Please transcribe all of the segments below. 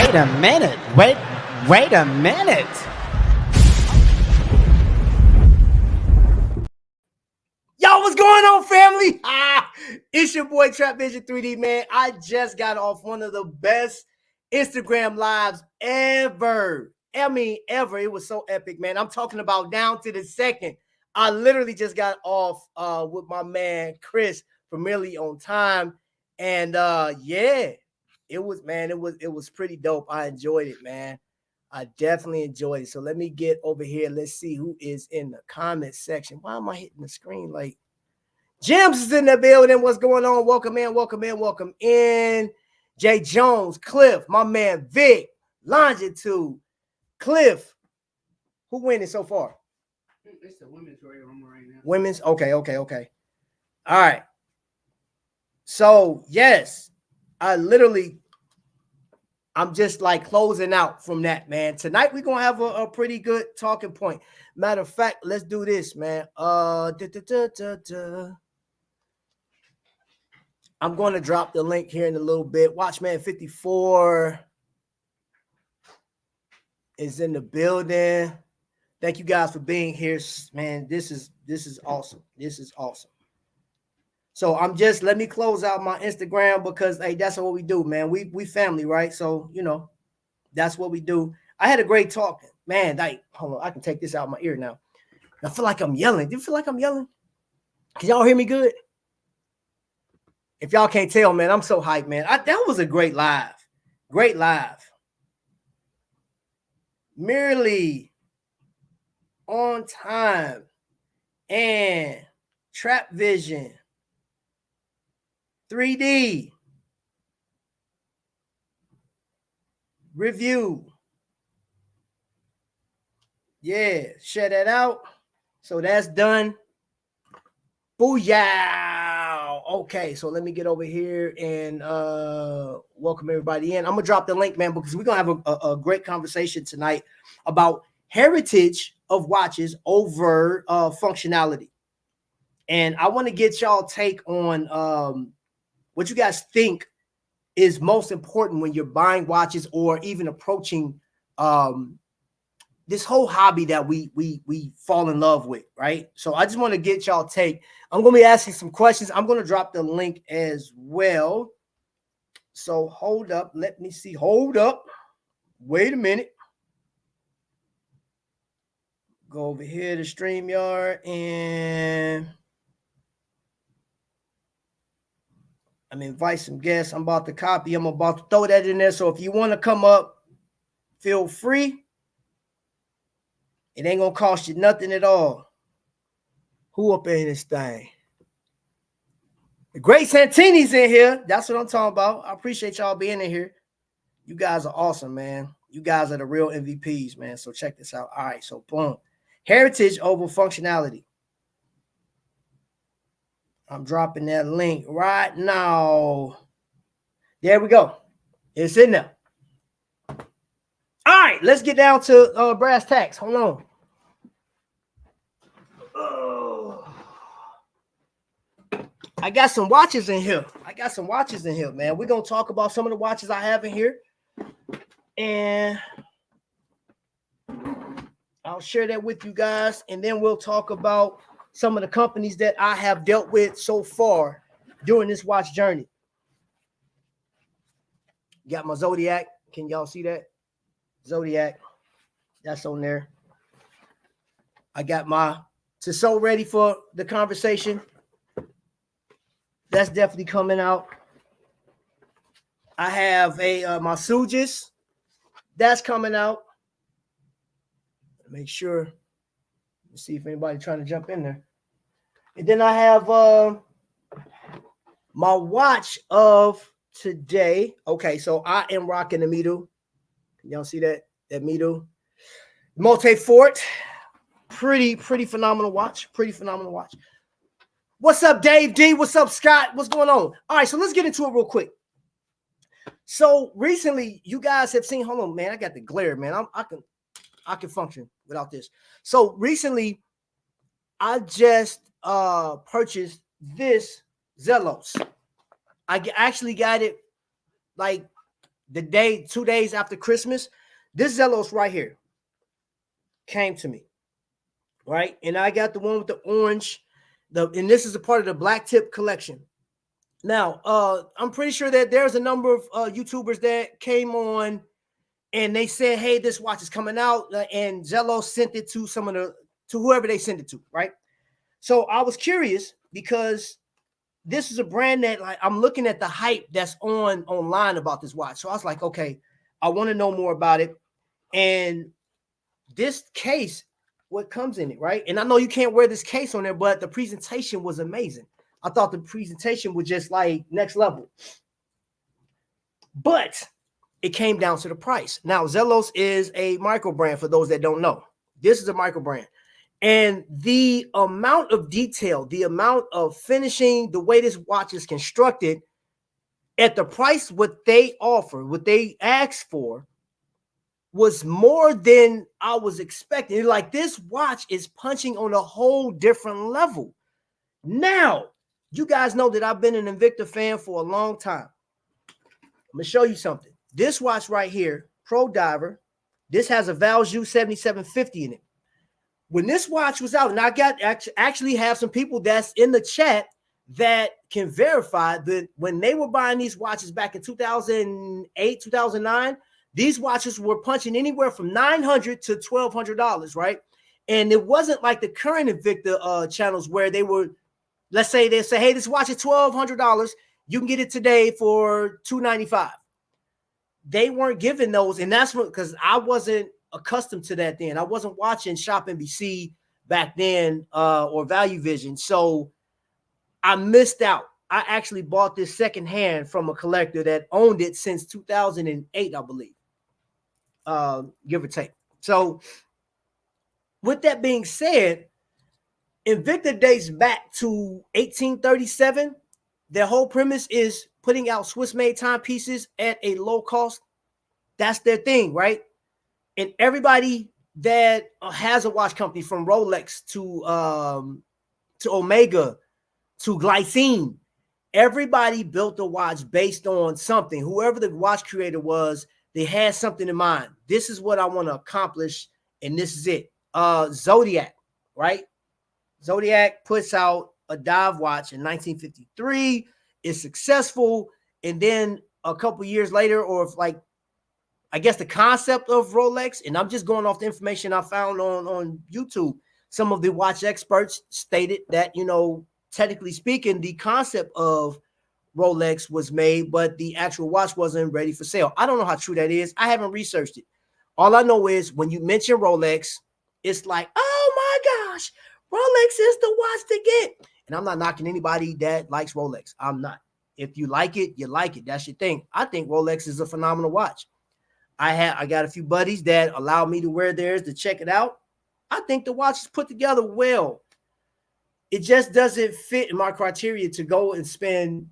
Wait a minute. Wait a minute. Yo, what's going on, family? It's your boy Trap Vision 3D, man. I just got off one of the best Instagram lives ever. I mean, ever. It was so epic, man. I'm talking about down to the second. I literally just got off with my man Chris from Merely on Time. And yeah, it was pretty dope. I enjoyed it, man. I definitely enjoyed it. So let me get over here. Let's see who is in the comment section. Why am I hitting the screen? Like, James is in the building. What's going on? Welcome in, welcome in, welcome in. Jay Jones, Cliff, my man Vic, Longitude, Cliff. Who winning so far? It's the women's Royal Rumble right now. Women's? Okay. All right. So, yes, I'm just like closing out from that, man. Tonight we're gonna have a pretty good talking point. Matter of fact, let's do this, man. I'm going to drop the link here in a little bit. Watchman 54 is in the building. Thank you guys for being here, man. This is awesome. This is awesome. So let me close out my Instagram because hey, that's what we do, man. We family, right? So that's what we do. I had a great talk, man. Like, hold on, I can take this out of my ear now. I feel like I'm yelling. Do you feel like I'm yelling? Can y'all hear me good? If y'all can't tell, man, I'm so hyped, man. That was a great live. Great live. Merely on Time and Trap Vision 3D review. Yeah, share that out. So that's done. Booyah. Okay, so let me get over here and welcome everybody in. I'm gonna drop the link, man, because we're gonna have a great conversation tonight about heritage of watches over functionality. And I want to get y'all take on what you guys think is most important when you're buying watches or even approaching this whole hobby that we fall in love with, right? So I just want to get y'all take. I'm going to be asking some questions. I'm going to drop the link as well. So hold up. Let me see. Hold up. Wait a minute. Go over here to StreamYard and I'm invite some guests. I'm about to copy. I'm about to throw that in there. So if you want to come up, feel free. It ain't gonna cost you nothing at all. Who up in this thing? The Great Santini's in here. That's what I'm talking about. I appreciate y'all being in here. You guys are awesome, man. You guys are the real MVPs, man. So check this out. All right, so boom. Heritage over functionality. I'm dropping that link right now. There we go. It's in there. All right, let's get down to brass tacks. Hold on. Oh. I got some watches in here. Man. We're going to talk about some of the watches I have in here. And I'll share that with you guys. And then we'll talk about some of the companies that I have dealt with so far during this watch journey. Got my Zodiac. Can y'all see that? Zodiac. That's on there. I got my Tissot ready for the conversation. That's definitely coming out. I have my Sugis. That's coming out. Make sure. Let's see if anybody trying to jump in there. And then I have my watch of today. Okay, so I am rocking the Mido. Can y'all see that? That Mido. Multi-Fort. Pretty phenomenal watch. What's up, Dave D? What's up, Scott? What's going on? All right, so let's get into it real quick. So recently, you guys have seen. Hold on, man. I got the glare, man. I can function without this. So recently, I just purchased this Zelos. I actually got it like 2 days after Christmas, this Zelos right here came to me, right? And I got the one with the orange, and this is a part of the black tip collection. Now, I'm pretty sure that there's a number of YouTubers that came on and they said, hey, this watch is coming out, and Zelos sent it to to whoever they sent it to, right? So I was curious because this is a brand that, like, I'm looking at the hype that's online about this watch. So I was like, okay, I want to know more about it. And this case, what comes in it, right? And I know you can't wear this case on there, but the presentation was amazing. I thought the presentation was just like next level. But it came down to the price. Now, Zelos is a micro brand for those that don't know. This is a micro brand. And the amount of detail, the amount of finishing, the way this watch is constructed, at the price what they offer, what they asked for, was more than I was expecting. Like, this watch is punching on a whole different level. Now, you guys know that I've been an Invicta fan for a long time. I'm going to show you something. This watch right here, Pro Diver, this has a Valjoux 7750 in it. When this watch was out, and I got actually have some people that's in the chat that can verify that when they were buying these watches back in 2008, 2009, these watches were punching anywhere from $900 to $1,200, right? And it wasn't like the current Invicta channels where they were, let's say they say, hey, this watch is $1,200. You can get it today for $295. They weren't giving those, and that's because I wasn't accustomed to that then. I wasn't watching Shop NBC back then or Value Vision, so I missed out. I actually bought this secondhand from a collector that owned it since 2008, I believe, give or take. So with that being said, Invicta dates back to 1837. Their whole premise is putting out Swiss-made timepieces at a low cost. That's their thing, right? And everybody that has a watch company, from Rolex to Omega to Glycine, everybody built a watch based on something. Whoever the watch creator was, they had something in mind. This is what I want to accomplish, and this is it. Zodiac, right? Zodiac puts out a dive watch in 1953. It's successful, and then a couple years later, or if, like, I guess the concept of Rolex, and I'm just going off the information I found on YouTube, some of the watch experts stated that, you know, technically speaking, the concept of Rolex was made, but the actual watch wasn't ready for sale. I don't know how true that is. I haven't researched it. All I know is when you mention Rolex, it's like, oh my gosh, Rolex is the watch to get. And I'm not knocking anybody that likes Rolex. I'm not. If you like it, you like it. That's your thing. I think Rolex is a phenomenal watch. I got a few buddies that allow me to wear theirs to check it out. I think the watch is put together well. It just doesn't fit in my criteria to go and spend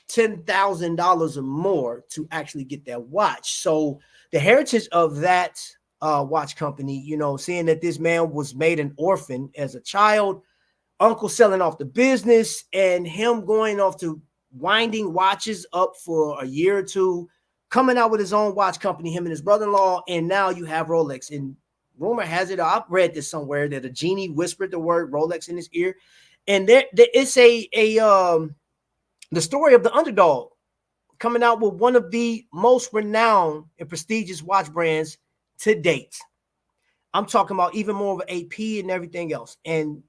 $10,000 or more to actually get that watch. So the heritage of that watch company, you know, seeing that this man was made an orphan as a child, uncle selling off the business, and him going off to winding watches up for a year or two, coming out with his own watch company, him and his brother-in-law, and now you have Rolex. And rumor has it, I've read this somewhere, that a genie whispered the word Rolex in his ear. And there it's the story of the underdog coming out with one of the most renowned and prestigious watch brands to date. I'm talking about even more of AP and everything else. And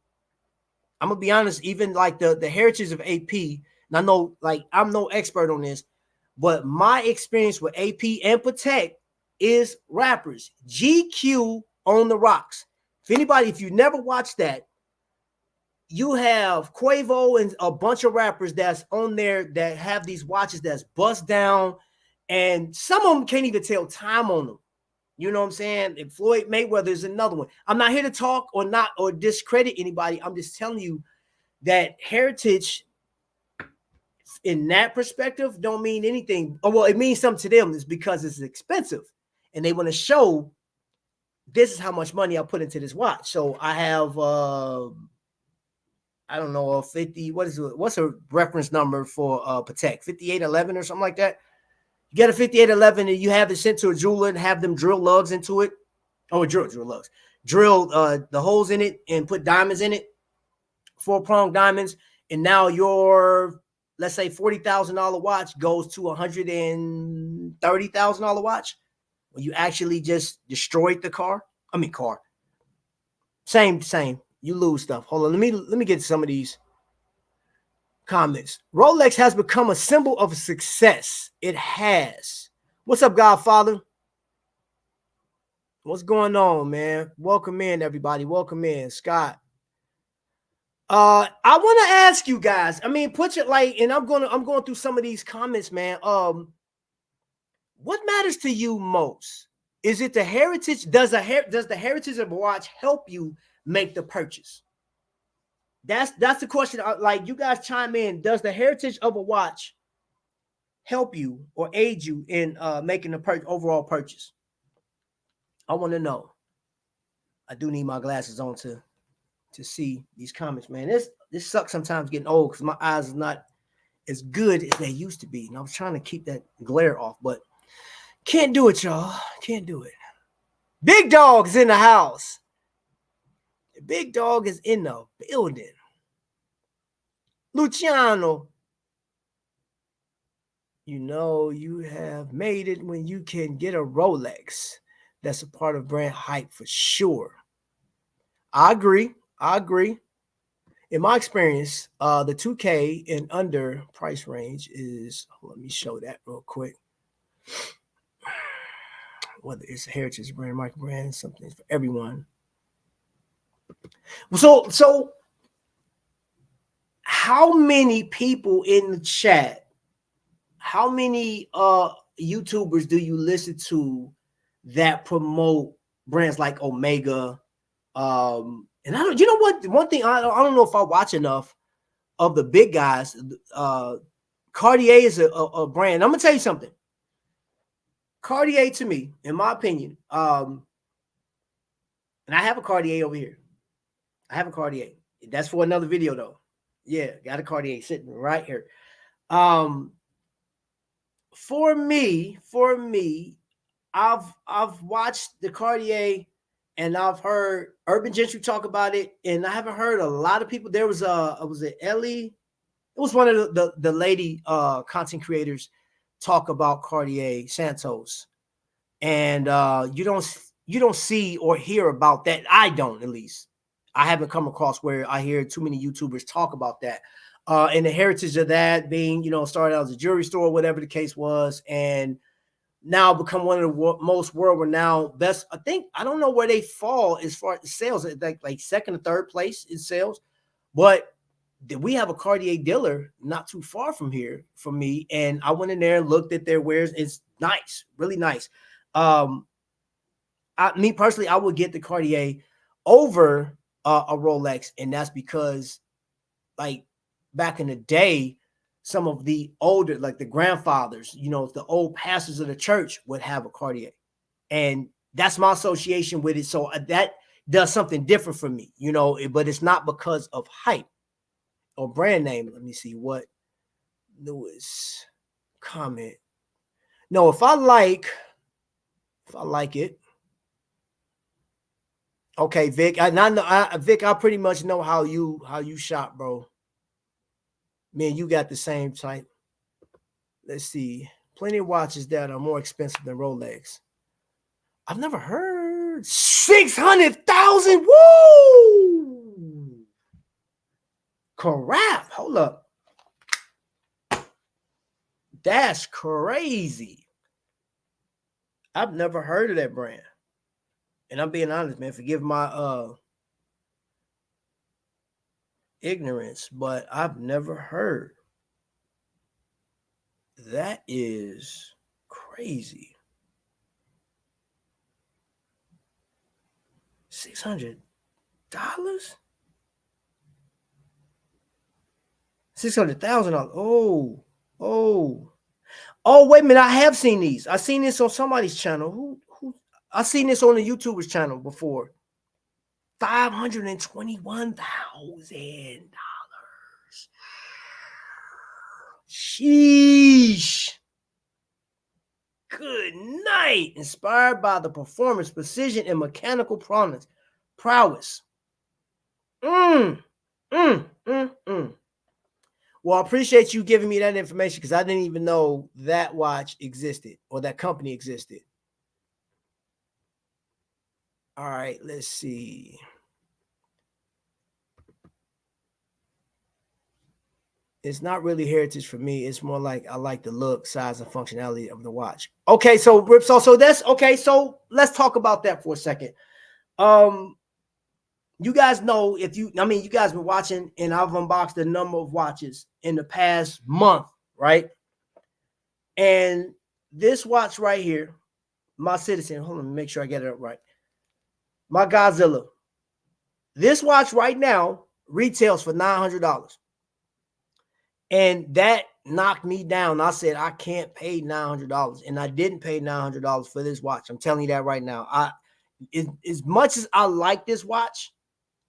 I'm gonna be honest, even like the heritage of AP, and I know, like, I'm no expert on this, but my experience with AP and Patek is rappers. GQ on the rocks. If you never watched that, you have Quavo and a bunch of rappers that's on there that have these watches that's bust down, and some of them can't even tell time on them. You know what I'm saying? And Floyd Mayweather is another one. I'm not here to talk or discredit anybody. I'm just telling you that heritage in that perspective don't mean anything. Well, it means something to them. It's because it's expensive, and they want to show this is how much money I put into this watch. So I have I don't know, a 50. What's a reference number for Patek? 5811 or something like that. You get a 5811 and you have it sent to a jeweler and have them drill lugs into it. Oh, drill lugs. Drill the holes in it and put diamonds in it, 4-pronged diamonds. And now your, let's say, $40,000 watch goes to $130,000 watch. When you actually just destroyed the car. Same. You lose stuff. Hold on. Let me get some of these comments. Rolex has become a symbol of success. It has. What's up, Godfather? What's going on, man? Welcome in, everybody. Welcome in, Scott. I want to ask you guys. I mean, put it like, and I'm going through some of these comments, man. What matters to you most? Is it the heritage? Does the heritage of a watch help you make the purchase? That's the question. Like, you guys chime in. Does the heritage of a watch help you or aid you in making the overall purchase? I want to know. I do need my glasses on to see these comments, man. This sucks sometimes getting old because my eyes are not as good as they used to be. And I was trying to keep that glare off, but can't do it, y'all. Can't do it. Big Dog is in the house. The Big Dog is in the building. Luciano, you know you have made it when you can get a Rolex. That's a part of brand hype for sure. I agree. In my experience, the 2K and under price range is, let me show that real quick. Whether it's a heritage brand, micro brand, something for everyone. So how many people in the chat, how many YouTubers do you listen to that promote brands like Omega? And I don't, you know what? One thing, I don't know if I watch enough of the big guys. Cartier is a brand. I'm gonna tell you something. Cartier, to me, in my opinion, and I have a Cartier over here. I have a Cartier. That's for another video, though. Yeah, got a Cartier sitting right here. For me, I've watched the Cartier. And I've heard Urban Gentry talk about it, and I haven't heard a lot of people. There was was it Ellie? It was one of the lady content creators talk about Cartier Santos, and you don't see or hear about that. I don't, at least. I haven't come across where I hear too many YouTubers talk about that. And the heritage of that being, started out as a jewelry store, whatever the case was, and now become one of the most world-renowned best. I don't know where they fall as far as sales, like second or third place in sales, but we have a Cartier dealer not too far from here from me, and I went in there and looked at their wares. It's nice, really nice. Me personally, I would get the Cartier over a Rolex, and that's because, like, back in the day, some of the older, like the grandfathers, the old pastors of the church would have a Cartier. And that's my association with it. So that does something different for me, but it's not because of hype or brand name. Let me see what Lewis comment. No, if I like it. Okay, Vic. Vic, I pretty much know how you shop, bro. Man, you got the same type. Let's see. Plenty of watches that are more expensive than Rolex. I've never heard 600,000. Woo! Crap. Hold up. That's crazy. I've never heard of that brand. And I'm being honest, man. Forgive my ignorance, but I've never heard. That is crazy. $600? $600,000. Oh, wait a minute. I have seen these. I've seen this on somebody's channel. Who I've seen this on the YouTuber's channel before. $521,000. Sheesh. Good night. Inspired by the performance, precision, and mechanical prowess. Well, I appreciate you giving me that information because I didn't even know that watch existed or that company existed. All right, let's see. It's not really heritage for me. It's more like I like the look, size, and functionality of the watch. Okay, so that's okay. So let's talk about that for a second. You guys know you guys been watching, and I've unboxed a number of watches in the past month, right? And this watch right here, my Citizen, hold on, make sure I get it up right. My Godzilla. This watch right now retails for $900. And that knocked me down. I said, I can't pay $900. And I didn't pay $900 for this watch. I'm telling you that right now. As much as I like this watch,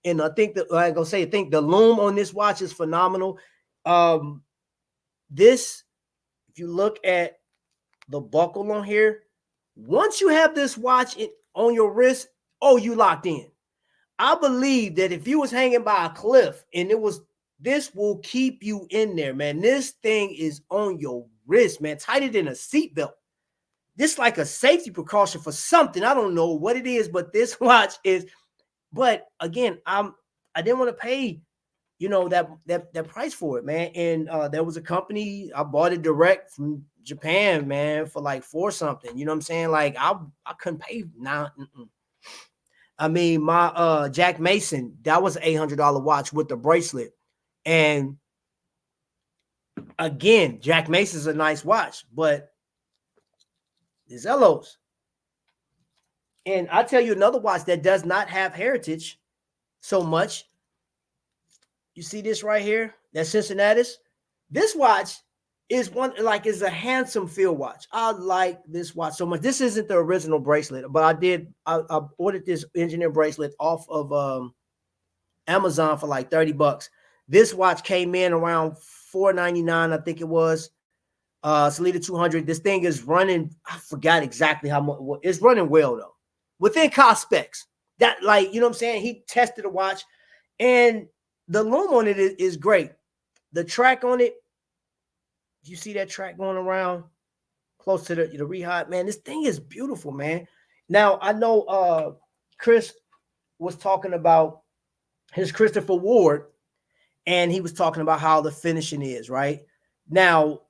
and I think I think the loom on this watch is phenomenal. If you look at the buckle on here, once you have this watch on your wrist, you locked in. I believe that if you was hanging by a cliff and this will keep you in there, man. This thing is on your wrist, man, tighter than a seatbelt. This is like a safety precaution for something. I don't know what it is, but this watch is. But again, I didn't want to pay, that price for it, man. And there was a company, I bought it direct from Japan, man, for like $4 something. You know what I'm saying? Like I couldn't pay now. I mean, my Jack Mason, that was an $800 watch with the bracelet. And again, Jack Mason's a nice watch, but there's Zellos. And I'll tell you another watch that does not have heritage so much. You see this right here? That's Cincinnatus. This watch is is a handsome feel watch. I like this watch so much. This isn't the original bracelet, but I ordered this engineer bracelet off of Amazon for like $30. This watch came in around $4.99, I think it was. Sellita 200. This thing is running. I forgot exactly how much. It's running well though, within cost specs. That, like, you know what I'm saying? He tested the watch, and the loom on it is great. The track on it, you see that track going around close to the rehot, man. This thing is beautiful, man. Now I know Chris was talking about his Christopher Ward. And he was talking about how the finishing is, right? Now,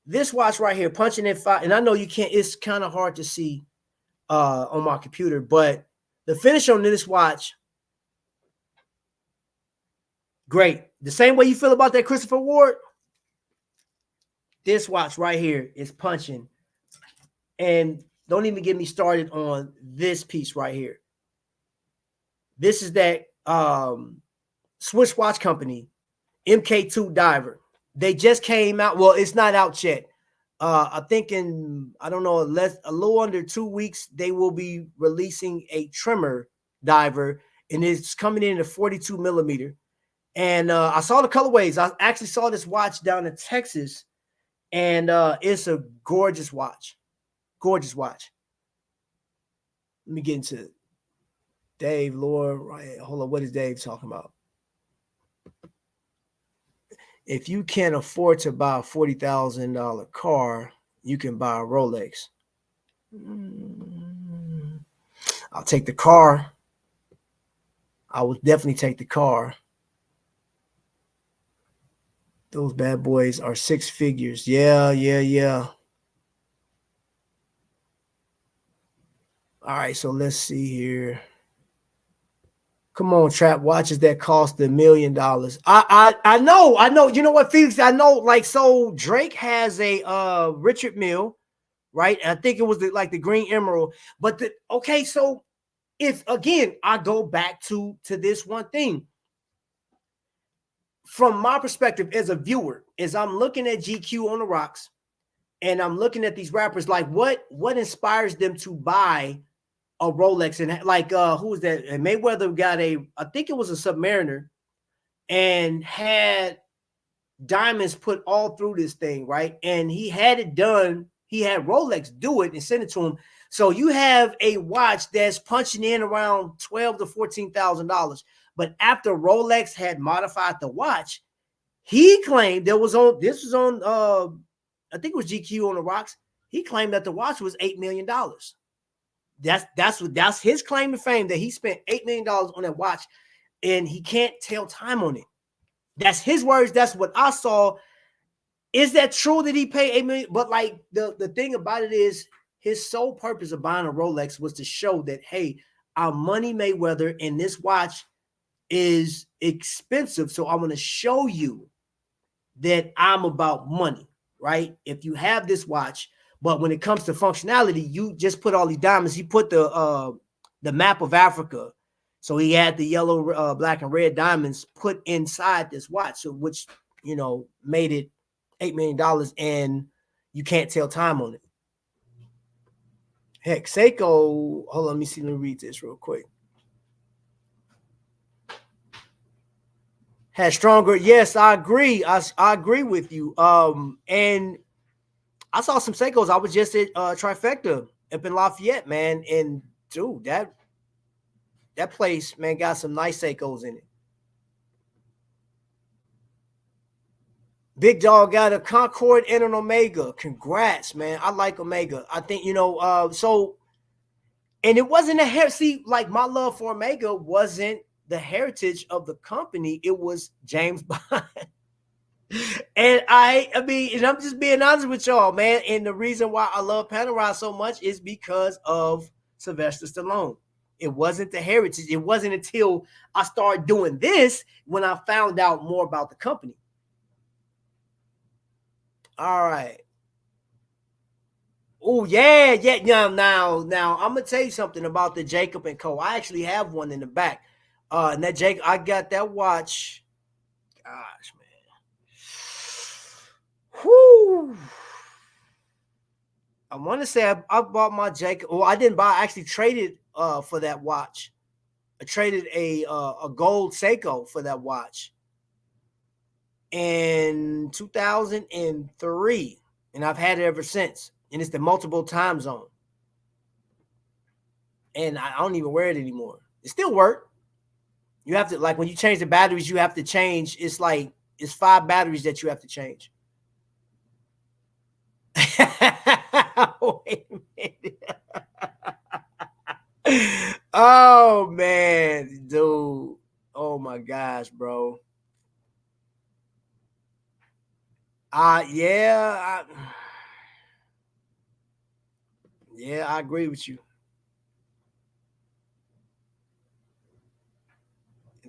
this watch right here, punching in 5, and I know you can't, it's kind of hard to see on my computer, but the finish on this watch, great. The same way you feel about that Christopher Ward, this watch right here is punching. And don't even get me started on this piece right here. This is that Swiss watch company, MK2 Diver. They just came out. Well, it's not out yet. I think in, I don't know, a little under 2 weeks, they will be releasing a trimmer diver, and it's coming in at 42 millimeter. And I saw the colorways. I actually saw this watch down in Texas, and it's a gorgeous watch. Gorgeous watch. Let me get into it. Dave, Laura, right? Hold on. What is Dave talking about? If you can't afford to buy a $40,000 car, you can buy a Rolex. I'll take the car. I would definitely take the car. Those bad boys are 6 figures. Yeah. All right, so let's see here. Come on, Trap watches that cost $1 million. I know. You know what, Felix? I know. Like, so Drake has a Richard Mille, right? I think it was the Green Emerald. But okay, so if again I go back to this one thing. From my perspective as a viewer, as I'm looking at GQ on the rocks, and I'm looking at these rappers, like what inspires them to buy a Rolex? And like who was that? And Mayweather got I think it was a Submariner, and had diamonds put all through this thing, right? And he had it done. he had Rolex do it and send it to him. So you have a watch that's punching in around $12,000 to $14,000. But after Rolex had modified the watch, he claimed this was on I think it was GQ on the Rocks. He claimed that the watch was $8 million. That's his claim to fame, that he spent $8 million on that watch and he can't tell time on it. That's his words. That's what I saw. Is that true that he paid $8 million? But like the thing about it is, his sole purpose of buying a Rolex was to show that, hey, our money Mayweather and this watch is expensive. So I'm going to show you that I'm about money, right? If you have this watch, but when it comes to functionality, you just put all these diamonds. He put the map of Africa. So he had the yellow, black, and red diamonds put inside this watch, so which, you know, made it $8 million, and you can't tell time on it. Heck, Seiko, hold on, let me read this real quick. Had stronger, yes, I agree. I agree with you. And I saw some Seikos. I was just at Trifecta up in Lafayette, man, and dude, that place, man, got some nice Seikos in it. Big Dog got a Concord and an Omega. Congrats, man. I like Omega. I think, you know, so, and it wasn't a hair. See, like, my love for Omega wasn't the heritage of the company. It was James Bond. And I mean, and I'm just being honest with y'all, man. And the reason why I love Panerai so much is because of Sylvester Stallone. It wasn't the heritage. It wasn't until I started doing this when I found out more about the company. All right. Oh, yeah. Now, I'm gonna tell you something about the Jacob & Co. I actually have one in the back. And that I got that watch. Gosh, man. Whoo. I want to say I bought my Jacob. Well, I didn't buy. I actually traded for that watch. I traded a gold Seiko for that watch in 2003, and I've had it ever since. And it's the multiple time zone, and I don't even wear it anymore. It still works. You have to, like, when you change the batteries, you have to change. It's 5 batteries that you have to change. Wait a minute. Oh, man, dude. Oh, my gosh, bro. Yeah, I agree with you.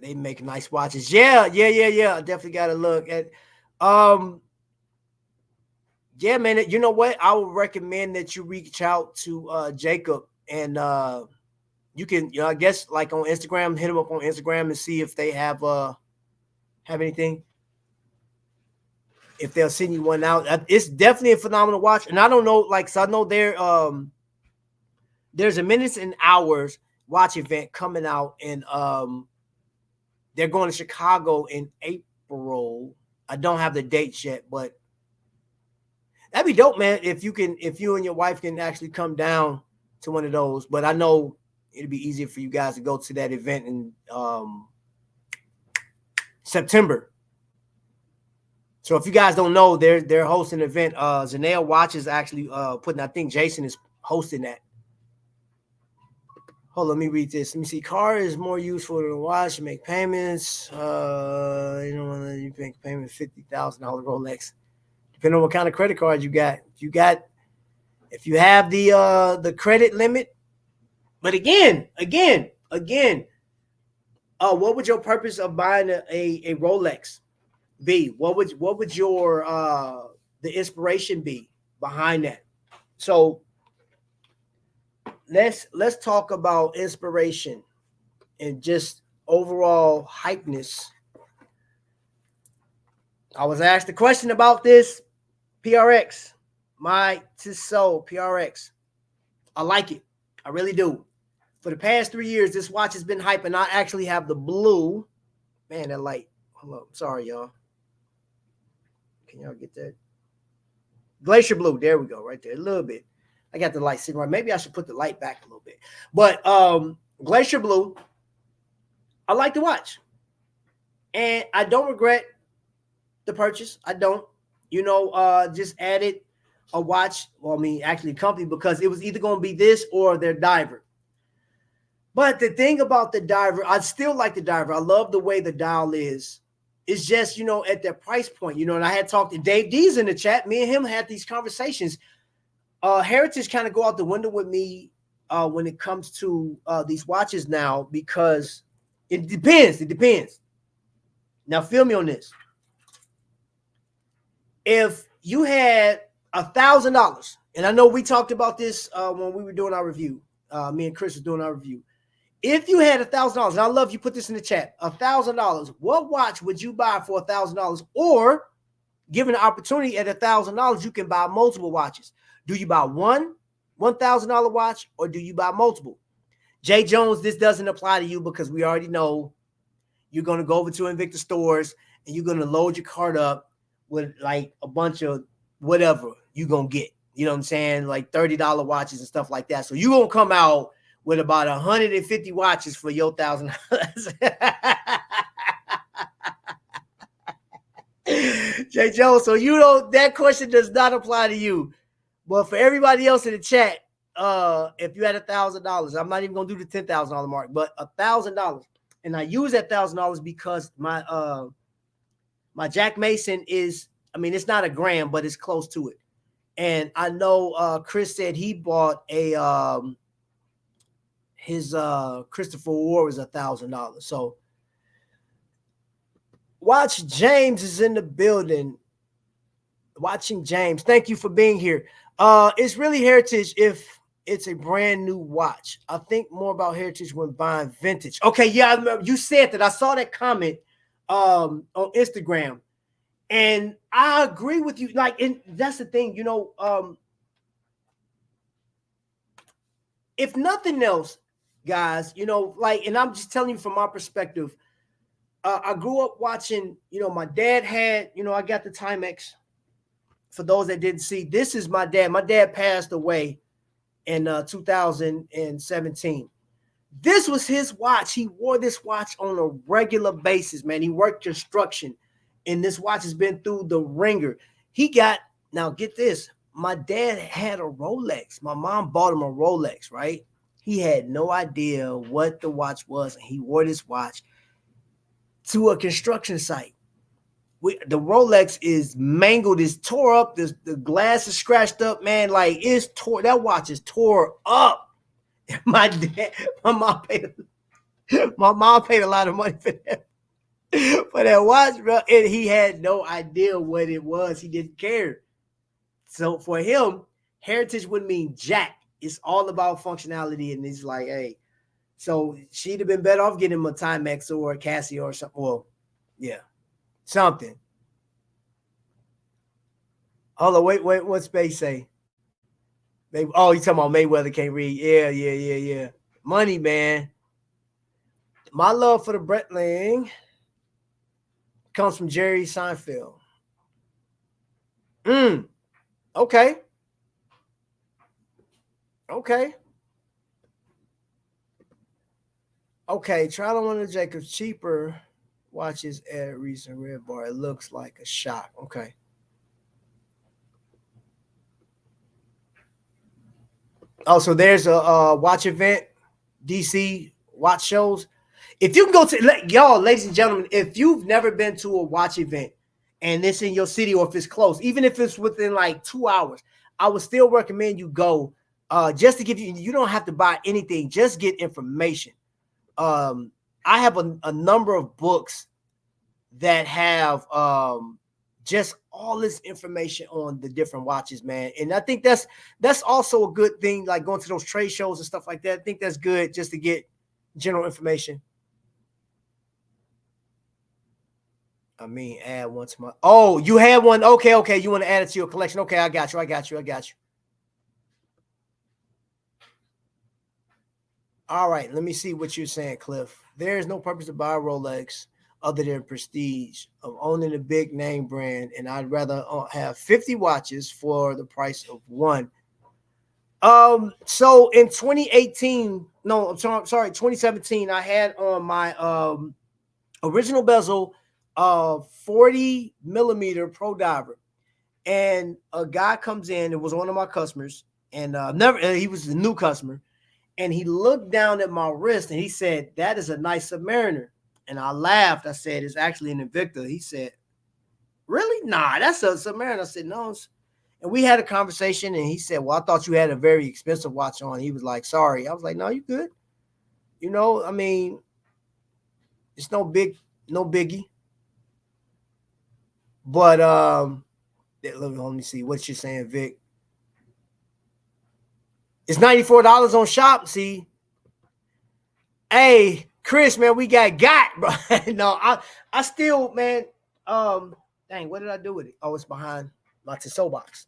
They make nice watches. Yeah. I definitely got to look at. Yeah, man. You know what? I would recommend that you reach out to Jacob, and you can, I guess, like on Instagram, hit him up on Instagram and see if they have anything. If they'll send you one out, it's definitely a phenomenal watch. And I don't know, like, so I know there's a Minutes and Hours watch event coming out, and they're going to Chicago in April. I don't have the dates yet, but that'd be dope, man. If you and your wife can actually come down to one of those. But I know it'd be easier for you guys to go to that event in September. So if you guys don't know, they're hosting an event. Zanelle Watch is actually putting. I think Jason is hosting that. Hold on, let me read this. Let me see. Car is more useful than a watch. You make payments. You don't want to make a payment $50,000 Rolex. Depending on what kind of credit card you got. If you have the credit limit. But again, what would your purpose of buying a Rolex be? What would your the inspiration be behind that? So let's talk about inspiration and just overall hypeness. I was asked a question about this PRX, my Tissot PRX. I like it. I really do. For the past 3 years, this watch has been hype, and I actually have the blue. Man, that light. Hold up. Sorry, y'all. Can y'all get that? Glacier Blue. There we go, right there. A little bit. I got the light sitting right. Maybe I should put the light back a little bit. But Glacier Blue, I like to watch. And I don't regret the purchase. I don't. Just added a watch. Well, I mean, actually, company, because it was either going to be this or their diver. But the thing about the diver, I still like the diver. I love the way the dial is. It's just, at their price point, and I had talked to Dave D's in the chat. Me and him had these conversations. Heritage kind of go out the window with me when it comes to these watches now, because it depends. It depends. Now, feel me on this. If you had $1,000, and I know we talked about this when we were doing our review, me and Chris were doing our review. If you had $1,000, and I love you put this in the chat, $1,000, what watch would you buy for $1,000? Or given the opportunity at $1,000, you can buy multiple watches. Do you buy one $1,000 watch, or do you buy multiple? Jay Jones, this doesn't apply to you because we already know you're going to go over to Invicta stores and you're going to load your cart up with like a bunch of whatever you're going to get. You know what I'm saying? Like $30 watches and stuff like that. So you're going to come out with about 150 watches for your $1,000. Jay Jones, so that question does not apply to you. But for everybody else in the chat, if you had $1,000, I'm not even going to do the $10,000 mark, but $1,000. And I use that $1,000 because my Jack Mason is, I mean, it's not a gram, but it's close to it. And I know Chris said he bought his Christopher Ward was $1,000. So Watch James is in the building. Watching James, thank you for being here. It's really heritage if it's a brand new watch. I think more about heritage when buying vintage. Okay, yeah, I remember you said that. I saw that comment on Instagram, and I agree with you. Like, and that's the thing, if nothing else, guys, like, and I'm just telling you from my perspective. I grew up watching. My dad had. I got the Timex. For those that didn't see, this is my dad. My dad passed away in 2017. This was his watch. He wore this watch on a regular basis, man. He worked construction, and this watch has been through the ringer. Now get this, my dad had a Rolex. My mom bought him a Rolex, right? He had no idea what the watch was, and he wore this watch to a construction site. The Rolex is mangled, is tore up. The glass is scratched up, man. Like, it's tore. That watch is tore up. My mom paid a lot of money for that watch, bro. And he had no idea what it was. He didn't care. So for him, heritage would mean jack. It's all about functionality, and it's like, hey. So she'd have been better off getting him a Timex or a Casio or something. Well, yeah. Something. Hold on, wait. What Space say? Oh, you talking about Mayweather can't read? Yeah. Money, man. My love for the Breitling comes from Jerry Seinfeld. Okay. Try one of Jacob's cheaper watches at recent red bar. It looks like a shock. Okay. Oh, so there's a watch event, DC watch shows. If you can go to y'all, ladies and gentlemen, if you've never been to a watch event and it's in your city or if it's close, even if it's within like 2 hours, I would still recommend you go just to give you don't have to buy anything, just get information. I have a number of books that have just all this information on the different watches, man. And I think that's also a good thing, like going to those trade shows and stuff like that. I think that's good just to get general information. I mean, add one to my. Oh, you had one. Okay. You want to add it to your collection? Okay, I got you. All right, let me see what you're saying, Cliff. There is no purpose to buy a Rolex other than prestige of owning a big name brand, and I'd rather have 50 watches for the price of one. So in 2018, no, I'm sorry, 2017, I had on my original bezel 40 millimeter Pro Diver, and a guy comes in. It was one of my customers, and he was a new customer, and he looked down at my wrist and he said, "That is a nice Submariner." And I laughed. I said, "It's actually an Invicta." He said, "Really? Nah, that's a Submariner." I said, "No." And we had a conversation, and he said, "Well, I thought you had a very expensive watch on." He was like, "Sorry." I was like, "No, you good. You know, I mean, it's no biggie." But let me see what you're saying, Vic. It's $94 on shop. See, hey, Chris, man, we got, bro. No, I still, man. Dang, what did I do with it? Oh, it's behind my Tissot box.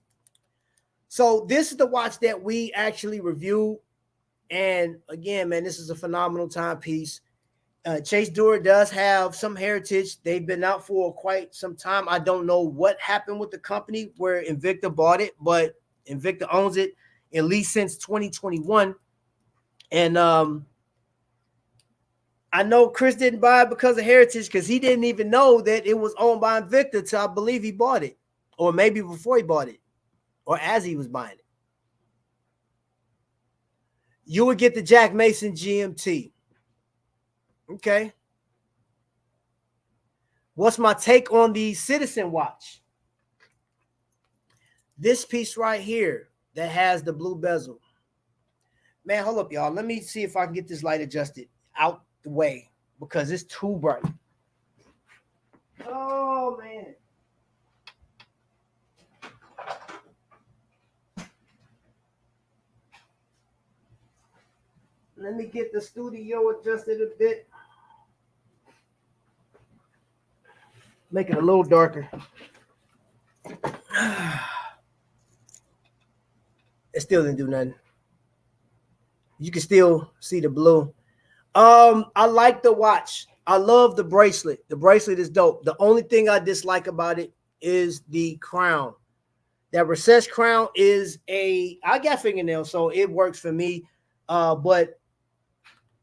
So this is the watch that we actually reviewed, and again, man, this is a phenomenal timepiece. Chase Dewar does have some heritage. They've been out for quite some time. I don't know what happened with the company where Invicta bought it, but Invicta owns it at least since 2021. And I know Chris didn't buy it because of heritage, because he didn't even know that it was owned by Invicta till I believe he bought it, or maybe before he bought it, or as he was buying it. You would get the Jack Mason GMT. Okay. What's my take on the Citizen watch? This piece right here that has the blue bezel. Man, hold up, y'all. Let me see if I can get this light adjusted out the way because it's too bright. Oh, man. Let me get the studio adjusted a bit. Make it a little darker. It still didn't do nothing. You can still see the blue. I like the watch. I love the bracelet. The bracelet is dope. The only thing I dislike about it is the crown. That recessed crown is I got fingernails, so it works for me. But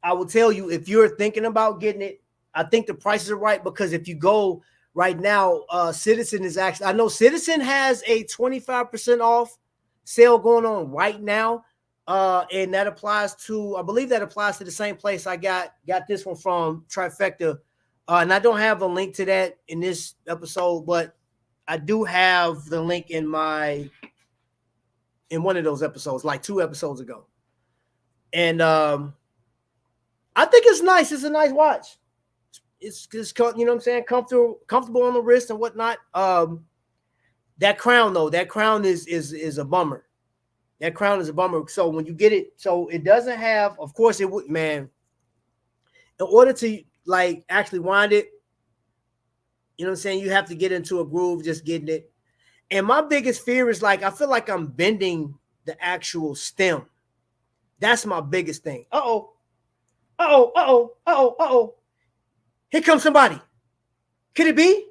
I will tell you, if you're thinking about getting it, I think the prices are right, because if you go right now, Citizen is actually, I know Citizen has a 25% off sale going on right now. And that applies to, I believe that applies to the same place I got this one from, Trifecta. And I don't have a link to that in this episode, but I do have the link in one of those episodes, like 2 episodes ago. And I think it's nice. It's a nice watch. It's you know what I'm saying? Comfortable on the wrist and whatnot. That crown though, that crown is a bummer. That crown is a bummer. So when you get it, so it doesn't have, of course it would, man. In order to like actually wind it, you know what I'm saying? You have to get into a groove just getting it. And my biggest fear is like, I feel like I'm bending the actual stem. That's my biggest thing. Uh-oh. Here comes somebody. Could it be?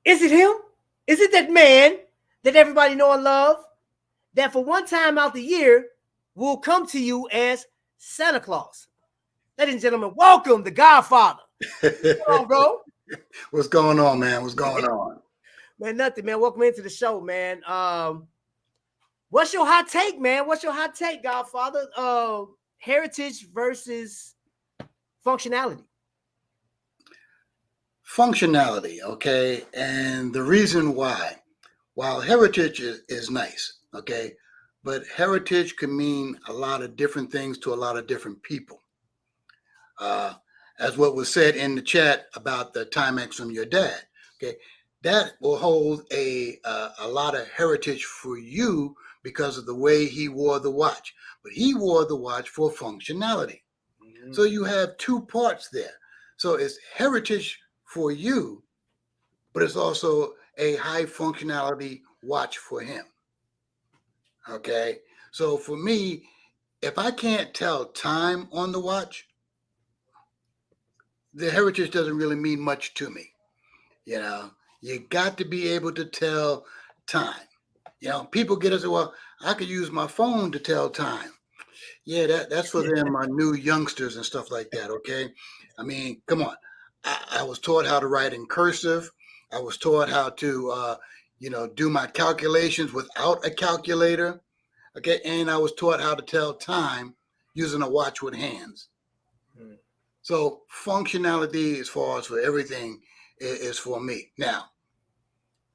Is it him? Is it that man that everybody know and love, that for one time out the year will come to you as Santa Claus? Ladies and gentlemen, welcome the Godfather. What's going on, bro? What's going on, man? What's going on? Man, nothing, man. Welcome into the show, man. What's your hot take, man? What's your hot take, Godfather? Heritage versus functionality. Functionality, okay? And the reason why, while heritage is nice, okay, but heritage can mean a lot of different things to a lot of different people. As what was said in the chat about the Timex from your dad, okay, that will hold a lot of heritage for you because of the way he wore the watch. But he wore the watch for functionality. Mm-hmm. So you have 2 parts there. So it's heritage for you, but it's also a high functionality watch for him. Okay. So for me, if I can't tell time on the watch, the heritage doesn't really mean much to me. You know, you got to be able to tell time. People get us, well, I could use my phone to tell time. Yeah, that's for them, new youngsters and stuff like that. Okay, I mean, come on. I was taught how to write in cursive. I was taught how to, do my calculations without a calculator. Okay, and I was taught how to tell time using a watch with hands. Mm. So functionality, as far as for everything, is for me. Now,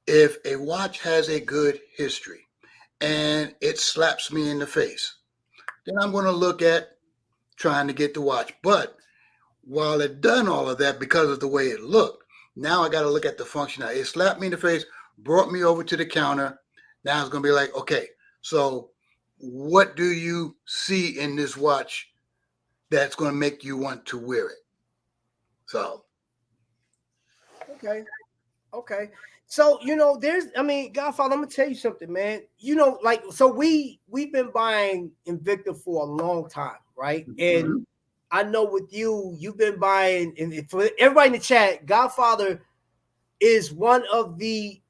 if a watch has a good history and it slaps me in the face, then I'm going to look at trying to get the watch. But while it done all of that because of the way it looked, now I got to look at the functionality. It slapped me in the face, brought me over to the counter. Now it's going to be like, okay, so what do you see in this watch that's going to make you want to wear it? So, Okay. So, Godfather, I'm gonna tell you something, man. So we've been buying Invicta for a long time, right? And mhm. I know with you've been buying, and for everybody in the chat, Godfather is one of the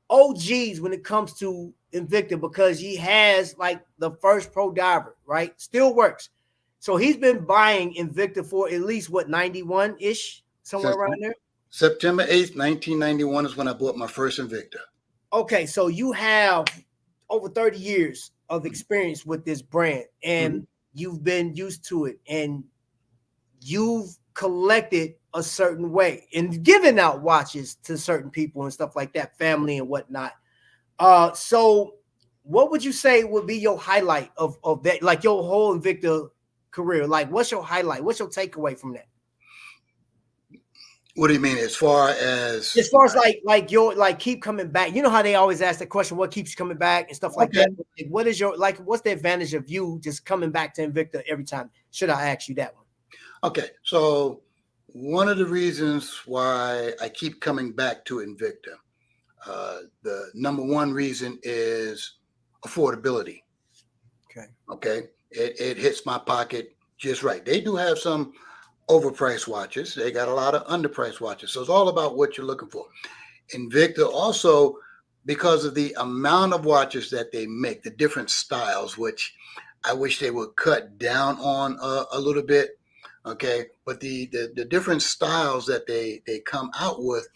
OGs when it comes to Invicta because he has like the first pro diver, right? Still works. So he's been buying Invicta for at least 91-ish, somewhere around there. September 8th, 1991 is when I bought my first Invicta. Okay, so you have over 30 years of experience with this brand and you've been used to it and you've collected a certain way and given out watches to certain people and stuff like that, family and whatnot. So what would you say would be your highlight of that, like your whole Invicta career? Like, what's your highlight? What's your takeaway from that? What do you mean as far as keep coming back? You know how they always ask the question, what keeps you coming back and stuff like that? Like, what is what's the advantage of you just coming back to Invicta every time? Should I ask you that one? Okay, so one of the reasons why I keep coming back to Invicta, the number one reason is affordability. Okay, it hits my pocket just right. They do have some overpriced watches. They got a lot of underpriced watches. So it's all about what you're looking for. Invicta also, because of the amount of watches that they make, the different styles, which I wish they would cut down on a little bit. Okay, but the different styles that they come out with,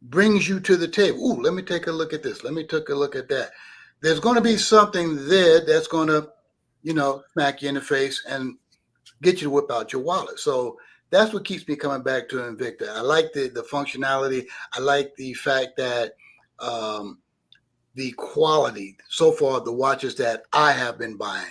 brings you to the table. Ooh, let me take a look at this. Let me take a look at that. There's going to be something there that's going to, smack you in the face and get you to whip out your wallet. So that's what keeps me coming back to Invicta. I like the functionality. I like the fact that the quality so far, the watches that I have been buying,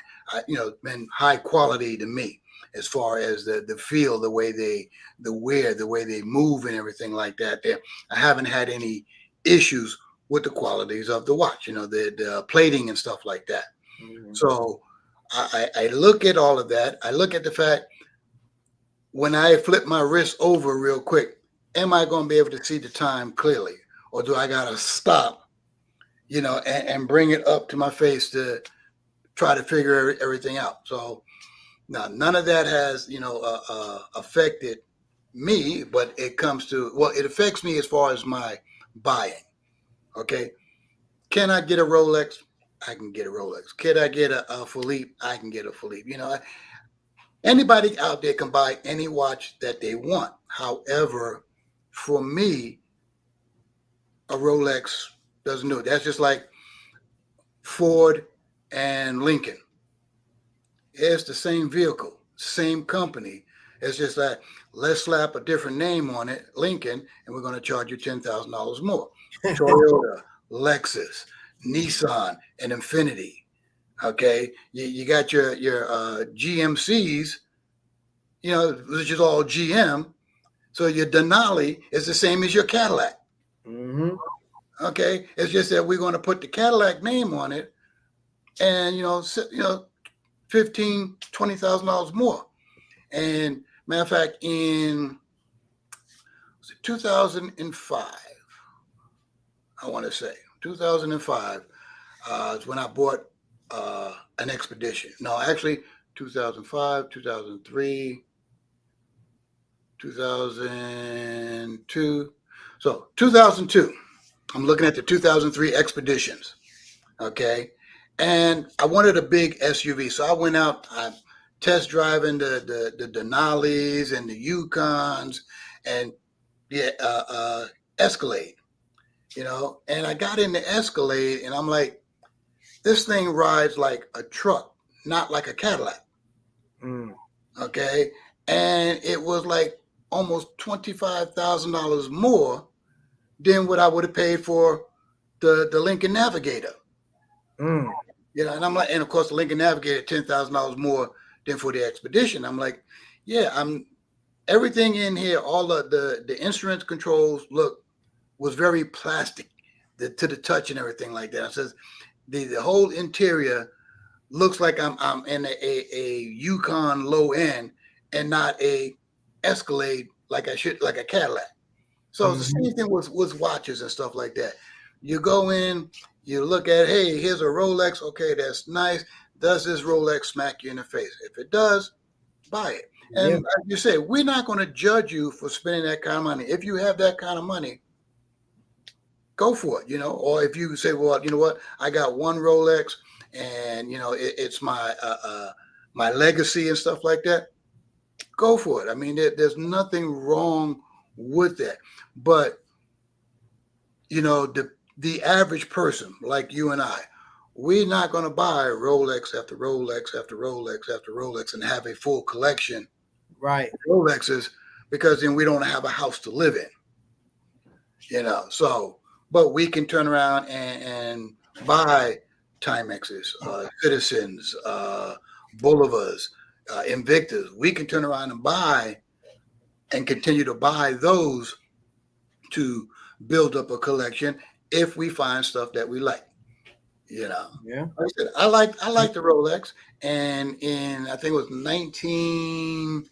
been high quality to me as far as the feel, the way the wear, the way they move and everything like that. I haven't had any issues with the qualities of the watch, the plating and stuff like that. Mm-hmm. So I look at all of that. I look at the fact when I flip my wrist over real quick, am I going to be able to see the time clearly? Or do I got to stop, and bring it up to my face to try to figure everything out? So now none of that has, affected me, but it comes to, it affects me as far as my buying. Okay. Can I get a Rolex? I can get a Rolex. Can I get a Philippe? I can get a Philippe. Anybody out there can buy any watch that they want. However, for me, a Rolex doesn't do it. That's just like Ford and Lincoln. It's the same vehicle, same company. It's just that let's slap a different name on it, Lincoln, and we're going to charge you $10,000 more. Toyota, Lexus, Nissan, and Infiniti. Okay, you got your GMCs, which is all GM. So your Denali is the same as your Cadillac. Mm-hmm. Okay, it's just that we're going to put the Cadillac name on it, and $15,000, $20,000 more. And matter of fact, in 2005, I want to say 2005 is when I bought an Expedition. No, actually 2005, 2003. 2002. So 2002, I'm looking at the 2003 Expeditions. Okay. And I wanted a big SUV. So I went out, I test driving the Denali's and the Yukons and the Escalade, and I got in the Escalade and I'm like, this thing rides like a truck, not like a Cadillac. Okay. And it was like almost $25,000 more than what I would have paid for the Lincoln Navigator. And I'm like, and of course the Lincoln Navigator, $10,000 more than for the Expedition. I'm like, yeah, everything in here, all of the instrument controls was very plastic to the touch and everything like that. It says the whole interior looks like I'm in a Yukon low end and not a Escalade like a Cadillac. So the same thing with watches and stuff like that. You go in, you look at, hey, here's a Rolex. Okay, that's nice. Does this Rolex smack you in the face? If it does, buy it. And like you say, we're not going to judge you for spending that kind of money. If you have that kind of money, go for it, Or if you say, well, you know what, I got one Rolex and, it's my my legacy and stuff like that, go for it. I mean, there's nothing wrong with that. But, the average person like you and I, we're not going to buy Rolex after Rolex after Rolex after Rolex and have a full collection Right. of Rolexes, because then we don't have a house to live in, So, but we can turn around and buy Timexes, Citizens, Bolivars, Invictus. We can turn around and buy and continue to buy those to build up a collection if we find stuff that we like. Yeah. Like I said, I like the Rolex, and in I think it was 19.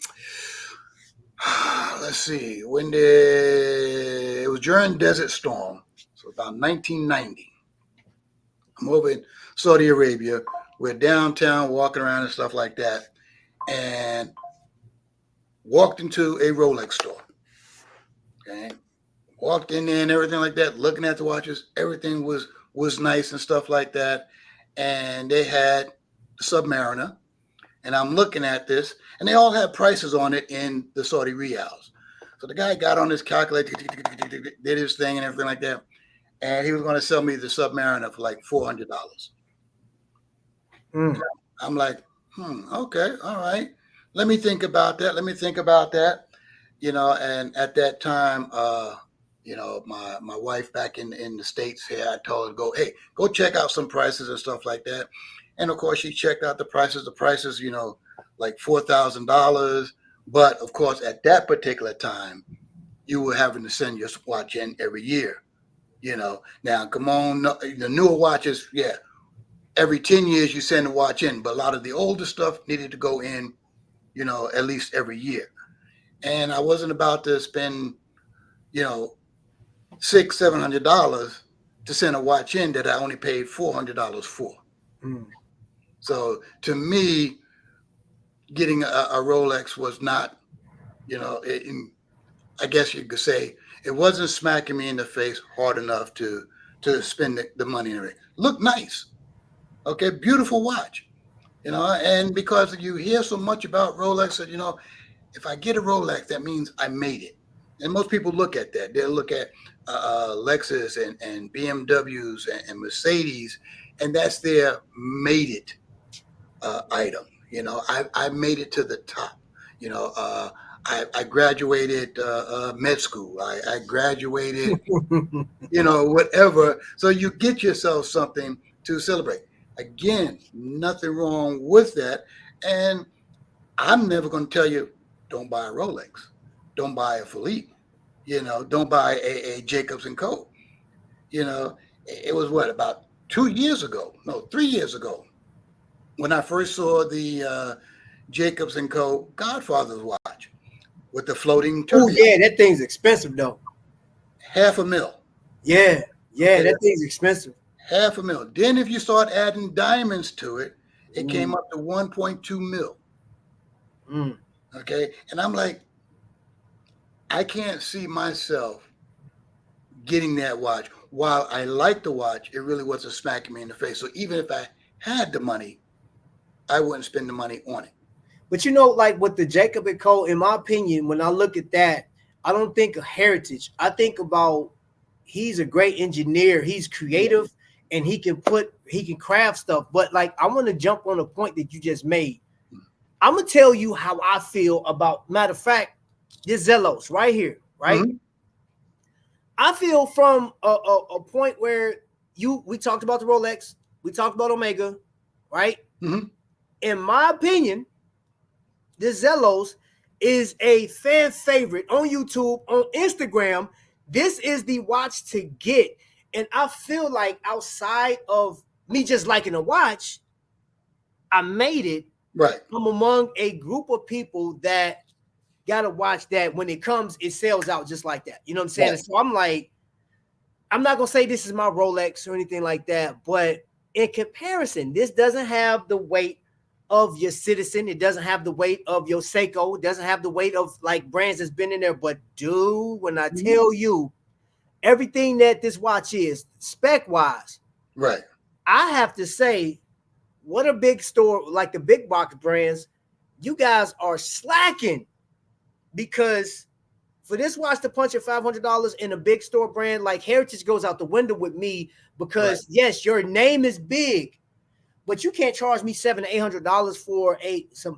Let's see, it was during Desert Storm, so about 1990. I'm over in Saudi Arabia. We're downtown walking around and stuff like that, and walked into a Rolex store. Okay, walked in there and everything like that, looking at the watches. Everything was nice and stuff like that. And they had the Submariner. And I'm looking at this, and they all had prices on it in the Saudi riyals. So the guy got on his calculator, did his thing and everything like that. And he was going to sell me the Submariner for like $400. I'm like, okay, all right. Let me think about that. And at that time, my wife back in the States here, I told her, go check out some prices and stuff like that. And of course, she checked out the prices, like $4,000. But of course, at that particular time, you were having to send your watch in every year. Now, come on, the newer watches, yeah, every 10 years you send a watch in. But a lot of the older stuff needed to go in, at least every year. And I wasn't about to spend, $600-700 to send a watch in that I only paid $400 for. So to me, getting a Rolex was not, I guess you could say it wasn't smacking me in the face hard enough to spend the money in it. Look nice. Okay, beautiful watch. And because you hear so much about Rolex, that, if I get a Rolex, that means I made it. And most people look at that. They'll look at Lexus and BMWs and Mercedes, and that's their made it item. I made it to the top. I graduated med school. I graduated, whatever. So you get yourself something to celebrate. Again, nothing wrong with that. And I'm never going to tell you, don't buy a Rolex. Don't buy a Philippe. Don't buy a Jacobs & Co. It was about 3 years ago when I first saw the Jacobs & Co. Godfather's watch with the floating turkey. Oh, yeah, that thing's expensive, though. $500,000. Yeah, that thing's expensive. $500,000. Then if you start adding diamonds to it, it came up to 1.2 mil. Okay. And I'm like, I can't see myself getting that watch. While I like the watch, it really wasn't smacking me in the face. So even if I had the money, I wouldn't spend the money on it. But you know, like with the Jacob and Co., in my opinion, when I look at that, I don't think of heritage. I think about he's a great engineer. He's creative and he can craft stuff. But like, I want to jump on a point that you just made. I'm gonna tell you how I feel about. Matter of fact, this Zelos right here, right? Mm-hmm. I feel from a point where we talked about the Rolex, we talked about Omega, right? Mm-hmm. In my opinion, this Zelos is a fan favorite on YouTube, on Instagram. This is the watch to get. And I feel like outside of me just liking a watch, I made it. Right. I'm among a group of people that got to watch that when it comes, it sells out just like that. You know what I'm saying? Right. So I'm like, I'm not going to say this is my Rolex or anything like that, but in comparison, this doesn't have the weight of your Citizen. It doesn't have the weight of your Seiko. It doesn't have the weight of like brands that's been in there. But dude, when I tell you everything that this watch is spec wise, right, I have to say, what a big store like the big box brands, you guys are slacking, because for this watch to punch at $500 in a big store brand like Heritage goes out the window with me, because yes, your name is big, but you can't charge me $700 to $800 for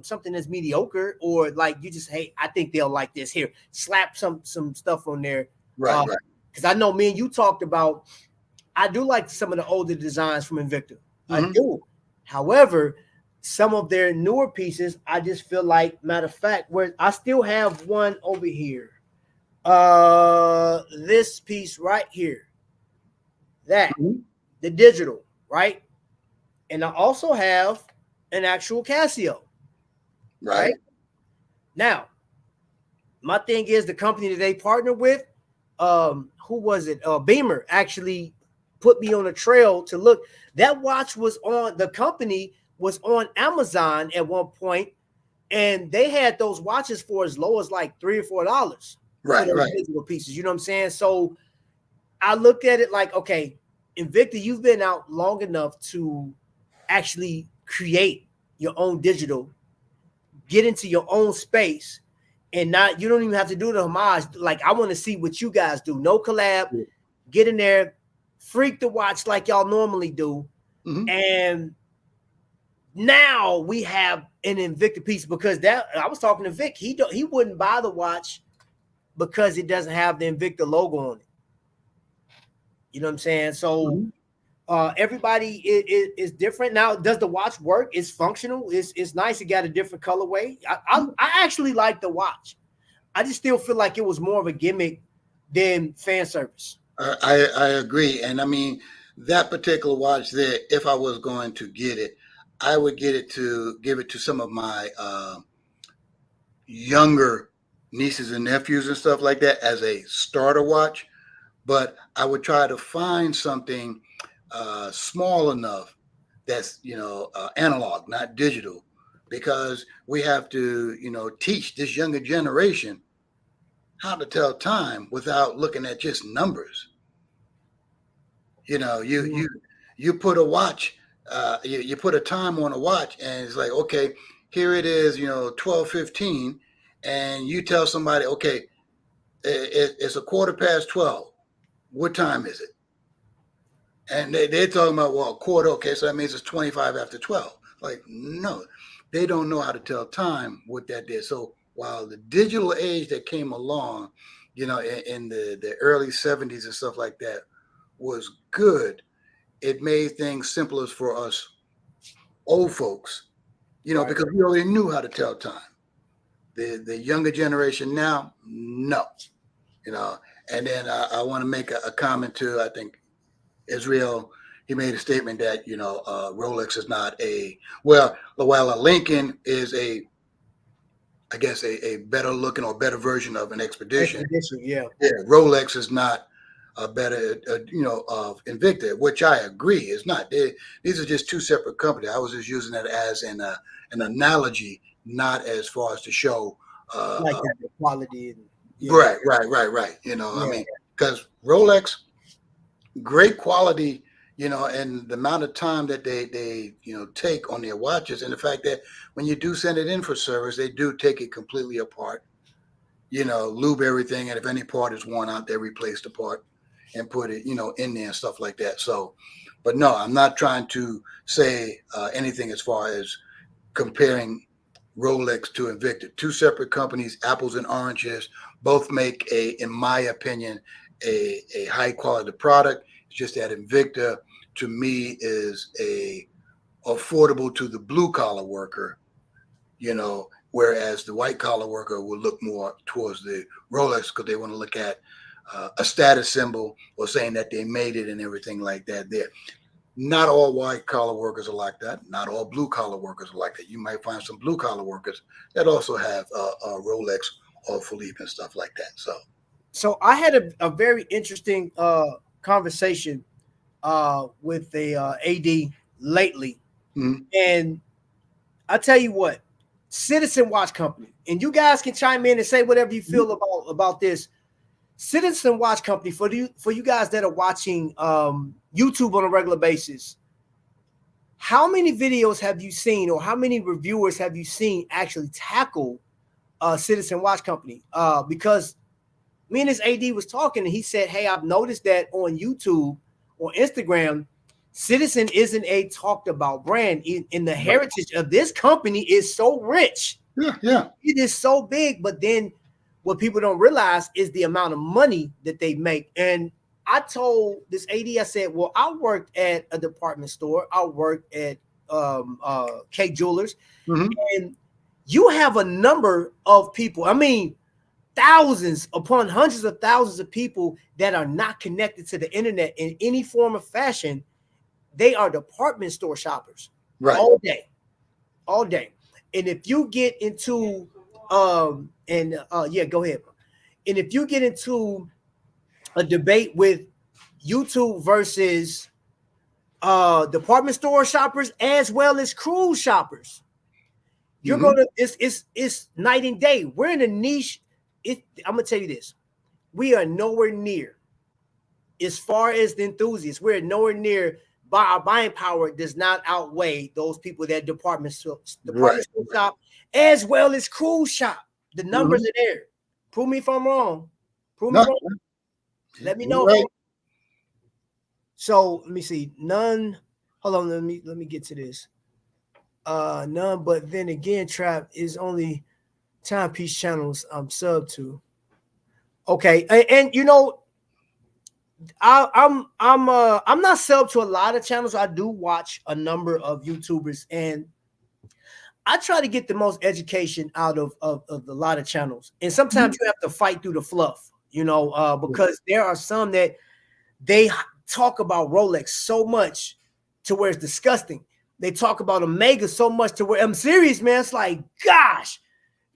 something that's mediocre, or like you just, hey, I think they'll like this, here, slap some stuff on there. Right. Because I know me and you talked about, I do like some of the older designs from Invicta. Mm-hmm. I do. However, some of their newer pieces, I just feel like, matter of fact, where I still have one over here. This piece right here. That. The digital, right? And I also have an actual Casio. Right? Now, my thing is the company that they partner with, who was it? Beamer actually put me on a trail to look. That watch was on, the company was on Amazon at one point, and they had those watches for as low as like $3 or $4. Right. Digital pieces. You know what I'm saying? So I looked at it like, okay, Invicta, you've been out long enough to actually create your own digital, get into your own space, and not, you don't even have to do the homage. Like, I want to see what you guys do. No collab. Get in there, freak the watch like y'all normally do. Mm-hmm. And now we have an Invicta piece, because that, I was talking to Vic. He wouldn't buy the watch because it doesn't have the Invicta logo on it. You know what I'm saying? So everybody is different. Now, does the watch work? It's functional. It's nice. It got a different colorway. I actually like the watch. I just still feel like it was more of a gimmick than fan service. I agree. And I mean, that particular watch there, if I was going to get it, I would give it to some of my younger nieces and nephews and stuff like that as a starter watch. But I would try to find something small enough that's, analog, not digital, because we have to, teach this younger generation how to tell time without looking at just numbers. You put a watch, you put a time on a watch, and it's like, okay, here it is, 12:15, and you tell somebody, okay, it's 12:15. What time is it? And they're talking about, well, quarter. Okay, so that means it's 25 after 12. Like, no, they don't know how to tell time with that there. So while the digital age that came along, in the early 70s and stuff like that was good, it made things simpler for us old folks, because we already knew how to tell time. The younger generation now, no, And then I want to make a comment too. I think Israel, he made a statement that, Rolex is not while a Lincoln is a better looking or better version of an Expedition. Yeah. Rolex is not a better, of Invicta, which I agree is not. These are just two separate companies. I was just using that as an analogy, not as far as to show like that, the quality. Yeah. Right. You know, I Yeah. mean, because Rolex, great quality, you know, and the amount of time that they take on their watches, and the fact that when you do send it in for service, they do take it completely apart, you know, lube everything, and if any part is worn out, they replace the part and put it, you know, in there and stuff like that. So, but no, I'm not trying to say anything as far as comparing Rolex to Invicta. Two separate companies, apples and oranges. Both make in my opinion, a high quality product. It's just that Invicta, to me, is a affordable to the blue collar worker, you know, whereas the white collar worker will look more towards the Rolex because they want to look at a status symbol or saying that they made it and everything like that. There, not all white collar workers are like that. Not all blue collar workers are like that. You might find some blue collar workers that also have Rolex or Philippe and stuff like that. So I had a very interesting conversation with the AD lately, Mhm. and I tell you what, Citizen Watch Company, and you guys can chime in and say whatever you feel about this. Citizen Watch Company, for you guys that are watching YouTube on a regular basis, how many videos have you seen, or how many reviewers have you seen actually tackle Citizen Watch Company? Because me and his AD was talking, and he said, "Hey, I've noticed that on YouTube or Instagram, Citizen isn't a talked about brand. In the heritage of this company is so rich. Yeah. It is so big, but then what people don't realize is the amount of money that they make." And I told this AD, I said, well, I worked at a department store. I worked at K Jewelers, Mhm. and you have a number of people. I mean, thousands upon hundreds of thousands of people that are not connected to the internet in any form of fashion. They are department store shoppers Right. all day. And if you get into yeah, go ahead. And if you get into a debate with YouTube versus department store shoppers as well as cruise shoppers, you're gonna it's night and day. We're in a niche. I'm gonna tell you this: we are nowhere near, as far as the enthusiasts, we're nowhere near. By our buying power does not outweigh those people that department store shop as well as cruise shop. The numbers are there. Prove me if I'm wrong. Prove me wrong. Let me know. Right. So let me see. None. Hold on. Let me get to this. None. But then again, Trap is only timepiece channels I'm sub to. Okay, and you know, I'm not sub to a lot of channels. I do watch a number of YouTubers, and I try to get the most education out of a lot of channels. And sometimes you have to fight through the fluff, you know, because there are some that they talk about Rolex so much to where it's disgusting. They talk about Omega so much to where I'm serious, man. It's like, gosh,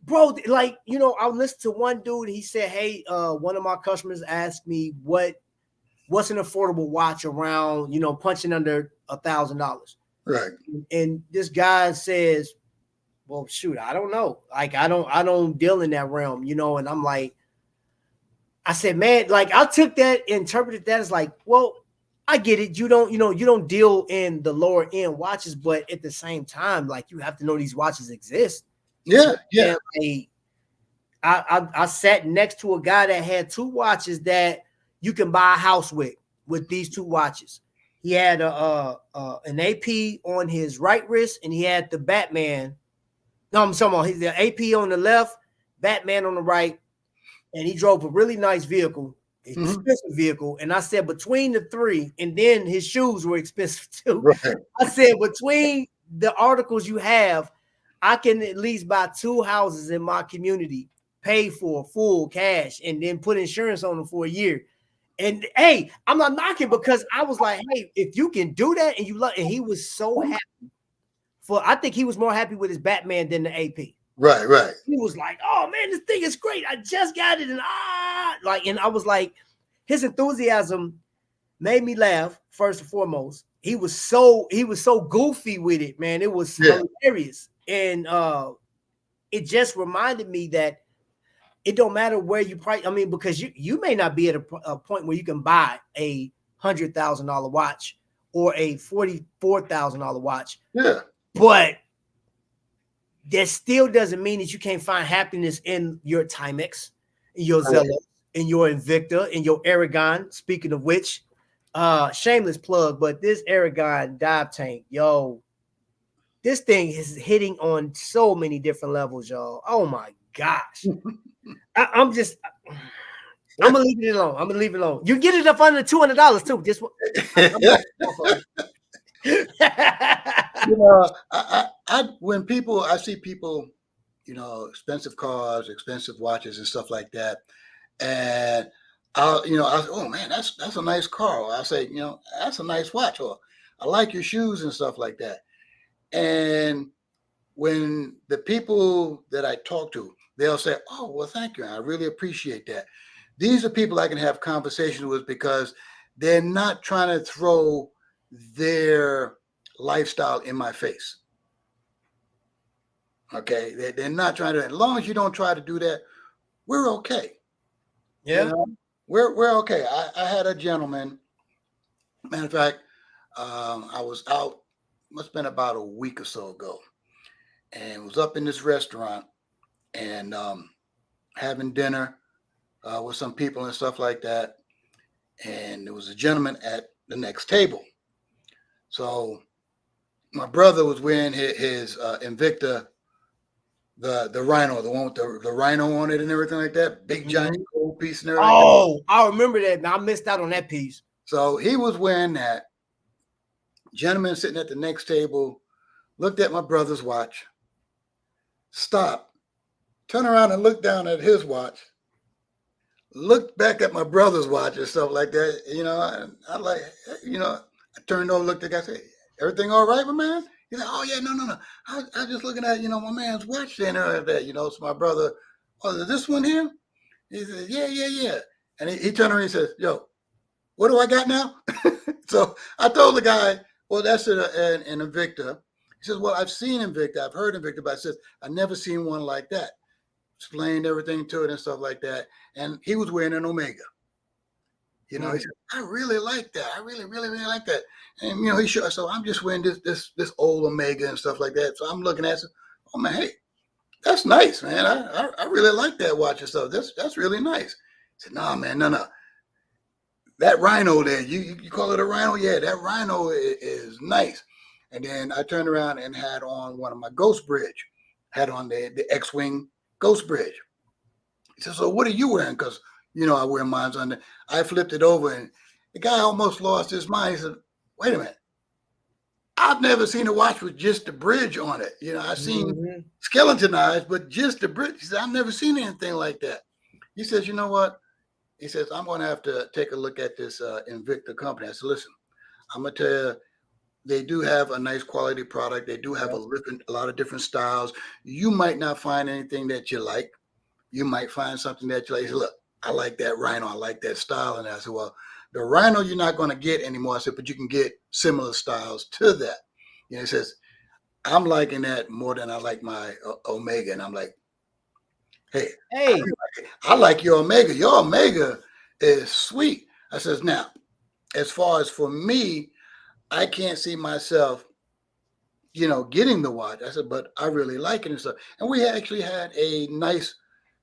bro, like, you know, I listened to one dude. He said, hey, one of my customers asked me what's an affordable watch around, you know, punching under $1,000. Right. And this guy says, well, shoot, I don't know. Like, I don't deal in that realm, you know. And I'm like, I said, man, like, I took that, interpreted that as like, well, I get it. You don't deal in the lower end watches, but at the same time, like, you have to know these watches exist. Yeah. I sat next to a guy that had two watches that you can buy a house with these two watches. He had an AP on his right wrist, and he had the Batman. No, I'm talking about the AP on the left, Batman on the right, and he drove a really nice vehicle, expensive vehicle. And I said, between the three, and then his shoes were expensive too. Right. I said, between the articles you have, I can at least buy two houses in my community, pay for full cash, and then put insurance on them for a year. And hey, I'm not knocking, because I was like, hey, if you can do that, and you love, and he was so happy. I think he was more happy with his Batman than the AP. Right. He was like, oh man, this thing is great. I just got it. And and I was like, his enthusiasm made me laugh first and foremost. He was so goofy with it, man. It was hilarious. And it just reminded me that it don't matter where you price. I mean, because you may not be at a point where you can buy a $100,000 watch or a $44,000 watch. Yeah. But that still doesn't mean that you can't find happiness in your Timex, in your Zello, in your Invicta, in your Aragon. Speaking of which, shameless plug, but this Aragon dive tank, yo, this thing is hitting on so many different levels, y'all. Oh my gosh. I'm gonna leave it alone. I'm gonna leave it alone. You get it up under $200 too. Just you know, I when people I see people, you know, expensive cars, expensive watches, and stuff like that, and I oh man, that's a nice car. Or I'll say, you know, that's a nice watch, or I like your shoes and stuff like that. And when the people that I talk to, they'll say, oh, well, thank you. I really appreciate that. These are people I can have conversations with because they're not trying to throw their lifestyle in my face. Okay. They're not trying to, as long as you don't try to do that, we're okay. yeah. You know? We're okay. I had a gentleman, matter of fact, I was out, must have been about a week or so ago, and was up in this restaurant and having dinner with some people and stuff like that. And there was a gentleman at the next table. So my brother was wearing his Invicta, the Rhino, the one with the Rhino on it and everything like that, big giant gold piece and everything. Oh, I remember that. Now I missed out on that piece. So he was wearing that. Gentleman sitting at the next table looked at my brother's watch, stopped, turned around and looked down at his watch, looked back at my brother's watch and stuff like that. You know, I like, you know, I turned over, looked at the guy, said, everything all right, my man? He's like, oh yeah, no. I was just looking at, you know, my man's watch there and that, you know. So my brother, oh, is this one here? He said, yeah. And he turned around and he says, yo, what do I got now? So I told the guy, well, that's an Invicta. He says, well, I've seen Invicta. I've heard Invicta, but I says, I've never seen one like that. Explained everything to it and stuff like that. And he was wearing an Omega. You know, he said, I really like that. I really like that. And, you know, he showed, so I'm just wearing this old Omega and stuff like that. So I'm looking at it, oh, man, hey, that's nice, man. I really like that watch and stuff. That's really nice. I said, no, man, no. That Rhino there, you call it a Rhino? Yeah, that Rhino is nice. And then I turned around and had on one of my Ghost Bridge, had on the X-Wing Ghost Bridge. He said, so what are you wearing? Because, you know, I wear mine's on. I flipped it over and the guy almost lost his mind. He said, wait a minute. I've never seen a watch with just the bridge on it. You know, I've seen skeletonized, but just the bridge. He said, I've never seen anything like that. He says, you know what? He says, I'm going to have to take a look at this Invicta company. I said, listen, I'm going to tell you, they do have a nice quality product. They do have a lot of different styles. You might not find anything that you like. You might find something that you like. He said, look, I like that Rhino. I like that style. And I said, well, the Rhino you're not going to get anymore. I said, but you can get similar styles to that. You know, he says, I'm liking that more than I like my Omega. And I'm like, hey, I like your Omega. Your Omega is sweet. I says, now, as far as for me, I can't see myself, you know, getting the watch. I said, but I really like it and stuff. And we actually had a nice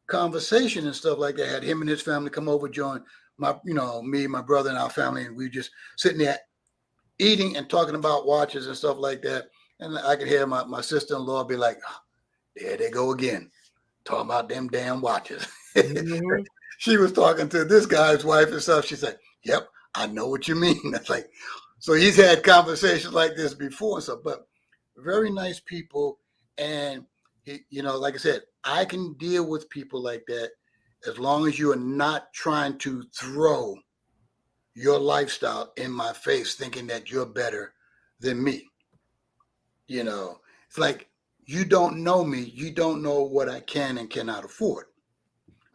conversation and stuff like that. Had him and his family come over, join my, you know, me, my brother, and our family, and we just sitting there eating and talking about watches and stuff like that. And I could hear my sister-in-law be like, oh, there they go again, talking about them damn watches. She was talking to this guy's wife and stuff. She said, yep, I know what you mean. That's like, so he's had conversations like this before and stuff, but very nice people. And, he, you know, like I said, I can deal with people like that as long as you are not trying to throw your lifestyle in my face thinking that you're better than me. You know, it's like, you don't know me. You don't know what I can and cannot afford.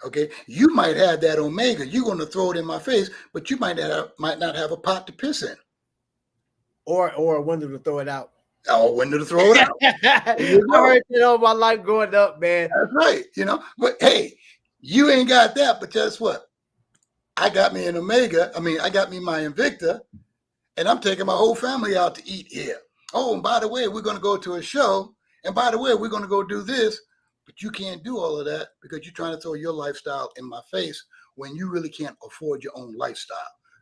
Okay. You might have that Omega. You're going to throw it in my face, but you might not have a pot to piss in. Or a window to throw it out. Oh, window to throw it out. I heard it all my life growing up, man. That's right. You know, but hey, You ain't got that, but guess what? I got me an Omega. I mean, I got me my Invicta, and I'm taking my whole family out to eat here. Oh, and by the way, we're going to go to a show. And by the way, we're going to go do this. But you can't do all of that because you're trying to throw your lifestyle in my face when you really can't afford your own lifestyle.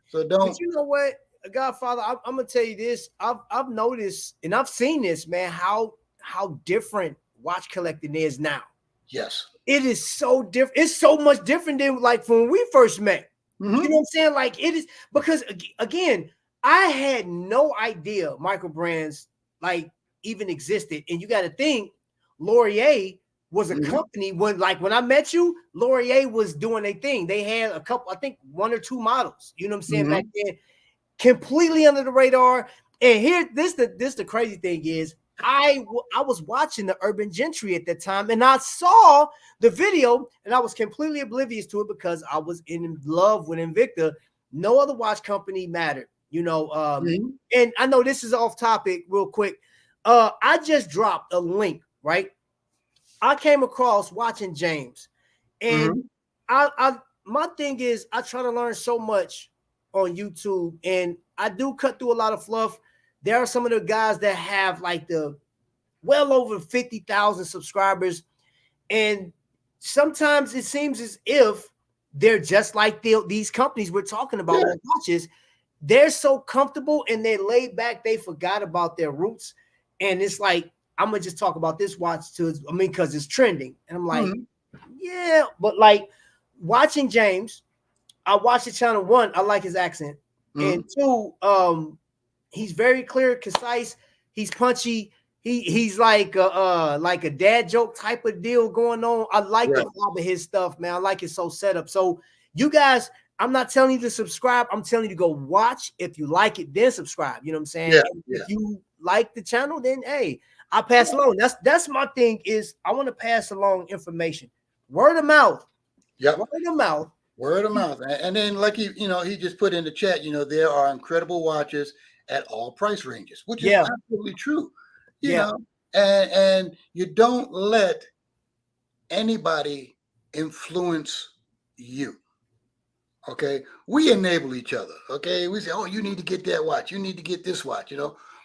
So don't. But you know what, Godfather, I'm gonna tell you this. I've noticed and I've seen this, man. How different watch collecting is now. Yes. It is so different. It's so much different than like from when we first met. Mm-hmm. You know what I'm saying? Like it is because again, I had no idea micro brands like even existed. And you got to think Laurier was a company when I met you, Laurier was doing a thing. They had a couple, I think 1 or 2 models, you know what I'm saying, back then, completely under the radar. And here, this the crazy thing is, I was watching the Urban Gentry at that time, and I saw the video, and I was completely oblivious to it because I was in love with Invicta. No other watch company mattered, you know. And I know this is off topic, real quick. I just dropped a link, right? I came across watching James, and I my thing is I try to learn so much on YouTube, and I do cut through a lot of fluff. There are some of the guys that have like the well over 50,000 subscribers, and sometimes it seems as if they're just like these companies we're talking about with watches. They're so comfortable and they're laid back, they forgot about their roots, and it's like, I'm gonna just talk about this watch too. I mean, because it's trending, and I'm like, yeah, but like watching James, I watched the channel. 1, I like his accent, and 2, he's very clear, concise. He's punchy. He's like a dad joke type of deal going on. I like the vibe of his stuff, man. I like it so set up. So you guys, I'm not telling you to subscribe. I'm telling you to go watch. If you like it, then subscribe. You know what I'm saying? Yeah, If you like the channel, then hey, I pass along. That's my thing. Is I want to pass along information, word of mouth. Yep. Word of mouth. Word of mouth. And then, like he just put in the chat, there are incredible watches at all price ranges, which is absolutely true. You know, and you don't let anybody influence you. Okay, we enable each other. Okay, we say, oh, you need to get that watch, you need to get this watch,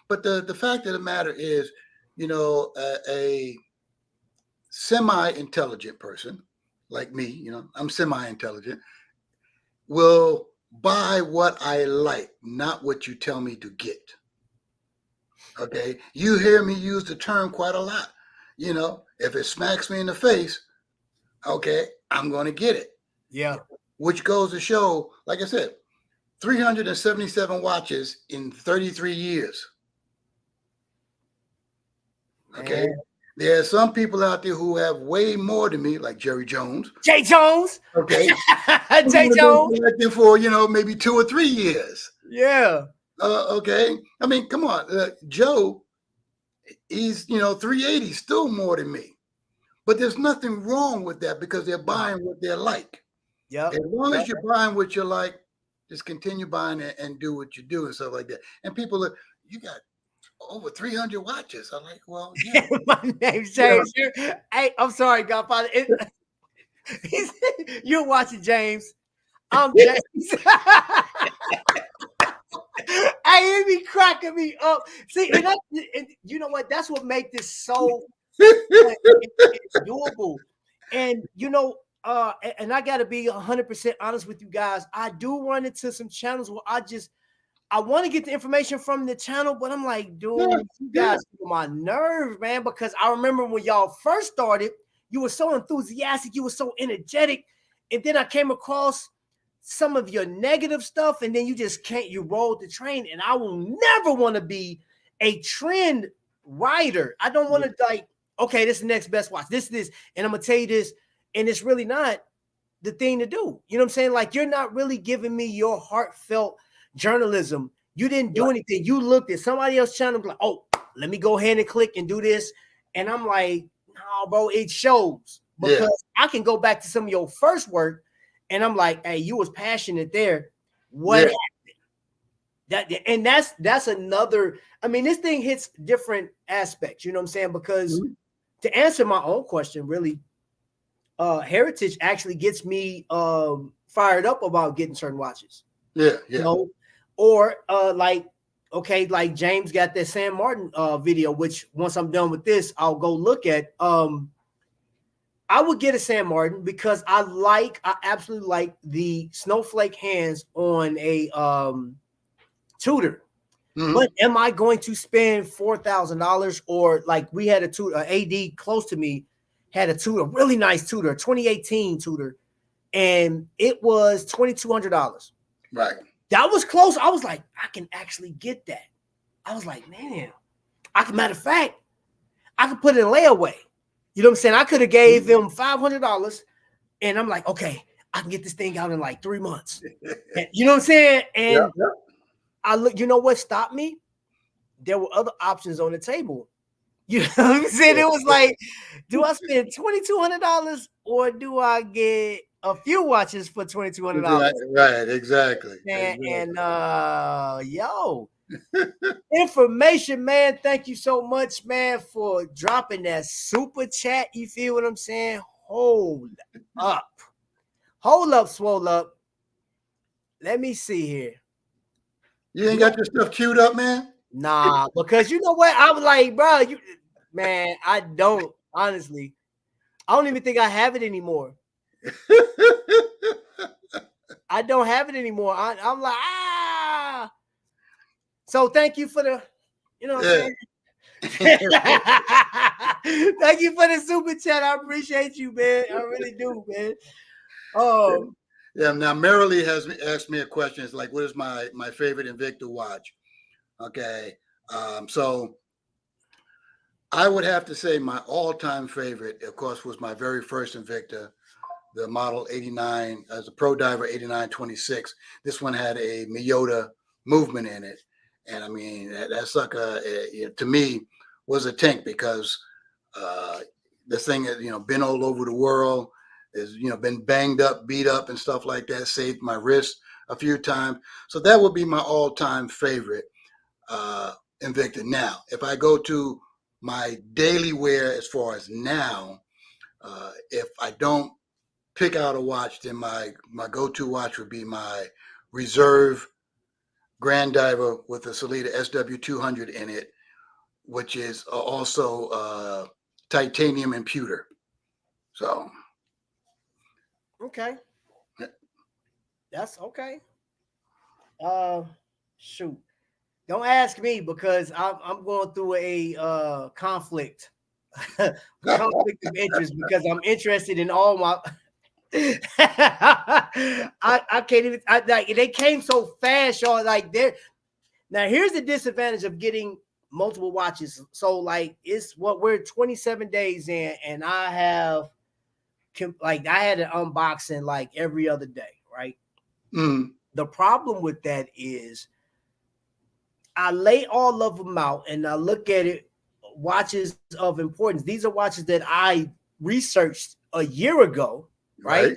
But the fact of the matter is, a semi-intelligent person like me, I'm semi-intelligent, will buy what I like, not what you tell me to get. Okay, you hear me use the term quite a lot. If it smacks me in the face, okay, I'm going to get it. Yeah. Which goes to show, like I said, 377 watches in 33 years. Okay. Man. There are some people out there who have way more than me, like Jerry Jones. Jay Jones. Okay. Jay Jones. For, maybe 2 or 3 years. Yeah. Okay. I mean, come on. Joe, he's, 380, still more than me. But there's nothing wrong with that because they're buying what they like. Yeah. As long as you're buying what you like, just continue buying it and do what you do and stuff like that. And people are, you got over 300 watches. I'm like, well, yeah. My name's James. Yeah. Hey, I'm sorry, Godfather. You're watching James. I'm James. Hey, it be cracking me up. See, and you know what? That's what makes this so it's doable. And and I gotta be 100% honest with you guys. I do run into some channels where I want to get the information from the channel, but I'm like, dude, you guys feel my nerves, man. Because I remember when y'all first started, you were so enthusiastic, you were so energetic, and then I came across some of your negative stuff, and then you rolled the train. And I will never want to be a trend rider. I don't want to like, okay, this is the next best watch. This, and I'm gonna tell you this, and it's really not the thing to do. You know what I'm saying? Like, you're not really giving me your heartfelt journalism. You didn't do anything. You looked at somebody else's channel, like, oh, let me go ahead and click and do this. And I'm like, no, bro, it shows because I can go back to some of your first work. And I'm like, hey, you was passionate there. What happened? That's another. I mean, this thing hits different aspects. You know what I'm saying? Because to answer my own question, really, heritage actually gets me fired up about getting certain watches. Yeah, You know, or like okay, like James got that San Martin video, which once I'm done with this, I'll go look at. I would get a San Martin because I absolutely like the snowflake hands on a Tudor. Mhm. But am I going to spend $4,000 or like we had a Tudor, AD close to me had a Tudor, really nice Tudor, 2018 Tudor, and it was $2,200. Right. That was close. I was like, I can actually get that. I was like, man, matter of fact, I could put it in layaway. You know what I'm saying? I could have gave them $500 and I'm like, okay, I can get this thing out in like 3 months. And, you know what I'm saying? And I look, you know what stopped me? There were other options on the table. You know what I'm saying? It was like, do I spend $2,200 or do I get a few watches for $2,200? Right, exactly. And yo, information, man. Thank you so much, man, for dropping that super chat. You feel what I'm saying? Hold up, swole up. Let me see here. You ain't got your stuff queued up, man? Nah, because you know what? I was like, bro, man, I don't honestly. I don't even think I have it anymore. I don't have it anymore. I'm like, So thank you for the, you know what I'm saying? Thank you for the super chat. I appreciate you, man. I really do, man. Yeah, now Marilee has asked me a question. It's like, what is my favorite Invicta watch? Okay. So I would have to say my all-time favorite, of course, was my very first Invicta, the model 89, as a Pro Diver 8926. This one had a Miyota movement in it. And I mean, that sucker, to me, was a tank because this thing has, been all over the world, has, been banged up, beat up and stuff like that, saved my wrist a few times. So that would be my all-time favorite Invicta. Now, if I go to my daily wear as far as now, if I don't pick out a watch, then my go-to watch would be my Reserve Grand Diver with a Sellita SW200 in it, which is also titanium and pewter. So. Okay. That's okay. Shoot. Don't ask me because I'm going through a conflict of interest because I'm interested in all my. I can't even. Like they came so fast, y'all. Like there. Now here's the disadvantage of getting multiple watches. So like it's what we're 27 days in, and I had an unboxing like every other day, right? Mm. The problem with that is I lay all of them out and I look at it, watches of importance. These are watches that I researched a year ago, right?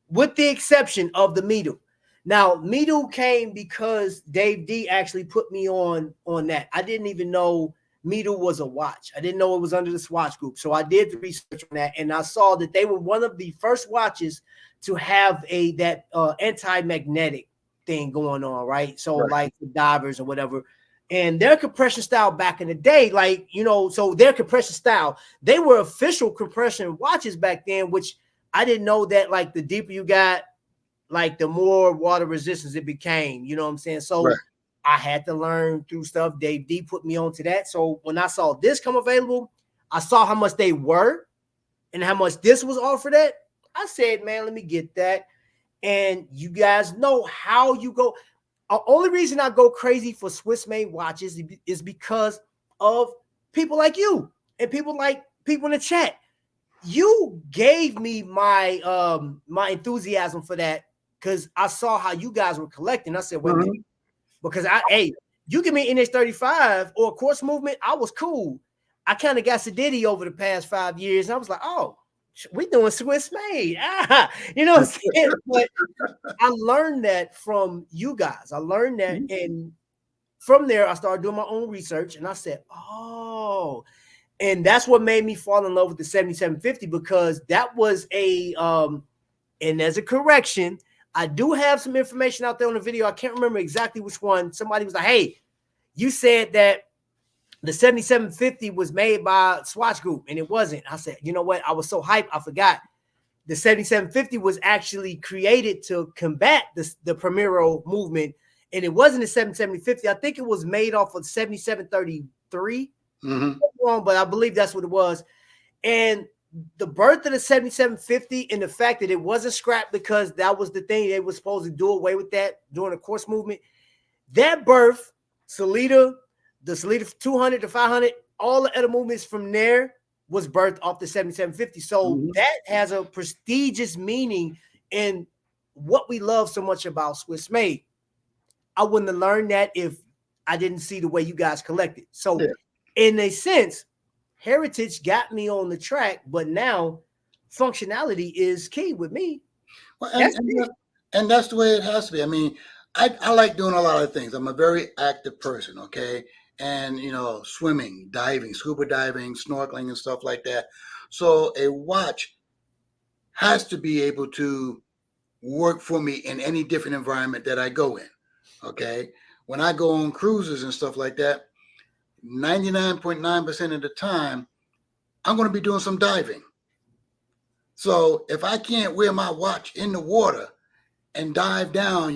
With the exception of the Mido. Now, Mido came because Dave D actually put me on that. I didn't even know Mido was a watch. I didn't know it was under the Swatch Group. So I did the research on that, and I saw that they were one of the first watches to have that anti-magnetic thing going on, right? So like the divers or whatever. And their compression style back in the day, like, so their compression style, they were official compression watches back then, which I didn't know that like the deeper you got, like the more water resistance it became, you know what I'm saying? So I had to learn through stuff. Dave D put me onto that. So when I saw this come available, I saw how much they were and how much this was offered at. I said, man, let me get that. And you guys know how you go. The only reason I go crazy for Swiss made watches is because of people like you and people in the chat. You gave me my my enthusiasm for that because I saw how you guys were collecting. I said, wait a minute, because you give me NH35 or Quartz Movement, I was cool. I kind of got Sedity over the past 5 years, and I was like, oh, we doing Swiss made. You know what I'm saying? But I learned that from you guys. I learned that, and from there, I started doing my own research, and I said, oh, And that's what made me fall in love with the 7750, because that was a and as a correction, I do have some information out there on the video. I can't remember exactly which one. Somebody was like, hey, you said that the 7750 was made by Swatch Group, and it wasn't. I said, you know what? I was so hyped, I forgot. The 7750 was actually created to combat the Primero movement, and it wasn't a 7750. I think it was made off of 7733. Wrong, but I believe that's what it was. And the birth of the 7750 and the fact that it wasn't scrapped because that was the thing they were supposed to do away with that during the Quartz movement, that birth, Salida, the Salida 200 to 500, all the other movements from there was birthed off the 7750. So that has a prestigious meaning in what we love so much about Swiss Made. I wouldn't have learned that if I didn't see the way you guys collected. So in a sense, heritage got me on the track, but now functionality is key with me. Well, and that's the way it has to be. I mean, I like doing a lot of things. I'm a very active person, okay? And, you know, swimming, diving, scuba diving, snorkeling and stuff like that. So a watch has to be able to work for me in any different environment that I go in, okay? When I go on cruises and stuff like that, 99.9% of the time, I'm going to be doing some diving. So if I can't wear my watch in the water and dive down,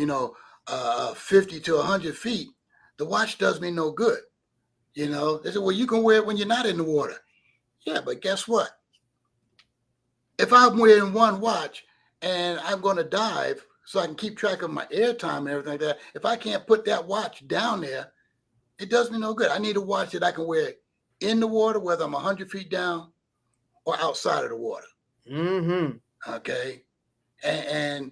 50 to 100 feet, the watch does me no good. They say, well, you can wear it when you're not in the water. Yeah, but guess what? If I'm wearing one watch and I'm going to dive so I can keep track of my air time and everything like that, if I can't put that watch down there, it does me no good. I need a watch that I can wear in the water, whether I'm 100 feet down or outside of the water. Okay. And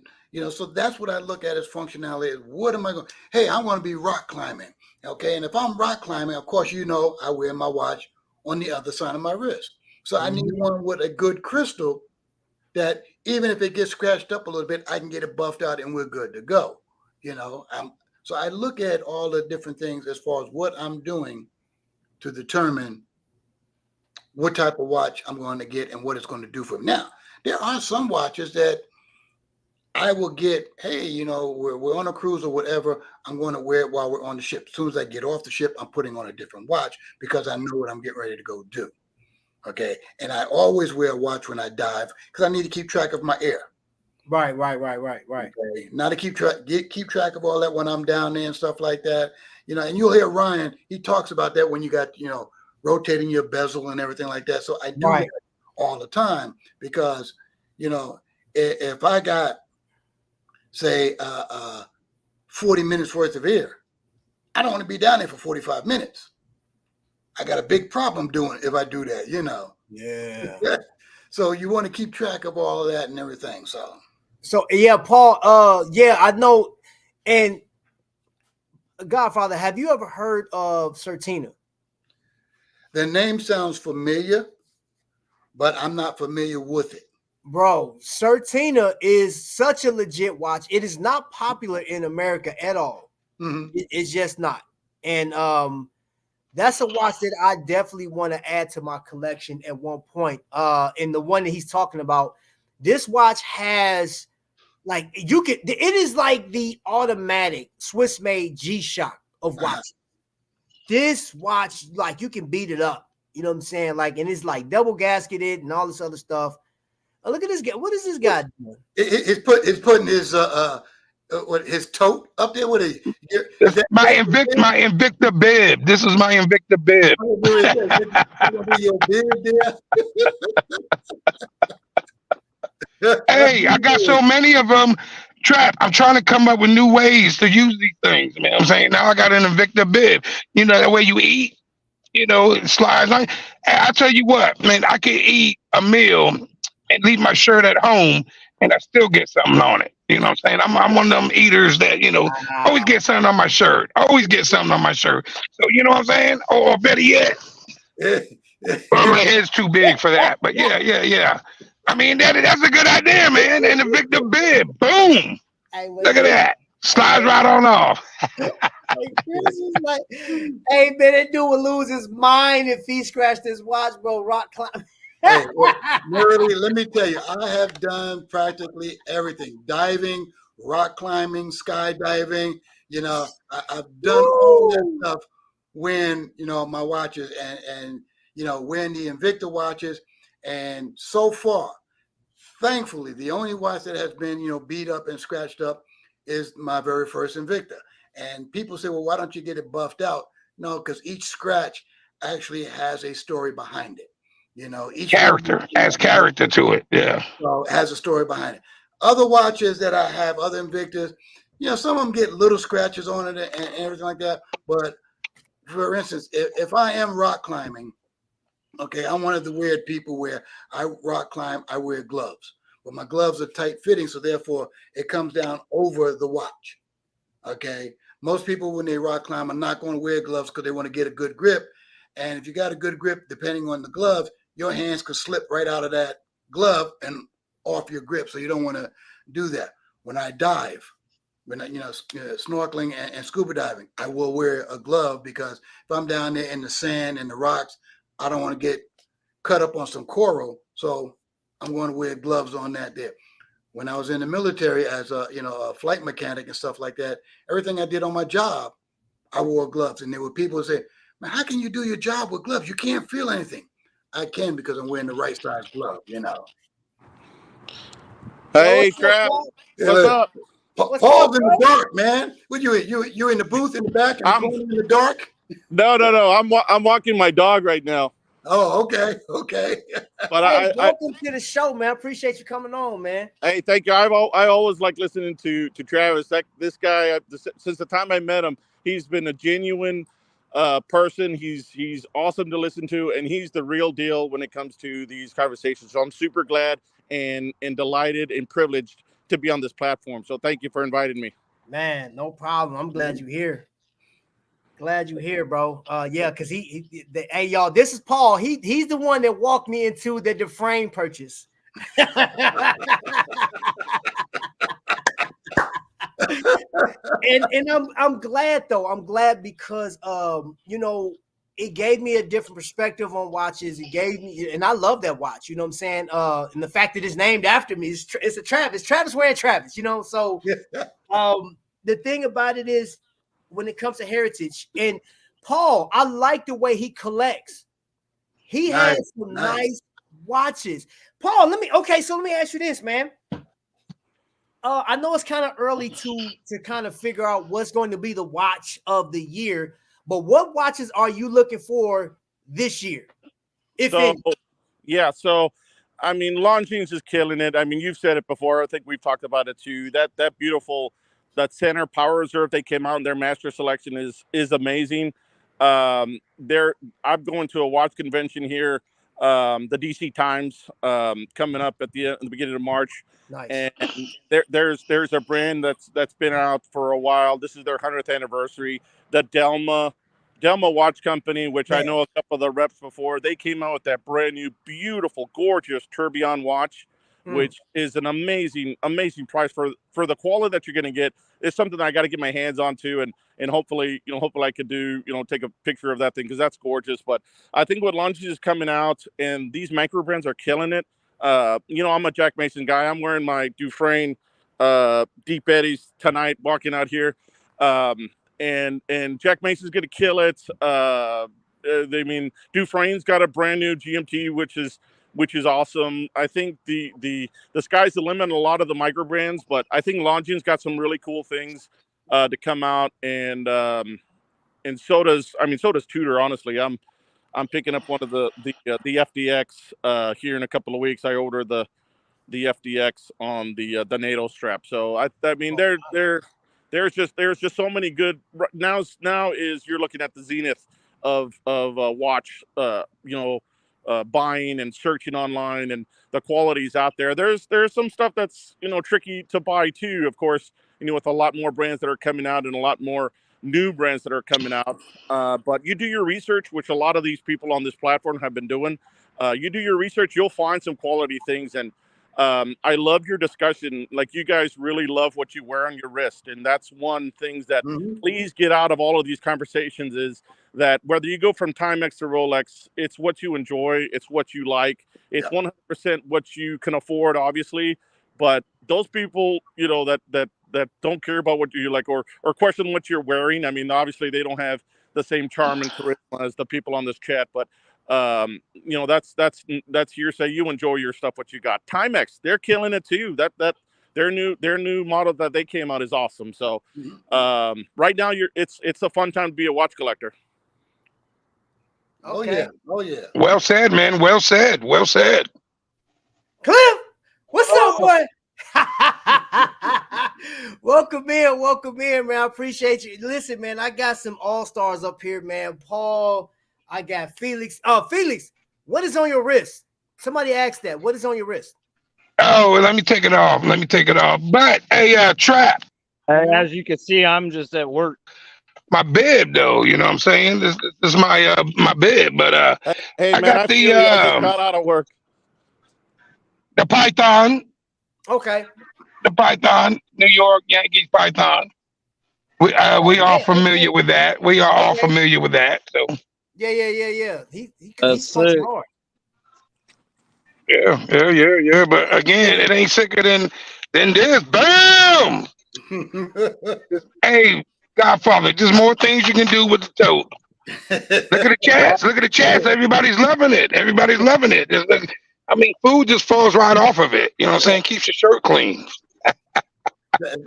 so that's what I look at as functionality. What am I going? Hey, I want to be rock climbing. Okay. And if I'm rock climbing, of course, I wear my watch on the other side of my wrist. So I need one with a good crystal that even if it gets scratched up a little bit, I can get it buffed out and we're good to go. So I look at all the different things as far as what I'm doing to determine what type of watch I'm going to get and what it's going to do for me. Now, there are some watches that I will get, hey, we're on a cruise or whatever, I'm going to wear it while we're on the ship. As soon as I get off the ship, I'm putting on a different watch because I know what I'm getting ready to go do. Okay. And I always wear a watch when I dive because I need to keep track of my air. Right. Okay. Now to keep track of all that when I'm down there and stuff like that, and you'll hear Ryan, he talks about that when you got, rotating your bezel and everything like that. So I do that all the time because, if I got, say, 40 minutes worth of air, I don't want to be down there for 45 minutes. I got a big problem doing if I do that, Yeah. So you want to keep track of all of that and everything. So yeah, Paul, I know. And Godfather, have you ever heard of Certina? The name sounds familiar, but I'm not familiar with it. Bro, Certina is such a legit watch. It is not popular in America at all. It's just not. And that's a watch that I definitely want to add to my collection at one point. And the one that he's talking about, this watch has it is like the automatic Swiss made G-Shock of watches. This watch, you can beat it up. You know what I'm saying? And it's double gasketed and all this other stuff. Oh, look at this guy. What is this guy doing? He's putting his his tote up there with my Invicta bib. This is my Invicta bib. Your bib there. Hey, I got so many of them. Trap. I'm trying to come up with new ways to use these things. Man, I'm saying now I got an Invicta bib. That way you eat. It slides on. I tell you what, man, I can eat a meal and leave my shirt at home, and I still get something on it. You know what I'm saying? I'm one of them eaters that, always get something on my shirt. Always get something on my shirt. So, you know what I'm saying? Or better yet, my head's too big for that. But yeah. I mean, that's a good idea, man. And the Invicta bib, boom. Hey, look at that. Slides right on off. Hey, Chris is like, hey man, that dude would lose his mind if he scratched his watch, bro. Rock climb. Hey, Nerdy, let me tell you, I have done practically everything: diving, rock climbing, skydiving. I've done all that Woo! stuff when my watches and when the Invicta watches, and so far, thankfully, the only watch that has been beat up and scratched up is my very first Invicta. And people say, well, why don't you get it buffed out? No, because each scratch actually has a story behind it. Each one Character has character to it. Yeah. has a story behind it. Other watches that I have, other Invictus, some of them get little scratches on it and everything like that. But for instance, if I am rock climbing, okay, I'm one of the weird people where I rock climb, I wear gloves. But my gloves are tight fitting, so therefore it comes down over the watch. Okay. Most people, when they rock climb, are not going to wear gloves because they want to get a good grip. And if you got a good grip, depending on the gloves, your hands could slip right out of that glove and off your grip. So you don't want to do that. When I dive, when I, snorkeling and scuba diving, I will wear a glove because if I'm down there in the sand and the rocks, I don't want to get cut up on some coral. So I'm going to wear gloves on that there. When I was in the military as a flight mechanic and stuff like that, everything I did on my job, I wore gloves. And there were people who say, man, how can you do your job with gloves? You can't feel anything. I can because I'm wearing the right size glove, Hey, Trap. What's up? What's Paul's up, in bro? the dark, man. What you in the booth in the back and I'm in the dark? no. I'm walking my dog right now. Oh, okay. But Hey, I welcome to the show, man. Appreciate you coming on, man. hey, thank you. I always like listening to Travis. This guy, since the time I met him, he's been a genuine person. He's awesome to listen to, and he's the real deal when it comes to these conversations. So I'm super glad and delighted and privileged to be on this platform. So thank you for inviting me. Man, no problem. I'm glad you're here. Glad you're here, bro. Yeah, because hey y'all, this is Paul. He's the one that walked me into the frame purchase. and I'm glad though. I'm glad because it gave me a different perspective on watches. It gave me, and I love that watch. You know what I'm saying? And the fact that it's named after me, it's a Travis. Travis wearing Travis. So the thing about it is, when it comes to heritage, and Paul, I like the way he collects. He has some nice watches. Paul, let me ask you this, man. I know it's kind of early to kind of figure out what's going to be the watch of the year, but what watches are you looking for this year? If So any? yeah, so I mean, Longines is killing it. I mean, you've said it before. I think we've talked about it too. That beautiful, that center power reserve they came out in their master selection is amazing. There, I'm going to a watch convention here, the DC Times, coming up at the beginning of March. Nice. And there's a brand that's been out for a while. This is their 100th anniversary. The Delma Watch Company, which I know a couple of the reps before, they came out with that brand new, beautiful, gorgeous Tourbillon watch, which is an amazing price for the quality that you're going to get. It's something I got to get my hands on too, and hopefully I could do, take a picture of that thing because that's gorgeous. But I think what Longines is coming out, and these micro brands are killing it. I'm a Jack Mason guy. I'm wearing my Dufresne Deep Eddies tonight, walking out here. And Jack Mason's going to kill it. Dufresne's got a brand new GMT, which is awesome. I think the sky's the limit on a lot of the micro brands, but I think Longines got some really cool things to come out, and so does Tudor. Honestly, I'm picking up one of the FDX here in a couple of weeks. I ordered the FDX on the NATO strap. So I mean there's just so many good now is you're looking at the zenith of watch buying and searching online, and the quality's out there. There's some stuff that's tricky to buy too, of course, with a lot more brands that are coming out and a lot more new brands that are coming out. But you do your research, which a lot of these people on this platform have been doing. You do your research, you'll find some quality things. And I love your discussion. Like, you guys really love what you wear on your wrist, and that's one thing that please get out of all of these conversations is that whether you go from Timex to Rolex, it's what you enjoy, it's what you like, it's 100% what you can afford, obviously. But those people, that don't care about what you like or question what you're wearing. I mean, obviously they don't have the same charm and charisma as the people on this chat, but that's hearsay. You enjoy your stuff, what you got. Timex, they're killing it too. That their new model that they came out is awesome. So right now it's a fun time to be a watch collector. Okay. Oh yeah. Well said, man. Well said. Well said. Cliff, what's up, boy? Welcome in, man. I appreciate you. Listen, man, I got some all-stars up here, man. Paul, I got Felix. Felix, what is on your wrist? Somebody asked that. What is on your wrist? Oh, well, let me take it off. But hey, Trap. As you can see, I'm just at work. My bib, though, you know what I'm saying? This is my bib, but hey, I man, got I just got out of work. The Python. Okay. The Python, New York Yankees Python. We are familiar with that. We are all familiar with that. So Yeah. He's That's punching it. hard. Yeah. But again, it ain't sicker than this. Bam! Hey, Godfather, just more things you can do with the tote. Look at the chats. Everybody's loving it. I mean, food just falls right off of it. You know what I'm saying? Keeps your shirt clean.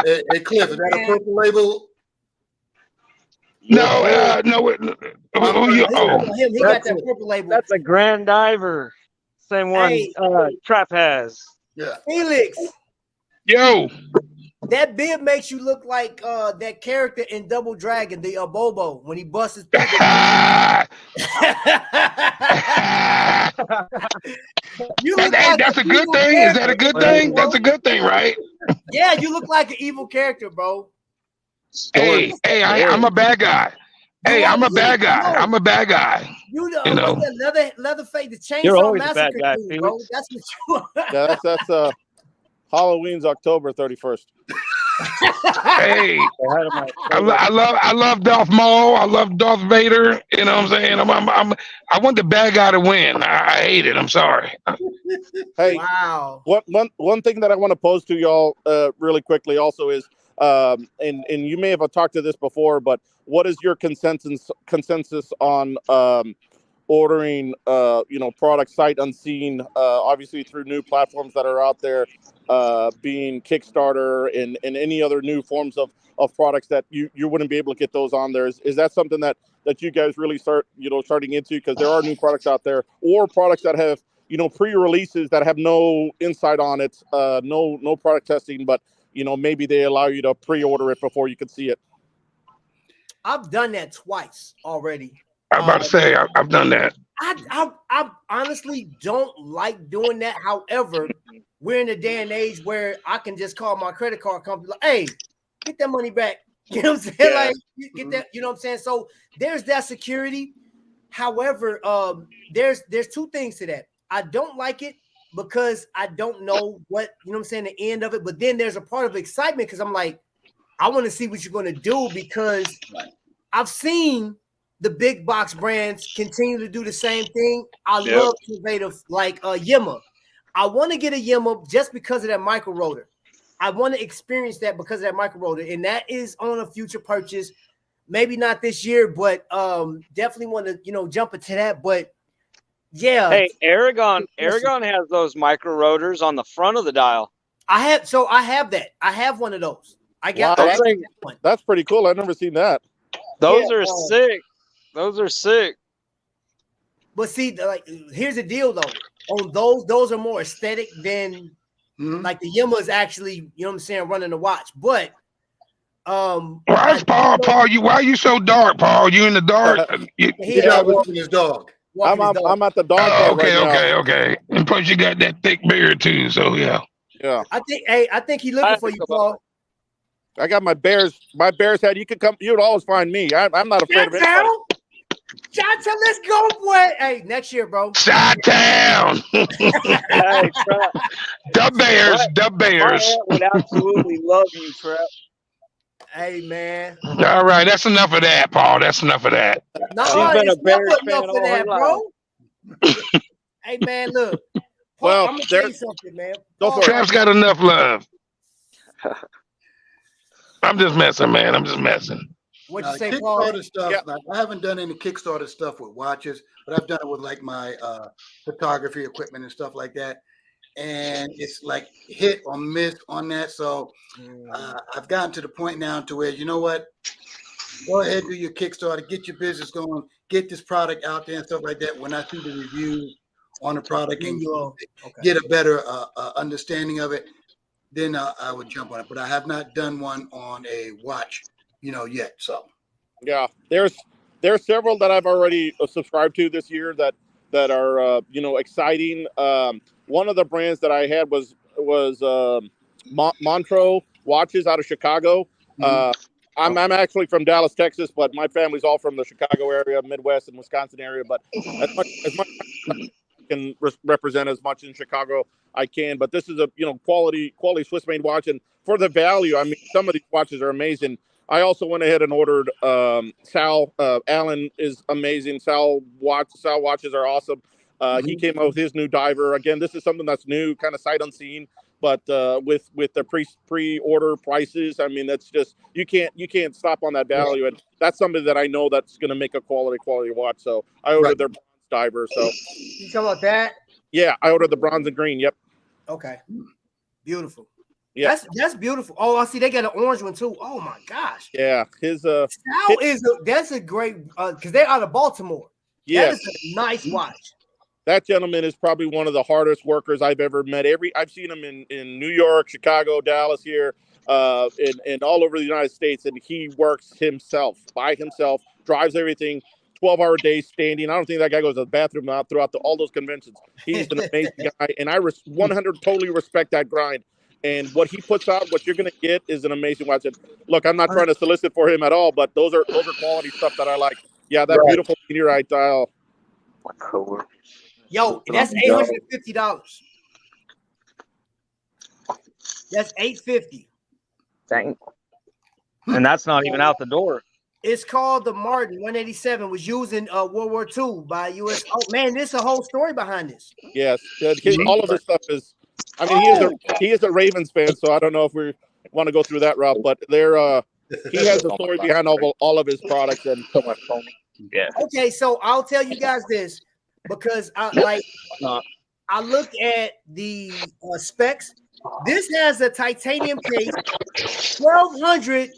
Hey, Cliff, is that a purple label? No. He got that purple label. That's a Grand Diver. Same one Hey. Trap has. Yeah. Felix, Yo. that bib makes you look like that character in Double Dragon, the Bobo, when he busts his pig. You look like That's a an good evil thing. Is that a character, good thing? bro. That's a good thing, right? Yeah, you look like an evil character, bro. Hey, I'm a bad guy. Hey, I'm a bad guy. I'm a bad guy. You know, You know. what's that leather face, the chainsaw You're always a bad massacre guy, dude, bro. Felix. That's what you are. Yeah, that's Halloween's October 31st. Hey, I love Darth Maul. I love Darth Vader. You know what I'm saying? I want the bad guy to win. I hate it. I'm sorry. Hey, Wow. one thing that I want to pose to y'all really quickly also is, and you may have talked to this before, but what is your consensus on ordering products sight unseen, obviously through new platforms that are out there, being Kickstarter and any other new forms of products that you wouldn't be able to get those on there? Is that something that you guys really starting into? Because there are new products out there, or products that have pre-releases that have no insight on it, no product testing, but maybe they allow you to pre-order it before you can see it. I've done that twice already. I'm about to say I've done that. I honestly don't like doing that. However, we're in a day and age where I can just call my credit card company, like, hey, get that money back. You know what I'm saying? Yeah. Like, get that. You know what I'm saying? So there's that security. However, there's two things to that. I don't like it because I don't know what, the end of it. But then there's a part of excitement because I'm like, I want to see what you're going to do, because I've seen the big box brands continue to do the same thing. I love innovative like Yimma. I want to get a Yimma just because of that micro rotor. I want to experience that because of that micro rotor, and that is on a future purchase. Maybe not this year, but definitely want to jump into that. But yeah, Hey, Aragon has those micro rotors on the front of the dial. I have that. I have one of those. I got Wow, one. That's pretty cool. I've never seen that. Those are sick. Those are sick. But see, like, here's the deal though. On those are more aesthetic than like the Yimma is actually, running the watch. But Why, Paul? Why are you so dark, Paul? You in the dark? He's out walking his dog. I'm at the dog park right now. Okay. And plus, you got that thick beard too. So yeah. I think he's looking for you, Paul. I got my bear's head. You could come. You'd always find me. I'm not afraid of anybody. Chi-town, let's go, boy. Hey, next year, bro. Chi-town. Hey, Trap, The Bears. my, The my Bears. aunt would absolutely love you, Trap. Hey, man. All right, that's enough of that, Paul. That's enough of that. She's been a It's Bears never fan enough for all her that, life. bro. Hey, man, look. Paul, Well, I'm gonna tell there- you something, man. Go Paul, for it. Trap's got enough love. I'm just messing, man. I'm just messing. What Now, you say, Paul? Kickstarter stuff, Yeah. like, I haven't done any Kickstarter stuff with watches, but I've done it with like my photography equipment and stuff like that. And it's like hit or miss on that. So I've gotten to the point now to where, you know what? Go ahead, do your Kickstarter, get your business going, get this product out there and stuff like that. When I see the reviews on the product and get a better understanding of it, then I would jump on it. But I have not done one on a watch, yet. So Yeah, there's several that I've already subscribed to this year that are exciting. One of the brands that I had was Montreux watches out of Chicago. I'm actually from Dallas, Texas, but my family's all from the Chicago area, Midwest, and Wisconsin area. But as much I can represent as much in Chicago I can. But this is a quality Swiss made watch, and for the value, I mean, some of these watches are amazing. I also went ahead and ordered Sal. Allen is amazing. Sal watches are awesome. He came out with his new diver. Again, this is something that's new, kind of sight unseen. But with the pre-order prices, I mean, that's just you can't stop on that value, and that's something that I know that's going to make a quality watch. So I ordered their bronze diver. So You talking about that? yeah, I ordered the bronze and green. Yep. Okay. Beautiful. Yeah. That's beautiful. Oh, I see they got an orange one too. Oh my gosh. Yeah. His That's a great because they're out of Baltimore. yeah. That is a nice watch. That gentleman is probably one of the hardest workers I've ever met. I've seen him in New York, Chicago, Dallas here, and all over the United States. And he works himself by himself, drives everything, 12-hour days standing. I don't think that guy goes to the bathroom throughout all those conventions. He's an amazing guy, and I 100 totally respect that grind. And what he puts out, what you're gonna get, is an amazing watch. And look, I'm not trying to solicit for him at all, but those are quality stuff that I like. Yeah, that beautiful meteorite dial. Yo, that's $850. That's $850. Dang. And that's not even out the door. It's called the Martin 187. Was used in World War II by U.S. Oh man, there's a whole story behind this. Yes, all of this stuff is. I mean, he is a Ravens fan, so I don't know if we want to go through that route, but he has a story behind all of his products and so much. Yeah. Okay, so I'll tell you guys this because I look at the specs. This has a titanium case, 1200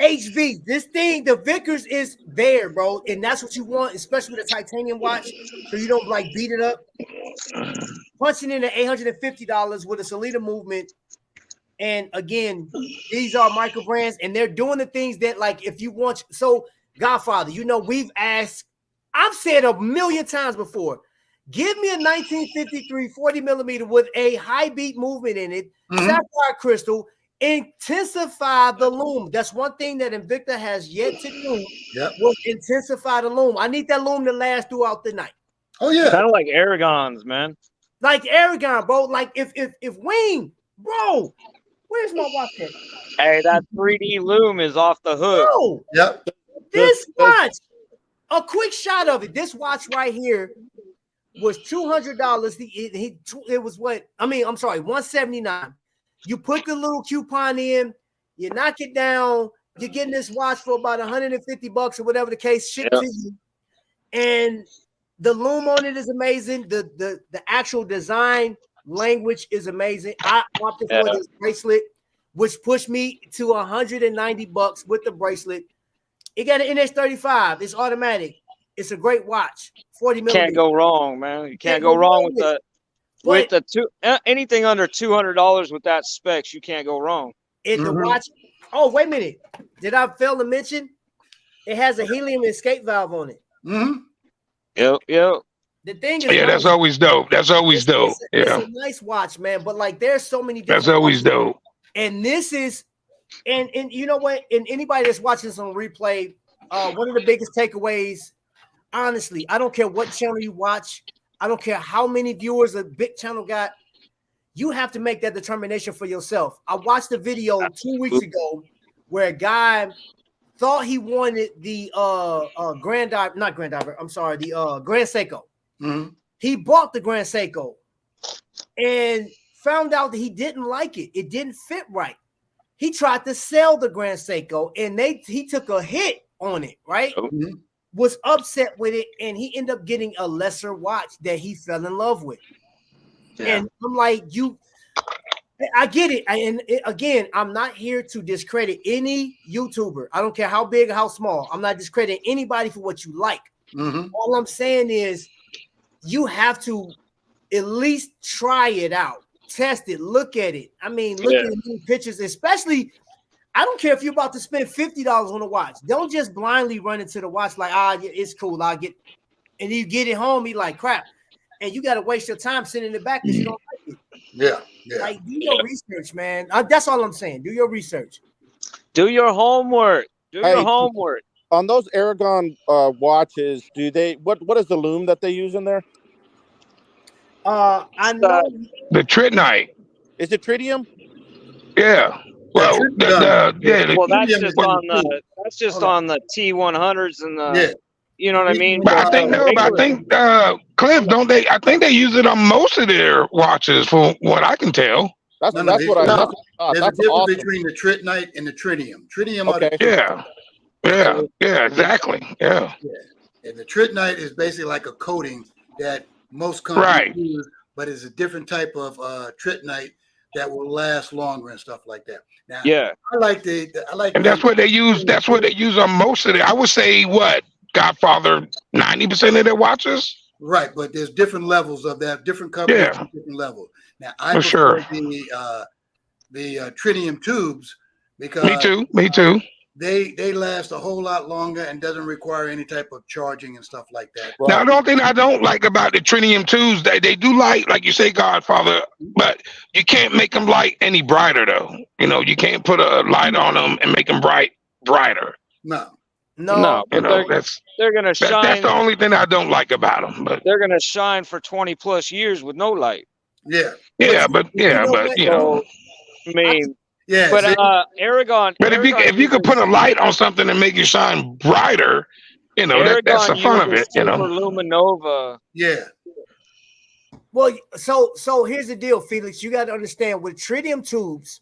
HV. This thing, the Vickers is there, bro, and that's what you want, especially with a titanium watch, so you don't like beat it up. Punching in at $850 with a Salida movement, and again, these are micro brands, and they're doing the things that, like, if you want. So, Godfather, we've asked. I've said a million times before. Give me a 1953 40 millimeter with a high beat movement in it, sapphire crystal. Intensify the loom. That's one thing that Invicta has yet to do. Will intensify the loom. I need that loom to last throughout the night. Oh yeah, kind of like Aragons, man. Like Aragon, bro. Like if Wing, bro, where's my watch at? Hey, that 3D loom is off the hook. Bro, yep. this watch, a quick shot of it. This watch right here was $200. It was what? I mean, I'm sorry, $179. You put the little coupon in, you knock it down, you're getting this watch for about $150 or whatever the case, shipped to you. And the loom on it is amazing. The actual design language is amazing. I opted for this bracelet, which pushed me to $190 with the bracelet. It got an NX35. It's automatic. It's a great watch. 40 millimeters. Can't go wrong, man. You can't go wrong with the. With anything under $200 with that specs, you can't go wrong. The watch. Oh, wait a minute. Did I fail to mention? It has a helium escape valve on it. Yep. The thing is, that's always dope. That's always dope. It's a nice watch, man. But like, there's so many. That's always dope. And this is, and you know what? And anybody that's watching this on replay, one of the biggest takeaways honestly, I don't care what channel you watch. I don't care how many viewers a big channel got. You have to make that determination for yourself. I watched a video 2 weeks ago where a guy thought he wanted the Grand Seiko. Mhm. He bought the Grand Seiko and found out that he didn't like it. It didn't fit right. He tried to sell the Grand Seiko and he took a hit on it, right? Mhm. Was upset with it, and he ended up getting a lesser watch that he fell in love with. Yeah. And I'm like, I get it. Again, I'm not here to discredit any YouTuber. I don't care how big or how small. I'm not discrediting anybody for what you like. Mhm. All I'm saying is you have to at least try it out, test it, look at it. I mean, look at the pictures, especially. I don't care if you're about to spend $50 on a watch. Don't just blindly run into the watch like, it's cool. I'll get, and you get it home, you like crap. And you got to waste your time sitting in the back because you don't like it. Yeah. Yeah. Like, do your research, man. That's all I'm saying. Do your research. Do your homework. Do Hey, your homework. On those Aragon watches, do they what is the lume that they use in there? I know. The Tritnite. Is it tritium? Yeah. Well, Well, that's Tritium just is on cool. the on the T100s and the Yeah. you know what I mean. but I think Cliff, don't they? I think they use it on most of their watches, from what I can tell. That's No, that's what I thought. There's a That's difference awesome. between the Tritnite and the Tritium. Tritium are Okay. Yeah, exactly. Yeah, and the Tritnite is basically like a coating that most companies Right. use, but it's a different type of Tritnite that will last longer and stuff like that. Now, Yeah. I like and that's what they use. That's what they use on most of it. I would say what Godfather 90% of their watches. right, but there's different levels of that, different companies, Yeah. different levels. Now, I For prefer sure. the Tritium tubes because Me too. they last a whole lot longer and doesn't require any type of charging and stuff like that. Now, the only thing I don't like about the Tritium 2s, they do light, like you say, Godfather, but you can't make them light any brighter, though. You know, you can't put a light on them and make them brighter. No. No, You but know, they're gonna that's shine. the only thing I don't like about them. But They're gonna shine for 20+ years with no light. Yeah. but you know. I mean, Yeah. but see? Aragon. But if you could put a light on something and make it shine brighter, you know, that's the fun of it. You know. Luminova. Yeah. Well, so here's the deal, Felix. You got to understand with tritium tubes,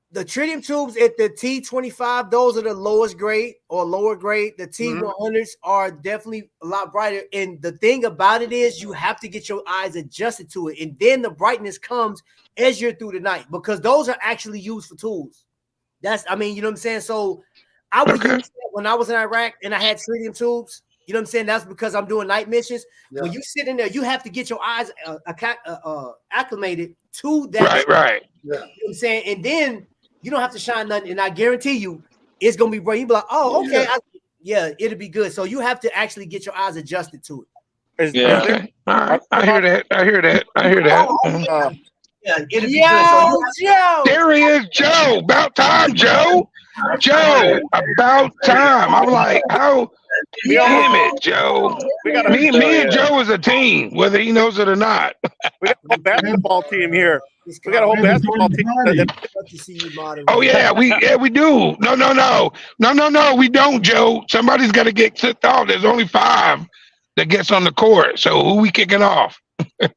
the tritium tubes at the T25, those are the lowest grade or lower grade. The T100s are definitely a lot brighter. And the thing about it is you have to get your eyes adjusted to it. And then the brightness comes as you're through the night because those are actually used for tools. You know what I'm saying? So I would use that when I was in Iraq and I had tritium tubes. You know what I'm saying? That's because I'm doing night missions. Yeah. When you sit in there, you have to get your eyes acclimated to that. Right. Yeah. You know what I'm saying? And then you don't have to shine nothing. And I guarantee you, it's going to be bright. You'll be like, oh, okay. It'll be good. So you have to actually get your eyes adjusted to it. Okay. All right. I hear that. Yeah, it'll be good. So Joe. There he is, Joe. About time, Joe. Joe, about time. I'm like, oh, damn it, Joe. Me and Joe is a team, whether he knows it or not. We got a whole basketball team here. We got a whole basketball team. Oh yeah, we do. No, we don't, Joe. Somebody's got to get kicked off. There's only 5 that gets on the court. So who we kicking off?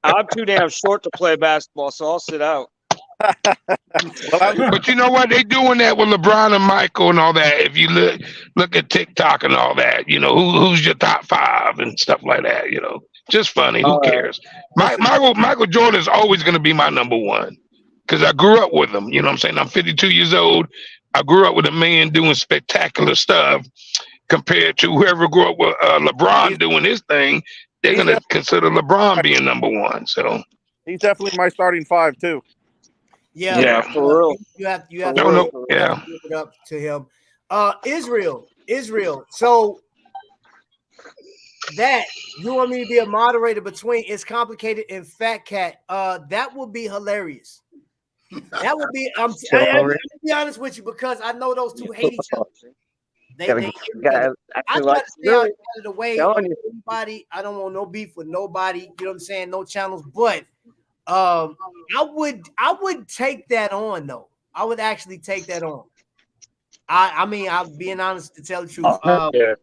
I'm too damn short to play basketball, so I'll sit out. But you know what? They doing that with LeBron and Michael and all that. If you look at TikTok and all that, you know, who's your top 5 and stuff like that, you know. Just funny. Who cares? Michael Jordan is always going to be my number 1 because I grew up with him. You know what I'm saying? I'm 52 years old. I grew up with a man doing spectacular stuff compared to whoever grew up with LeBron doing his thing. They're going to consider LeBron being number 1. So he's definitely my starting 5 too. Yeah, for real. You have to give it up to him. Israel. So that you want me to be a moderator between It's Complicated and Fat Cat. That would be hilarious. That would be. I'm to be honest with you because I know those two hate each other. They gotta I actually try like to stay out really of the way of telling you. anybody. I don't want no beef with nobody. You know what I'm saying? No channels, but I would take that on though. I would actually take that on. I mean, I'm being honest to tell the truth. Yeah.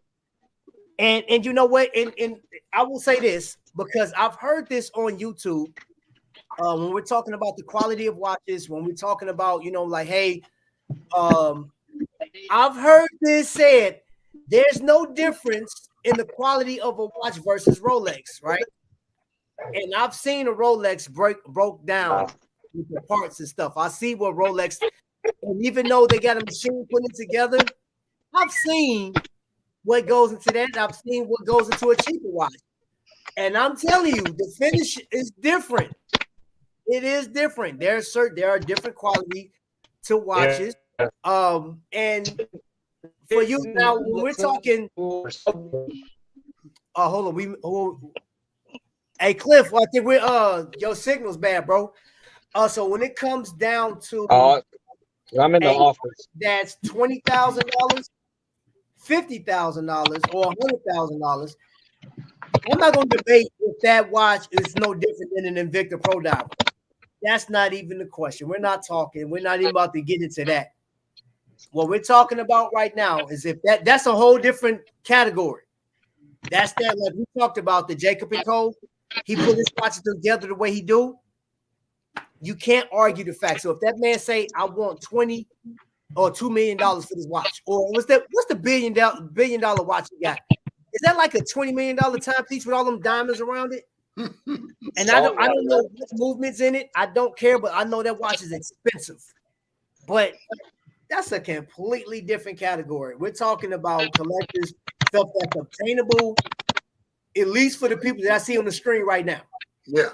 And you know what? And I will say this because I've heard this on YouTube. When we're talking about the quality of watches, when we're talking about, you know, like, hey, I've heard this said, there's no difference in the quality of a watch versus Rolex, right? And I've seen a Rolex broke down with the parts and stuff. I see what Rolex, and even though they got a machine putting it together, I've seen what goes into that. I've seen what goes into a cheaper watch. And I'm telling you, the finish is different. It is different. There are different quality to watches. And for you now, when we're talking, hold on, hey Cliff, I think your signal's bad, bro. So when it comes down to, I'm in the office. that's $20,000, $50,000, or $100,000. I'm not going to debate if that watch is no different than an Invicta Pro Diver. That's not even the question. We're not even about to get into that. What we're talking about right now is if that's a whole different category. That's that, like we talked about the Jacob & Co. He put his watches together the way he do. You can't argue the fact. So if that man say, I want $20 or $2 million for this watch, or what's the billion dollar watch you got? Is that like a $20 million timepiece with all them diamonds around it? And I don't know what movements in it. I don't care, but I know that watch is expensive. But that's a completely different category. We're talking about collectors, stuff that's obtainable, at least for the people that I see on the screen right now. Yeah.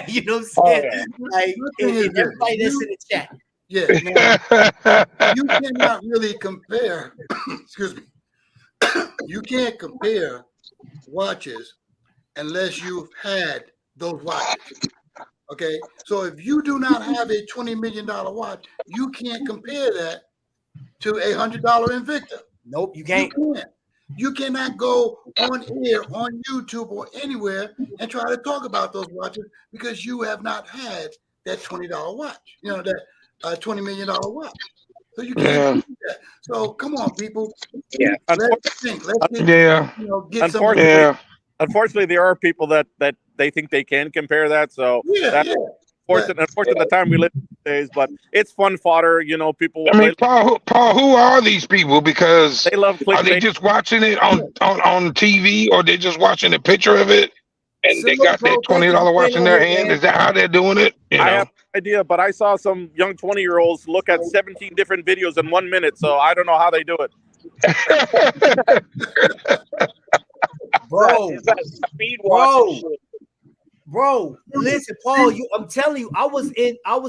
You know what I'm saying? Like, and everybody that's in the chat. Yeah. Now, you cannot really compare. Excuse me. You can't compare watches unless you've had those watches. Okay. So if you do not have a $20 million watch, you can't compare that to a $100 Invicta. Nope, you can't. You cannot go on air, on YouTube, or anywhere and try to talk about those watches because you have not had that $20 watch. You know, that $20 million watch. So you can't do that. So come on, people. Yeah. Let's think. Let's get, get some. Unfortunately, there are people that they think they can compare that. So that's unfortunate the time we live in these days, but it's fun fodder. You know, people. I mean, Paul, who are these people? Because they love clickbait. Are they just watching it on TV, or they just watching a picture of it and they got that $20 watch in their hand? Is that how they're doing it? I have no idea, but I saw some young 20-year-olds look at 17 different videos in 1 minute, so I don't know how they do it. Bro, listen, Paul, I'm telling you, I was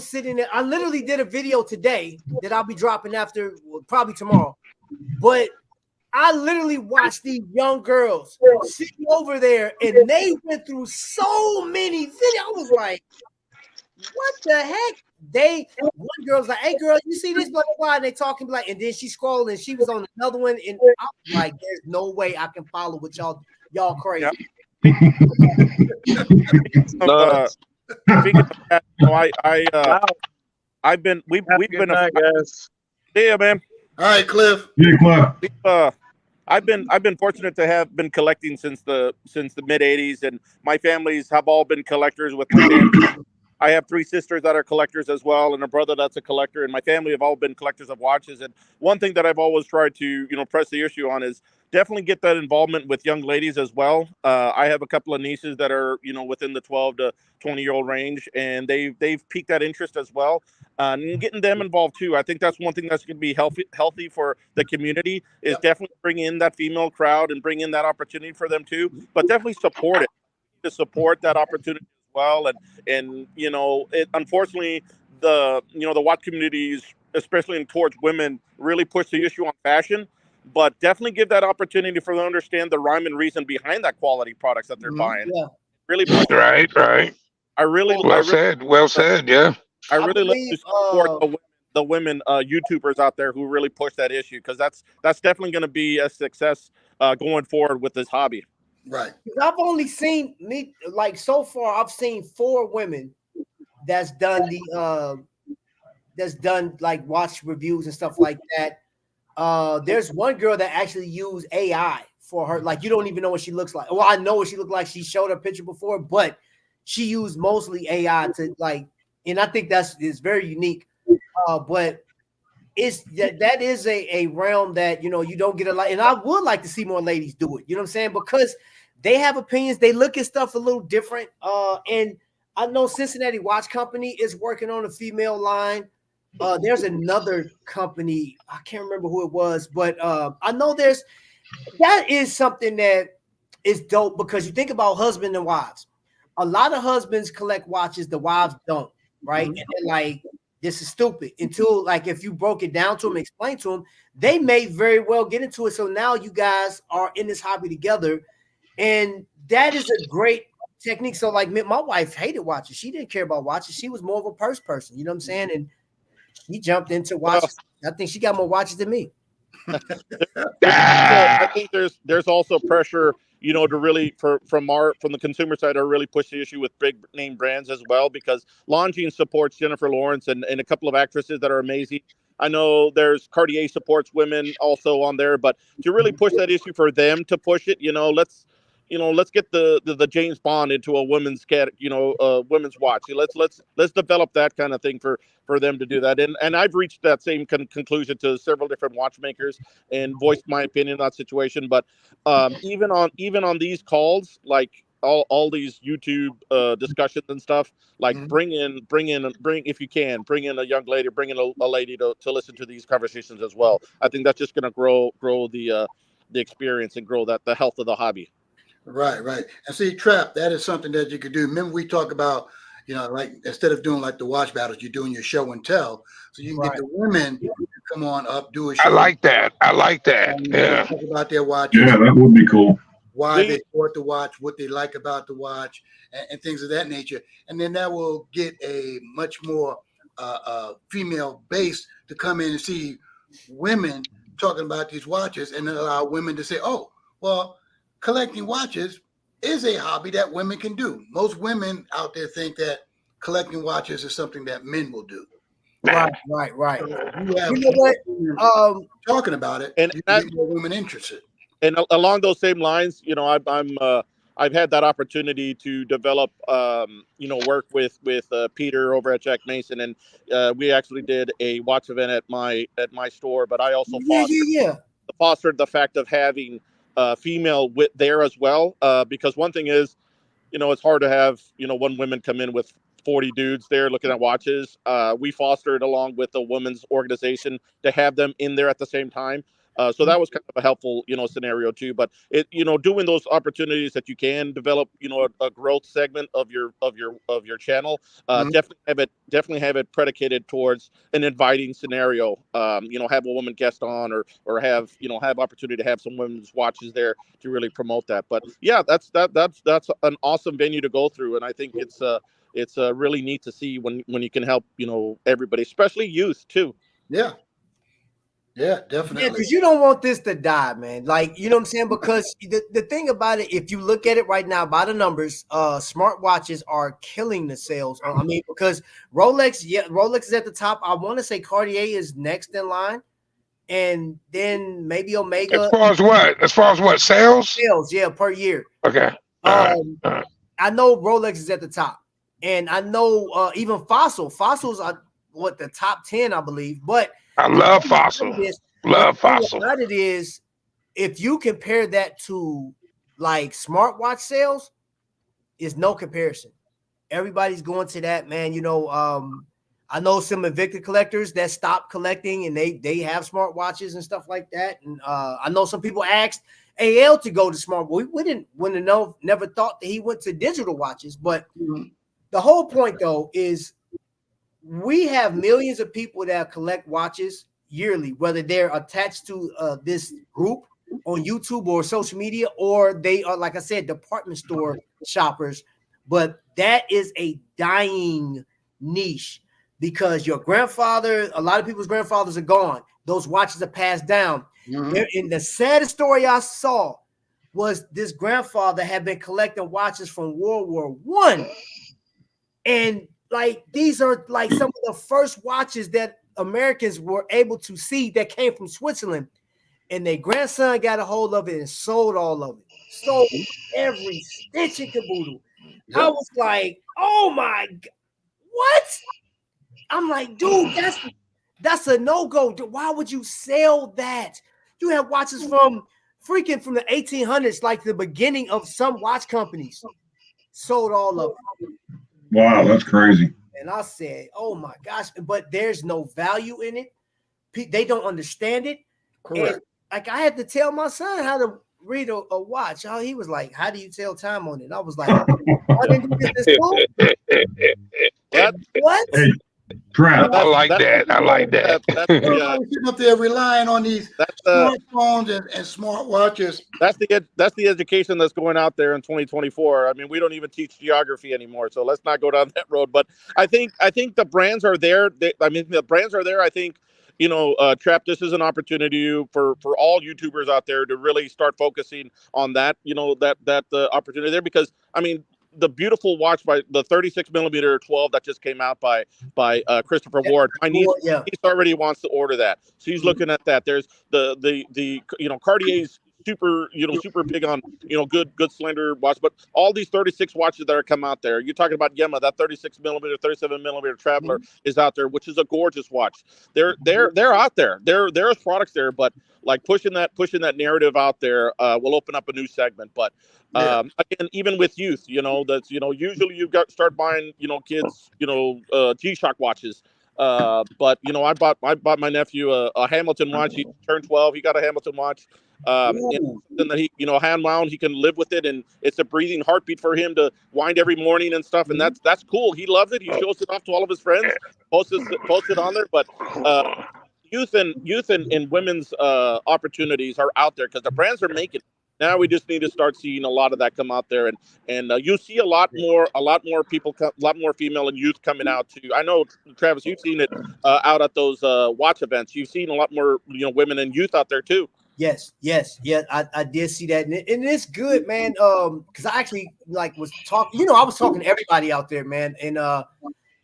sitting there. I literally did a video today that I'll be dropping after, probably tomorrow. But I literally watched these young girls sitting over there, and they went through so many videos. I was like, what the heck? One girl's like, hey girl, you see this, blah, blah, blah, and they talking like, and then she scrolled and she was on another one, and I was like, there's no way I can follow what y'all crazy. Yep. Speaking of that, we've been guys. Yeah, man. All right, Cliff. Yeah, Cliff. I've been fortunate to have been collecting since the mid '80s, and my families have all been collectors with my family. I have 3 sisters that are collectors as well, and a brother that's a collector, and my family have all been collectors of watches. And one thing that I've always tried to, press the issue on is definitely get that involvement with young ladies as well. I have a couple of nieces that are, within the 12 to 20-year-old range, and they've piqued that interest as well. And getting them involved too. I think that's one thing that's going to be healthy for the community is definitely bring in that female crowd and bring in that opportunity for them too. But definitely support it, to support that opportunity as well. And unfortunately, the watch communities, especially towards women, really push the issue on fashion. But definitely give that opportunity for them to understand the rhyme and reason behind that quality products that they're buying. Yeah. Really, right. Well said. Yeah. I really love to support the women YouTubers out there who really push that issue, because that's definitely going to be a success going forward with this hobby. Right. I've only seen so far. I've seen 4 women that's done like watch reviews and stuff like that. There's one girl that actually used AI for her. Like, you don't even know what she looks like. Well, I know what she looked like. She showed her picture before, but she used mostly AI to and I think is very unique. But that is a realm that, you don't get a lot. And I would like to see more ladies do it. You know what I'm saying? Because they have opinions. They look at stuff a little different. And I know Cincinnati Watch Company is working on a female line. There's another company. I can't remember who it was, but I know that is something that is dope, because you think about husband and wives. A lot of husbands collect watches, the wives don't, right? And they're like, this is stupid. Until, like, if you broke it down to them, explain to them, they may very well get into it. So now you guys are in this hobby together, and that is a great technique. So, like, my wife hated watches. She didn't care about watches. She was more of a purse person. You know what I'm saying? And she jumped into watches. I think she got more watches than me. I think there's also pressure, to really from the consumer side, to really push the issue with big name brands as well, because Longines supports Jennifer Lawrence and a couple of actresses that are amazing. I know there's Cartier supports women also on there, but to really push that issue for them to push it, let's get the James Bond into a women's women's watch. Let's develop that kind of thing for them to do that. And I've reached that same conclusion to several different watchmakers and voiced my opinion on that situation. But even on these calls, like all these YouTube discussions and stuff, like bring in if you can, bring in a young lady, bring in a lady to listen to these conversations as well. I think that's just going to grow the experience and grow the health of the hobby. Right. And see, Trap, that is something that you could do. Remember, we talk about, like, instead of doing like the watch battles, you're doing your show and tell. So you can get the women to come on up, do a show. I like that. Yeah. Talk about their watches. Yeah, that would be cool. Why they bought the watch, what they like about the watch, and things of that nature. And then that will get a much more female base to come in and see women talking about these watches, and then allow women to say, oh, well, collecting watches is a hobby that women can do. Most women out there think that collecting watches is something that men will do. Right. So you know what? Talking about it, and you get more women interested. And along those same lines, I've had that opportunity to develop, work with Peter over at Jack Mason, and we actually did a watch event at my store. But I also fostered the fact of having female wit there as well, because one thing is, it's hard to have one women come in with 40 dudes there looking at watches. We fostered along with the women's organization to have them in there at the same time. So that was kind of a helpful, scenario too. But doing those opportunities that you can develop, a growth segment of your channel, definitely have it predicated towards an inviting scenario. Have a woman guest on, or have opportunity to have some women's watches there to really promote that. But yeah, that's an awesome venue to go through, and I think it's really neat to see when you can help everybody, especially youth too. Yeah, definitely. Yeah, because you don't want this to die, man. Like, you know what I'm saying? Because the thing about it, if you look at it right now by the numbers, smartwatches are killing the sales. I mean, because Rolex is at the top. I want to say Cartier is next in line, and then maybe Omega. As far as what? Sales, yeah, per year. Okay. All right. I know Rolex is at the top, and I know even Fossils are the top 10, I believe, but I love Fossil. Fossil. What it is, if you compare that to like smartwatch sales, is no comparison. Everybody's going to that, man. I know some Invicta collectors that stopped collecting, and they have smartwatches and stuff like that. And I know some people asked AL to go to smart. We never thought that he went to digital watches. But the whole point though is, we have millions of people that collect watches yearly, whether they're attached to this group on YouTube or social media, or they are, like I said, department store shoppers. But that is a dying niche. because your grandfather, a lot of people's grandfathers are gone. Those watches are passed down. And the saddest story I saw was this grandfather had been collecting watches from World War I. And like, these are like some of the first watches that Americans were able to see that came from Switzerland. And their grandson got a hold of it and sold all of it. Sold every stitch and caboodle. I was like, oh my God, what? I'm like, dude, that's a no-go. Why would you sell that? You have watches from the 1800s, like the beginning of some watch companies. Sold all of it. Wow, that's crazy. And I said, oh my gosh, but there's no value in it. They don't understand it. Correct. And like, I had to tell my son how to read a watch. He was like, how do you tell time on it? I was like, I didn't do this in school. What? Hey, Trap. I like that. I like that. We're sitting up there relying on these smartphones and smart watches. That's the education that's going out there in 2024. I mean, we don't even teach geography anymore, so let's not go down that road. But I think the brands are there. The brands are there. I think, Trap, this is an opportunity for all YouTubers out there to really start focusing on that. That opportunity there, because I mean, the beautiful watch by the 36mm 12 that just came out by Christopher Ward. My niece, he already wants to order that. She's looking at that. There's the Cartier's super big on good slender watch, but all these 36 watches that are come out there. You're talking about Yema, that 36mm, 37mm Traveler is out there, which is a gorgeous watch. They're out there. There's products there, but like pushing that narrative out there will open up a new segment. But again, even with youth, that's usually you start buying kids G-Shock watches. But I bought my nephew a Hamilton watch. He turned 12. He got a Hamilton watch. And that he hand wound, he can live with it, and it's a breathing heartbeat for him to wind every morning and stuff. And that's cool. He loves it. He shows it off to all of his friends. Posts it on there. But youth and women's opportunities are out there because the brands are making it. Now we just need to start seeing a lot of that come out there, and you see a lot more people, a lot more female and youth coming out too. I know, Travis, you've seen it out at those watch events. You've seen a lot more women and youth out there too. Yes, I did see that, and it's good, man. Because I actually was talking. I was talking to everybody out there, man, and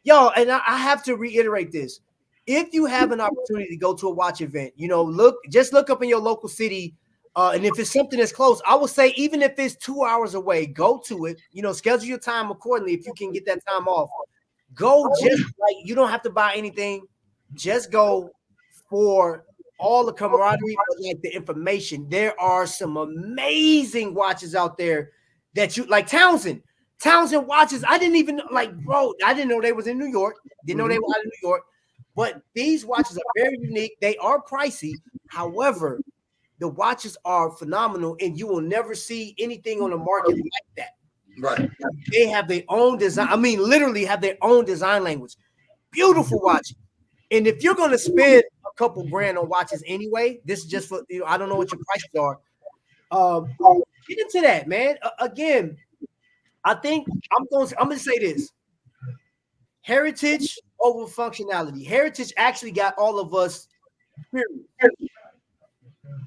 y'all. And I have to reiterate this: if you have an opportunity to go to a watch event, look up in your local city. And if it's something that's close, I would say even if it's 2 hours away, go to it. Schedule your time accordingly if you can get that time off. Go, just you don't have to buy anything. Just go for all the camaraderie, but the information. There are some amazing watches out there that you like. Townsend watches. I didn't even bro. I didn't know they was in New York. Didn't know they were out of New York. But these watches are very unique. They are pricey. However, the watches are phenomenal, and you will never see anything on the market like that. Right. They have their own design. I mean, literally have their own design language. Beautiful watches. And if you're going to spend a couple grand on watches anyway, this is just for, I don't know what your prices are. Get into that, man. Again, I think I'm going to say this. Heritage over functionality. Heritage actually got all of us, period.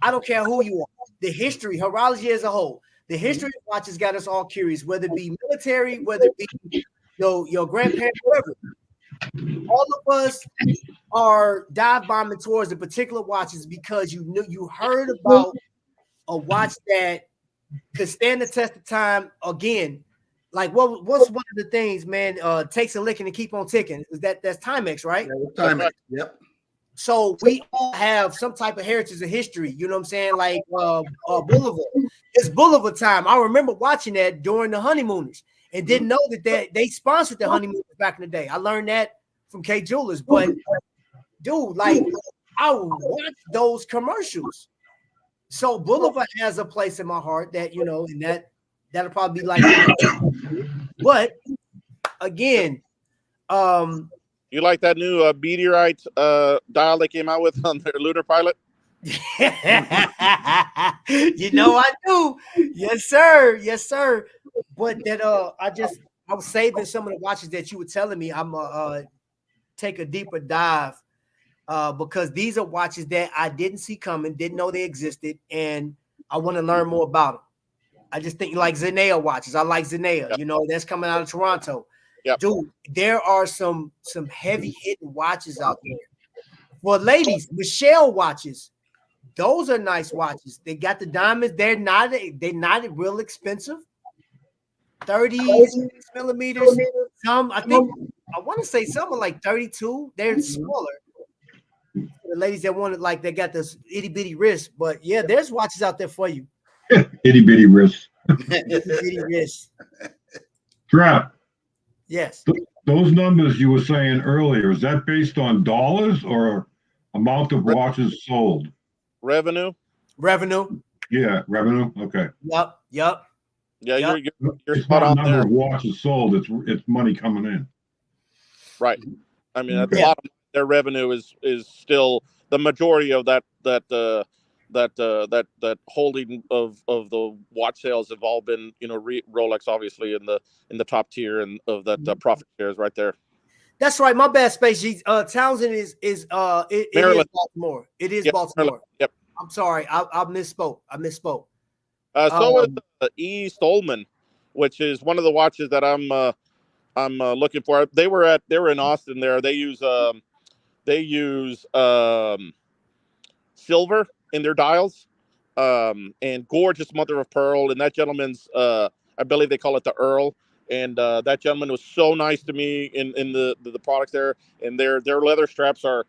I don't care who you are. The history, horology as a whole, the history of watches got us all curious, whether it be military, whether it be your grandparents, whoever. All of us are dive bombing towards the particular watches because you heard about a watch that could stand the test of time. Again, what's one of the things, man? Takes a licking and keep on ticking. That's Timex, right? Yeah, Timex. Yep. So we all have some type of heritage and history, you know what I'm saying? Like Boulevard. It's Boulevard time. I remember watching that during the Honeymooners and didn't know that they sponsored the Honeymooners back in the day. I learned that from K Jewelers. But dude, I would watch those commercials. So Boulevard has a place in my heart that, and that'll probably be but again, you like that new meteorite dial they came out with on their lunar pilot? I do. Yes, sir. But that I was saving some of the watches that you were telling me. I'm take a deeper dive because these are watches that I didn't see coming, didn't know they existed, and I want to learn more about them. I just think like Zenea watches. I like Zenea. Yep. You know, that's coming out of Toronto. Yep. Dude, there are some heavy hitting watches out there. For ladies, Michelle watches. Those are nice watches. They got the diamonds. They're not real expensive. 36 millimeters. Some I want to say some are like 32. They're smaller. The ladies that want it, like they got this itty bitty wrist, but yeah, there's watches out there for you. Itty bitty wrists. Itty bitty wrist. Trap. Yes. Those numbers you were saying earlier, is that based on dollars or amount of watches sold? Revenue. Yeah, revenue. Okay. Yep. Yeah, Yep. you're It's spot not on number there. of watches sold. It's money coming in. Right. I mean, at the Yeah. bottom, their revenue is still the majority of that holding of the watch sales have all been, you know, Rolex obviously in the top tier and of that profit shares right there. That's right. My bad, Space G. Townsend is it is Baltimore. It is Yep, Baltimore. Maryland. Yep. I'm sorry. I misspoke. So is E. Stolman, which is one of the watches that I'm looking for. They were in Austin there. They use silver in their dials, and gorgeous mother of pearl. And that gentleman's, I believe they call it the Earl. And that gentleman was so nice to me in the products there. And their leather straps are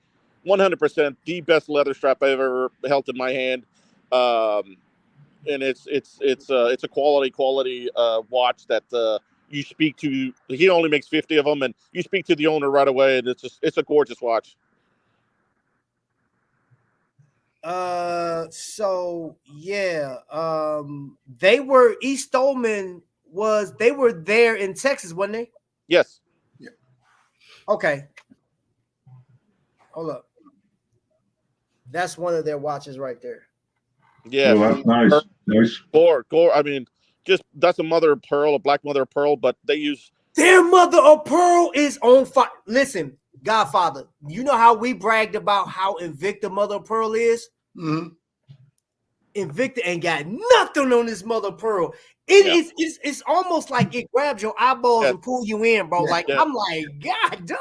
100% the best leather strap I've ever held in my hand. And it's a quality watch that you speak to. He only makes 50 of them, and you speak to the owner right away, and it's a gorgeous watch. So yeah, they were East Stolman they were there in Texas, wasn't they? Yes. Yeah. Okay. Hold up. That's one of their watches right there. Yeah. Oh, that's nice. Nice. Gore. I mean, just that's a mother of pearl, a black mother of pearl, but they use Their mother of pearl is on fire. Listen, Godfather, you know how we bragged about how Invicta mother of pearl is? Mm-hmm. Invicta ain't got nothing on this mother of pearl. It's almost like it grabs your eyeballs and pull you in, bro. Yeah. Like I'm like, God, dude.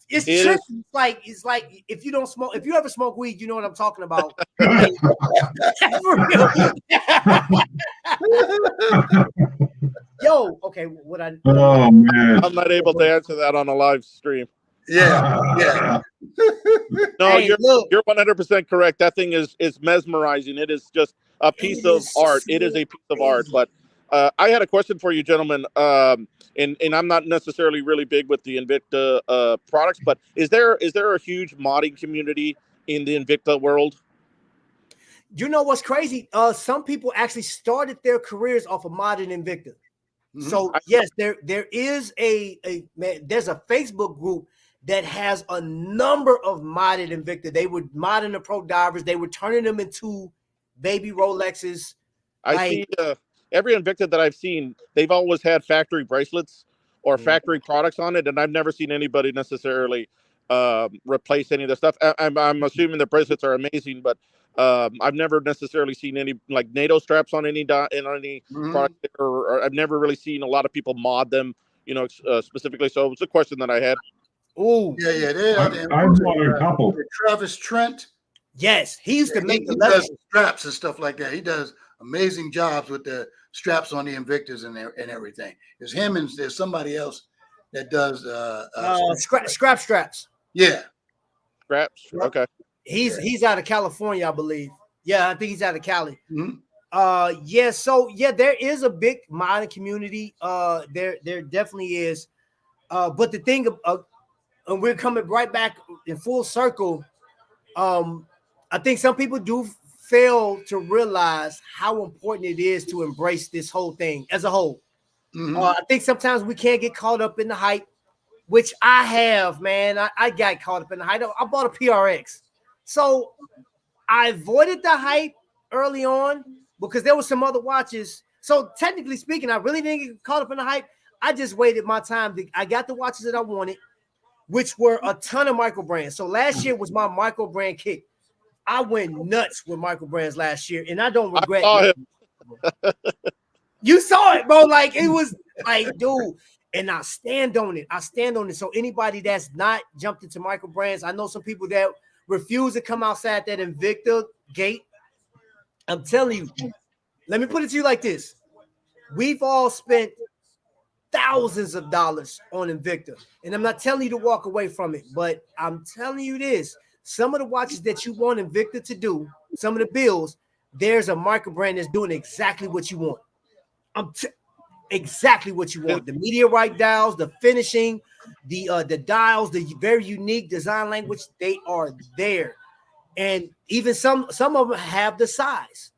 It's It tricky. is. It's like if you don't smoke, if you ever smoke weed, you know what I'm talking about. For real. Yo, okay, what I Oh man. I'm not able to answer that on a live stream. Yeah. No, Hey, look. you're 100% correct. That thing is mesmerizing. It is just a piece of art. It is a piece of art. But I had a question for you, gentlemen. And I'm not necessarily really big with the Invicta products, but is there a huge modding community in the Invicta world? You know what's crazy? Some people actually started their careers off of modding Invicta. Mhm. So yes, there is there's a Facebook group that has a number of modded Invicta. They were modding the Pro Divers. They were turning them into baby Rolexes. I see every Invicta that I've seen, they've always had factory bracelets or factory products on it, and I've never seen anybody necessarily replace any of the stuff. I'm assuming the bracelets are amazing, but I've never necessarily seen any like NATO straps on any product, or I've never really seen a lot of people mod them, you know, specifically. So it's a question that I had. Oh, Yeah. I've bought a couple. Travis Trent. yes, he used to make He the leather. does straps and stuff like that. He does amazing jobs with the straps on the Invictus and everything. It's him and there's somebody else that does Scrap straps. Yeah. Straps. Yep. Okay. He's out of California, I believe. Yeah, I think he's out of Cali. Mhm. Yeah, so yeah, there is a big modding community. There definitely is. But the thing and we're coming right back in full circle. I think some people do fail to realize how important it is to embrace this whole thing as a whole. I think sometimes we can't get caught up in the hype, which I have, man. I got caught up in the hype. I bought a PRX. So I avoided the hype early on because there were some other watches. So technically speaking, I really didn't get caught up in the hype. I just waited my time. I got the watches that I wanted. which were a ton of micro brands. So last year was my micro brand kick. I went nuts with micro brands last year, and I don't regret saw it. You saw it, bro. Like, it was like, dude, and I stand on it. I stand on it. So anybody that's not jumped into micro brands, I know some people that refuse to come outside that Invicta gate. I'm telling you, let me put it to you like this. We've all spent thousands of dollars on Invicta, and I'm not telling you to walk away from it, but I'm telling you this: some of the watches that you want Invicta to do, some of the bills, there's a micro brand that's doing exactly what you want. Exactly what you want. The meteorite dials, the finishing, the dials, the very unique design language, they are there. And even some of them have the size.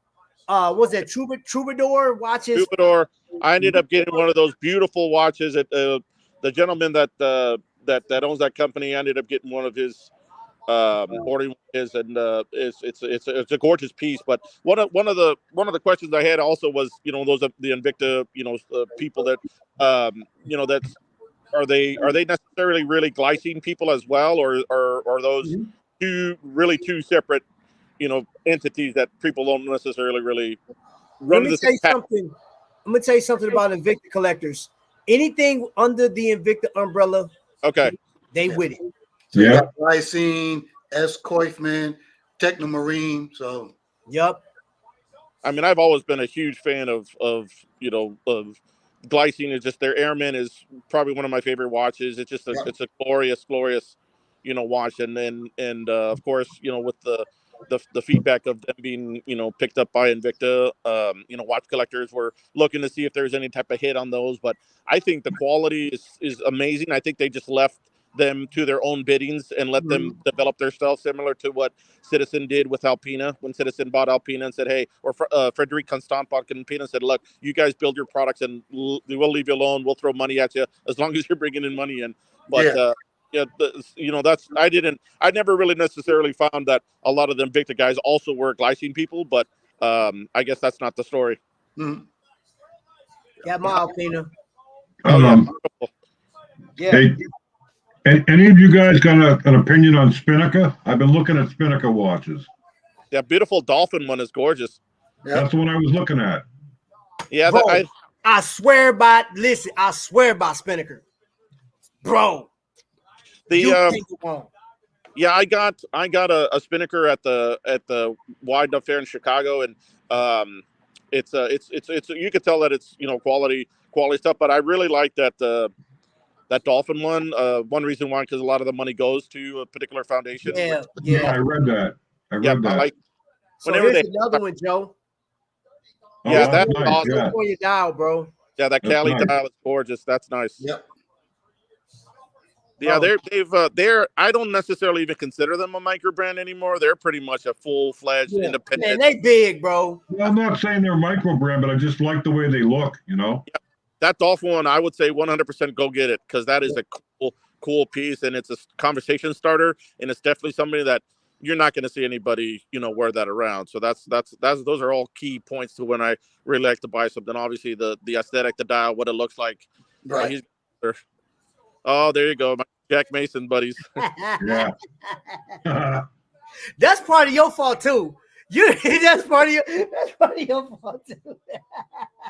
Was that Troubadour watches? Troubadour. I ended up getting one of those beautiful watches at the gentleman that owns that company. I ended up getting one of his ordering his, and it's a gorgeous piece. But one of the questions I had also was, those of the Invicta, people that that's are they necessarily really glycine people as well, or are those two separate entities that people don't necessarily really run? Let me tell you something. I'm gonna tell you something about Invicta collectors. Anything under the Invicta umbrella, okay, they with it. So you got Glycine, S. Koifman, Technomarine. So yep. I mean, I've always been a huge fan of Glycine. Is just their Airman is probably one of my favorite watches. It's just it's a glorious watch, and of course, with the feedback of them being picked up by Invicta, watch collectors were looking to see if there's any type of hit on those. But I think the quality is amazing. I think they just left them to their own biddings and let them develop their stuff, similar to what Citizen did with Alpina when Citizen bought Alpina and said, hey, or Frederic Constant bought Alpina and said, look, you guys build your products and we'll leave you alone. We'll throw money at you as long as you're bringing in money in. But I never really necessarily found that a lot of the Invicta guys also were Glycine people, but I guess that's not the story. Got my Alpina. Hey, any of you guys got an opinion on Spinnaker? I've been looking at Spinnaker watches. That beautiful dolphin one is gorgeous. That's the one I was looking at. Yeah, bro, I swear by Spinnaker, bro. Yeah, I got a Spinnaker at the Wide Enough Fair in Chicago, and it's you could tell that it's quality stuff. But I really like that dolphin one. One reason why, because a lot of the money goes to a particular foundation. Yeah, I read that. I read that. I like. So here's another one, Joe. Yeah, that's nice. awesome. Yeah. On your dial, bro. Yeah, that Cali nice. dial is gorgeous. That's nice. Yep. Yeah, they're I don't necessarily even consider them a micro brand anymore. They're pretty much a full-fledged independent. Man, they big, bro. Well, I'm not saying they're micro brand, but I just like the way they look, Yeah. That dolphin one, I would say 100% go get it, because that is a cool piece, and it's a conversation starter, and it's definitely somebody that you're not going to see anybody, wear that around. So those are all key points to when I really like to buy something. Obviously, the aesthetic, the dial, what it looks like. Right. Oh, there you go, my Jack Mason buddies. Yeah. That's part of your fault too. That's part of your fault too.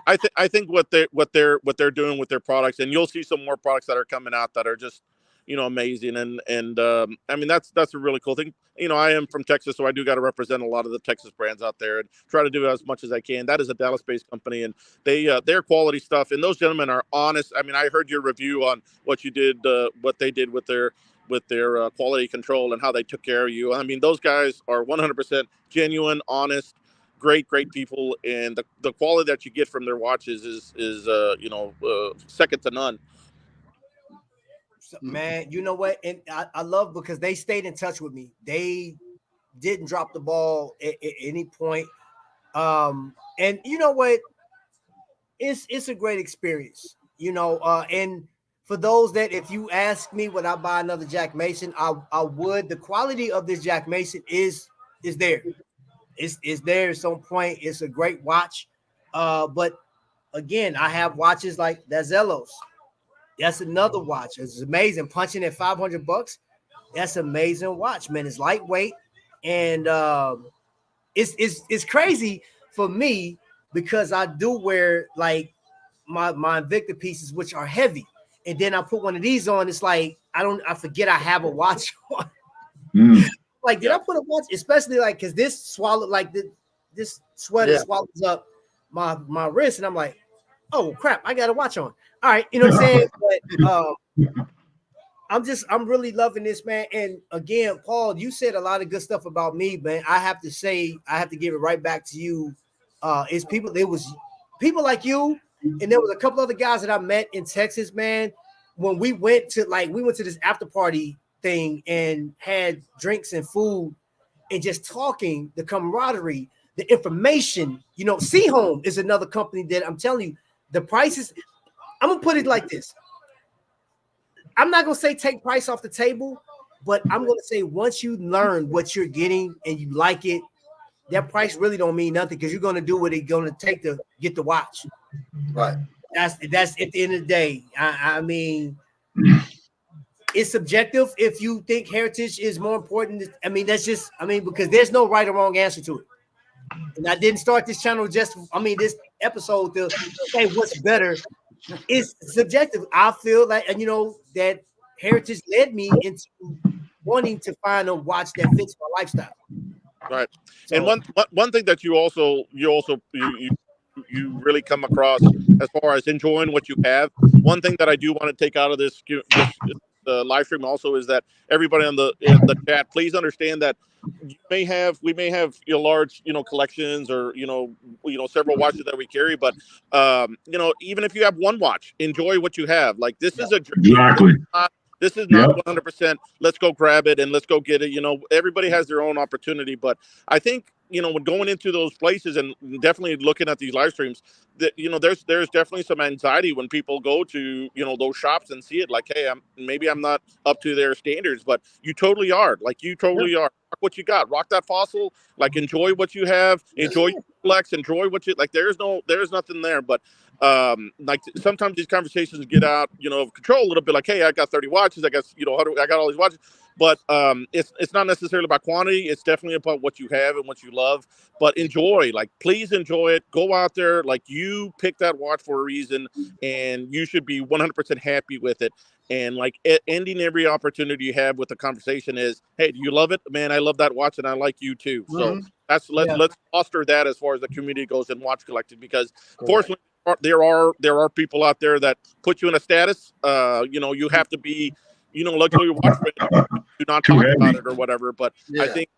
I think what they're doing with their products, and you'll see some more products that are coming out that are just amazing, and I mean that's a really cool thing. I am from Texas, so I do got to represent a lot of the Texas brands out there and try to do as much as I can. That is a Dallas-based company, and their quality stuff, and those gentlemen are honest. I mean, I heard your review on what you did, what they did with their quality control and how they took care of you. I mean, those guys are 100% genuine, honest, great people, and the quality that you get from their watches is second to none. Man, you know what? And I love, because they stayed in touch with me. They didn't drop the ball at any point. And you know what? It's a great experience, and for those that, if you ask me, would I buy another Jack Mason, I would. The quality of this Jack Mason is there. It's there at some point. It's a great watch. But again, I have watches like that Zelos. That's another watch. It's amazing. Punching at $500. That's amazing watch, man. It's lightweight, and it's crazy for me because I do wear like my Invicta pieces, which are heavy, and then I put one of these on. It's like I forget I have a watch on. Like, did I put a watch? Especially like because this swallowed like this sweater swallows up my wrist, and I'm like, oh crap, I got a watch on. All right, you know what I'm saying? But I'm really loving this, man. And again, Paul, you said a lot of good stuff about me, man. I have to give it right back to you. There was people like you, and there was a couple other guys that I met in Texas, man. When we went to this after party thing and had drinks and food and just talking, the camaraderie, the information, Seahome is another company that I'm telling you, the prices, I'm gonna put it like this. I'm not gonna say take price off the table, but I'm gonna say once you learn what you're getting and you like it, that price really don't mean nothing because you're gonna do what it's gonna take to get the watch. Right. That's at the end of the day. I mean, it's subjective if you think heritage is more important. I mean, because there's no right or wrong answer to it. And I didn't start this channel this episode to say what's better. It's subjective. I feel like, that heritage led me into wanting to find a watch that fits my lifestyle. Right. So, And one thing that you really come across as far as enjoying what you have. One thing that I do want to take out of this live stream also is that everybody in the chat, please understand that we may have large collections or several watches that we carry, but even if you have one watch, enjoy what you have. Like this is a Exactly. This is not 100%. Let's go grab it and let's go get it. Everybody has their own opportunity, but I think when going into those places and definitely looking at these live streams, that there's definitely some anxiety when people go to those shops and see it. Like, hey, I'm not up to their standards, but you totally are. Like you totally are. Rock what you got. Rock that Fossil. Like enjoy what you have. Enjoy your flex. Enjoy what you like. There's nothing there, but. Like sometimes these conversations get out, of control a little bit. Like, hey, I got 30 watches. I guess I got all these watches, but it's not necessarily about quantity. It's definitely about what you have and what you love. But enjoy, like, please enjoy it. Go out there, like you picked that watch for a reason, and you should be 100% happy with it. And like ending every opportunity you have with a conversation is, hey, do you love it, man? I love that watch, and I like you too. So let's foster that as far as the community goes in watch collecting, because fortunately. There are people out there that put you in a status. You have to be, luxury watchman. Do not talk about it or whatever. But I think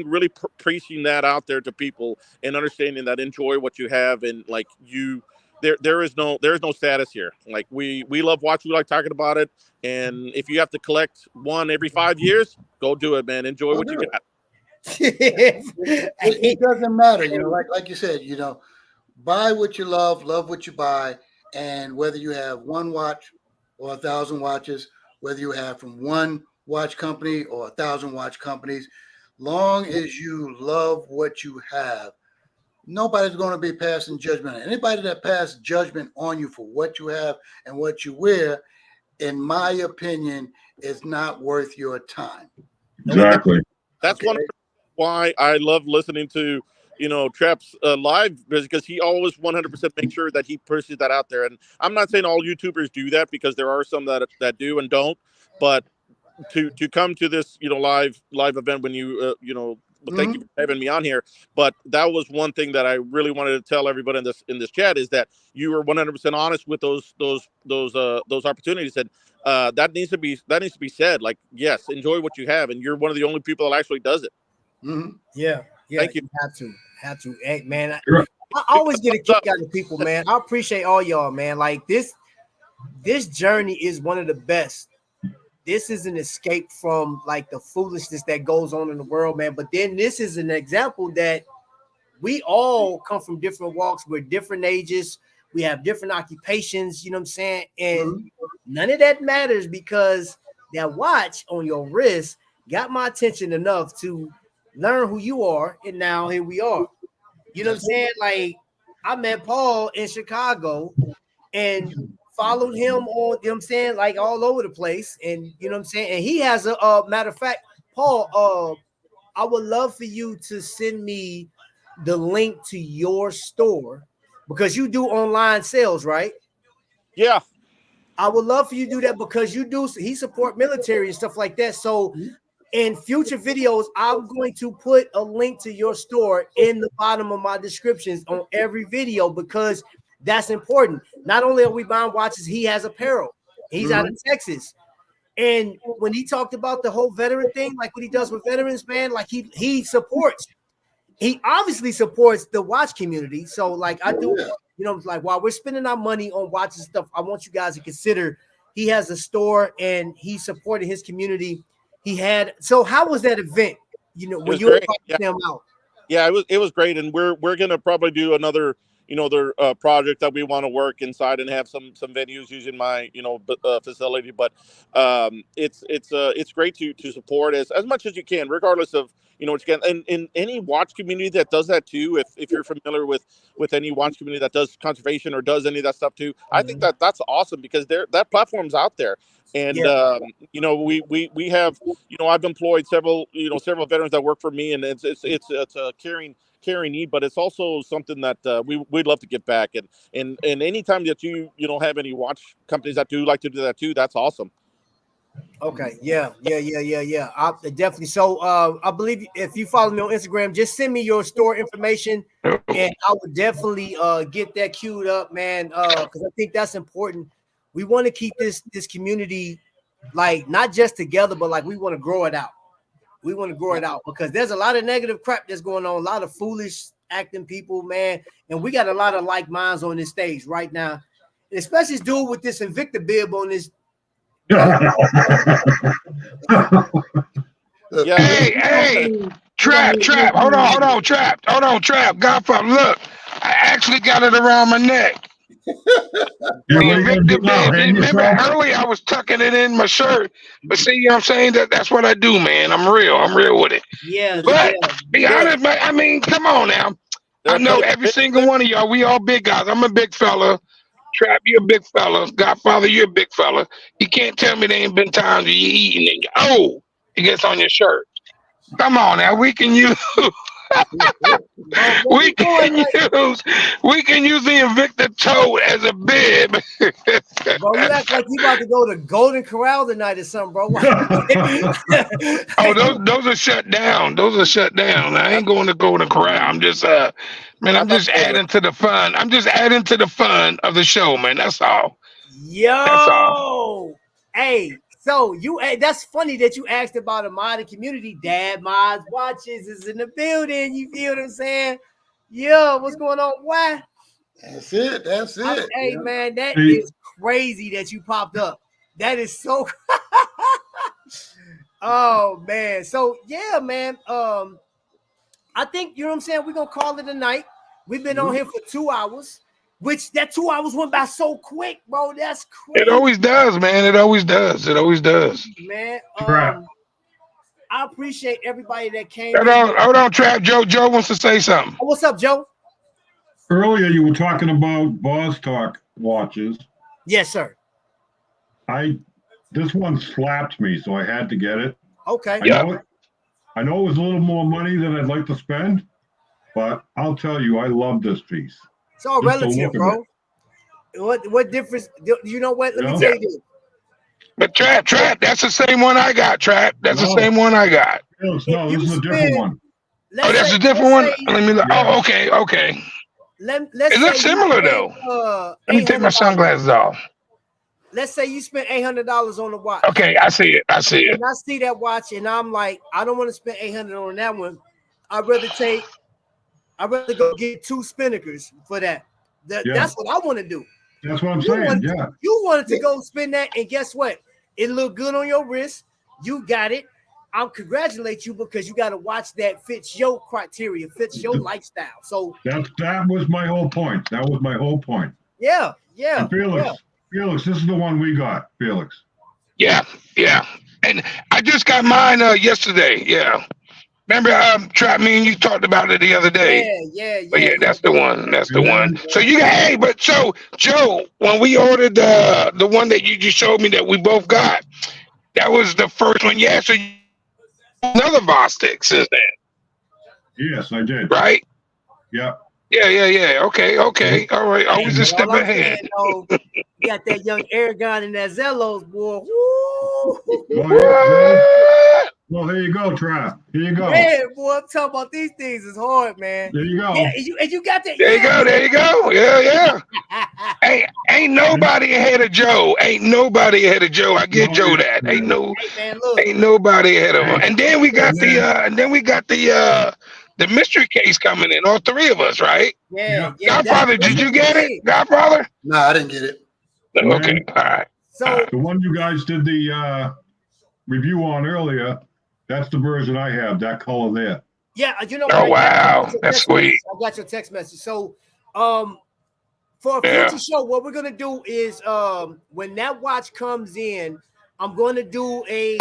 really preaching that out there to people and understanding that enjoy what you have and like you. There is no status here. Like we love watching. We like talking about it. And if you have to collect one every 5 years, go do it, man. Enjoy what you got. It doesn't matter, like you said, buy what you love what you buy, and whether you have one watch or 1,000 watches, whether you have from one watch company or 1,000 watch companies, long as you love what you have, nobody's going to be passing judgment on anybody that passes judgment on you for what you have and what you wear. In my opinion, is not worth your time. Exactly. That's one why I love listening to Trap's live, because he always 100% makes sure that he pushes that out there. And I'm not saying all YouTubers do that, because there are some that do and don't. But to come to this live event when you thank you for having me on here. But that was one thing that I really wanted to tell everybody in this chat, is that you were 100% honest with those opportunities, and that needs to be said. Like, yes, enjoy what you have, and you're one of the only people that actually does it. Yeah. Thank you. Have to. Hey, man, I always get a kick out of people, man. I appreciate all y'all, man. Like this journey is one of the best. This is an escape from like the foolishness that goes on in the world, man. But then this is an example that we all come from different walks. We're different ages. We have different occupations, you know what I'm saying? And none of that matters, because that watch on your wrist got my attention enough to learn who you are, and now here we are. You know what I'm saying? Like, I met Paul in Chicago, and followed him on, you know what I'm saying, like all over the place. And you know what I'm saying? And he has a matter of fact, Paul, I would love for you to send me the link to your store because you do online sales, right? Yeah. I would love for you to do that because he support military and stuff like that. So in future videos, I'm going to put a link to your store in the bottom of my descriptions on every video because that's important. Not only are we buying watches, he has apparel. He's out of Texas. And when he talked about the whole veteran thing, like what he does with veterans, man, like he obviously supports the watch community. So like I do, you know, like while we're spending our money on watches and stuff, I want you guys to consider he has a store and he's supporting his community. So how was that event? You know, when you were talking them out? Yeah, it was great, and we're gonna probably do another project that we want to work inside and have some venues using my facility. But it's great to support as much as you can, regardless of what you can. And in any watch community that does that too, if you're familiar with any watch community that does conservation or does any of that stuff too, I think that's awesome because that platform's out there. And we have I've employed several veterans that work for me, and it's a caring need, but it's also something that we'd love to give back. And anytime that you have any watch companies that do like to do that too, that's awesome. Okay, yeah. I definitely. So I believe if you follow me on Instagram, just send me your store information, and I would definitely get that queued up, man. Because I think that's important. We want to keep this community like not just together, but like we want to grow it out. We want to grow it out because there's a lot of negative crap that's going on, a lot of foolish acting people, man. And we got a lot of like minds on this stage right now, especially this dude with this Invicta bib on this. Hey, Trap, hold on, Trap, Godfather, look, I actually got it around my neck. Remember earlier I was tucking it in my shirt, but see, you know what I'm saying, that's what I do, man. I'm real with it. Yeah, but be honest, man, I mean, come on now. I know every single one of y'all, we all big guys. I'm a big fella. Trap, you're a big fella. Godfather, you're a big fella. You can't tell me there ain't been times where you eating and it gets on your shirt. Come on now, we can use we can use the Invicta tote as a bib. Bro, you act like you about to go to Golden Corral tonight or something, bro. Those are shut down. I ain't going to Golden Corral. I'm just I'm just adding to the fun. I'm just adding to the fun of the show, man. That's all. That's all. Hey. So that's funny that you asked about a modded community. Dad Mods Watches is in the building. You feel what I'm saying? Yeah, what's going on? Why? That's it. Hey, man, that is crazy that you popped up. That is so. Oh man. So yeah, man. I think you know what I'm saying. We're gonna call it a night. We've been on here for 2 hours. Which that 2 hours went by so quick, bro. That's crazy. It always does, man. It always does. Man, Trap. I appreciate everybody that came. Hold on, Trap. Joe wants to say something. Oh, what's up, Joe? Earlier you were talking about Boss Talk watches. Yes, sir. This one slapped me, so I had to get it. Okay. I know it was a little more money than I'd like to spend, but I'll tell you, I love this piece. It's all relative, bro. What difference? You know what? Let me tell you this. But Trap, that's the same one I got, Trap. That's the same one I got. No, this is a different one. That's a different one? Let me look. Oh, okay. It looks similar, though. Let me take my sunglasses off. Let's say you spent $800 on the watch. Okay, I see it. And I see that watch, and I'm like, I don't want to spend $800 on that one. I'd rather go get 2 spinnakers for that. That's what I want to do. That's what I'm saying. You wanted to go spend that, and guess what? It looked good on your wrist. You got it. I'll congratulate you because you got a watch that fits your criteria, fits your lifestyle. So that was my whole point. Yeah. And Felix, this is the one we got, Felix. Yeah. And I just got mine yesterday. Yeah. Remember, Trap, me and you talked about it the other day. Yeah. But yeah, that's the one. That's the one. So you got, hey, but so Joe, when we ordered the one that you just showed me that we both got, that was the first one. Yeah. So you another Vostok since then, Yes, I did. right? Yeah. Yeah. Okay. All right. Always a But step all I'm ahead. saying, though, you got that young Aragon and that Zellos, boy. Woo! Oh, yeah. What? Well, there you go, Trap. Here you go. Man, boy, I'm talking about these things is hard, man. There you go. Yeah, and you got that. There you go. There you go. Yeah. Ain't nobody ahead of Joe. Ain't nobody ahead of Joe. I give Joe that. Ain't Hey, man, look. nobody ahead of him. And then we got the mystery case coming in. All three of us, right? Yeah. Godfather, did you get it? Godfather? No, I didn't get it. Okay. All right. So The one you guys did the review on earlier, that's the version I have, that color there. yeah, you know. Oh, what? wow. I got your That's text sweet. message. I got your text message. So, for a future show, what we're gonna do is, when that watch comes in, I'm going to do a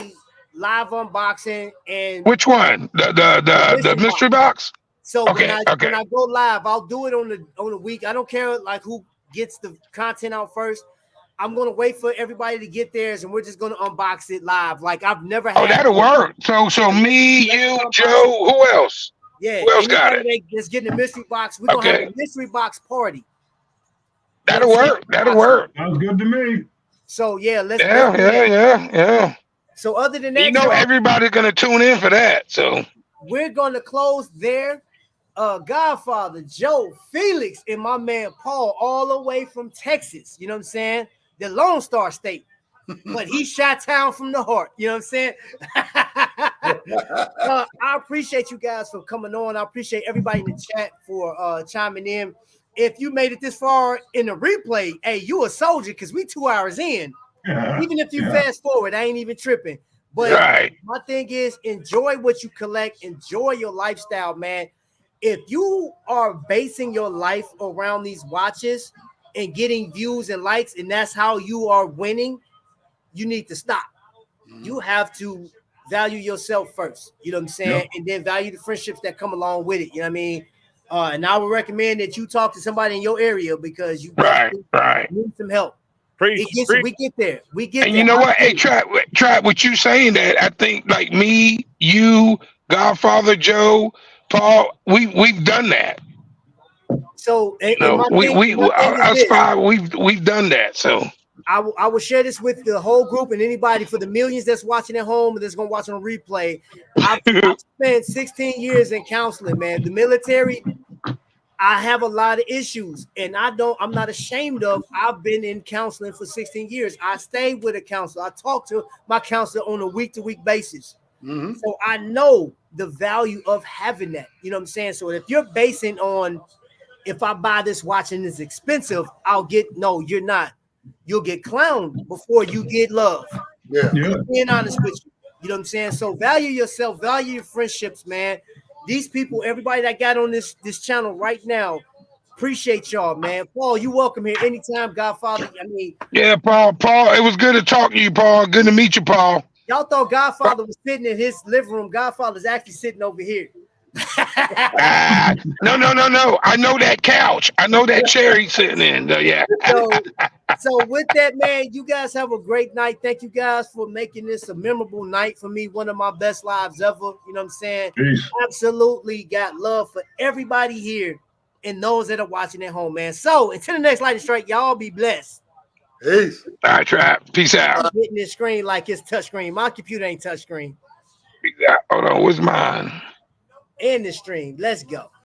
live unboxing and Which one? The mystery box? So Okay, when I go live, I'll do it on the week. I don't care like who gets the content out first. I'm gonna wait for everybody to get theirs, and we're just gonna unbox it live. Like I've never had. Oh, that'll work. So me, you, Joe, who else? Yeah. Who else got anybody that's getting a mystery box, we're gonna have a mystery box party. That'll work. That'll work. Sounds good to me. So yeah, let's. Yeah. So other than that, You know everybody's gonna tune in for that. So we're gonna close there. Godfather, Joe, Felix, and my man Paul, all the way from Texas. You know what I'm saying? The Lone Star State. But he shot town from the heart. You know what I'm saying? I appreciate you guys for coming on. I appreciate everybody in the chat for chiming in. If you made it this far in the replay, hey, you a soldier because we 2 hours in. Even if you fast forward, I ain't even tripping. But my thing is, enjoy what you collect. Enjoy your lifestyle, man. If you are basing your life around these watches and getting views and likes, and that's how you are winning, you need to stop. You have to value yourself first. You know what I'm saying? Yep. And then value the friendships that come along with it. You know what I mean? And I would recommend that you talk to somebody in your area because you need some help. We get there. We get and there. you know what? Hey, Trap, what you saying that I think like me, you, Godfather, Joe, Paul, we've done that. So we've done that. So I will share this with the whole group and anybody for the millions that's watching at home and that's gonna watch on replay. I've spent 16 years in counseling, man. The military, I have a lot of issues, and I'm not ashamed of. I've been in counseling for 16 years. I stayed with a counselor. I talk to my counselor on a week-to-week basis. So I know the value of having that. You know what I'm saying? So if you're basing on, if I buy this watch and it's expensive, no, you're not. You'll get clowned before you get love. Yeah. Being honest with you. You know what I'm saying? So value yourself, value your friendships, man. These people, everybody that got on this channel right now, appreciate y'all, man. Paul, you welcome here anytime, Godfather. I mean, yeah, Paul, it was good to talk to you, Paul. Good to meet you, Paul. Y'all thought Godfather was sitting in his living room. Godfather's actually sitting over here. No. I know that couch. I know that chair he's sitting in. Yeah. So with that, man, you guys have a great night. Thank you guys for making this a memorable night for me. One of my best lives ever. You know what I'm saying? Peace. Absolutely got love for everybody here and those that are watching at home, man. So until the next Lightning Strike, y'all be blessed. Peace. All right, Trap. Peace out. I'm hitting this screen like it's touchscreen. My computer ain't touchscreen. Peace out. Hold on. What's mine? End the stream. Let's go.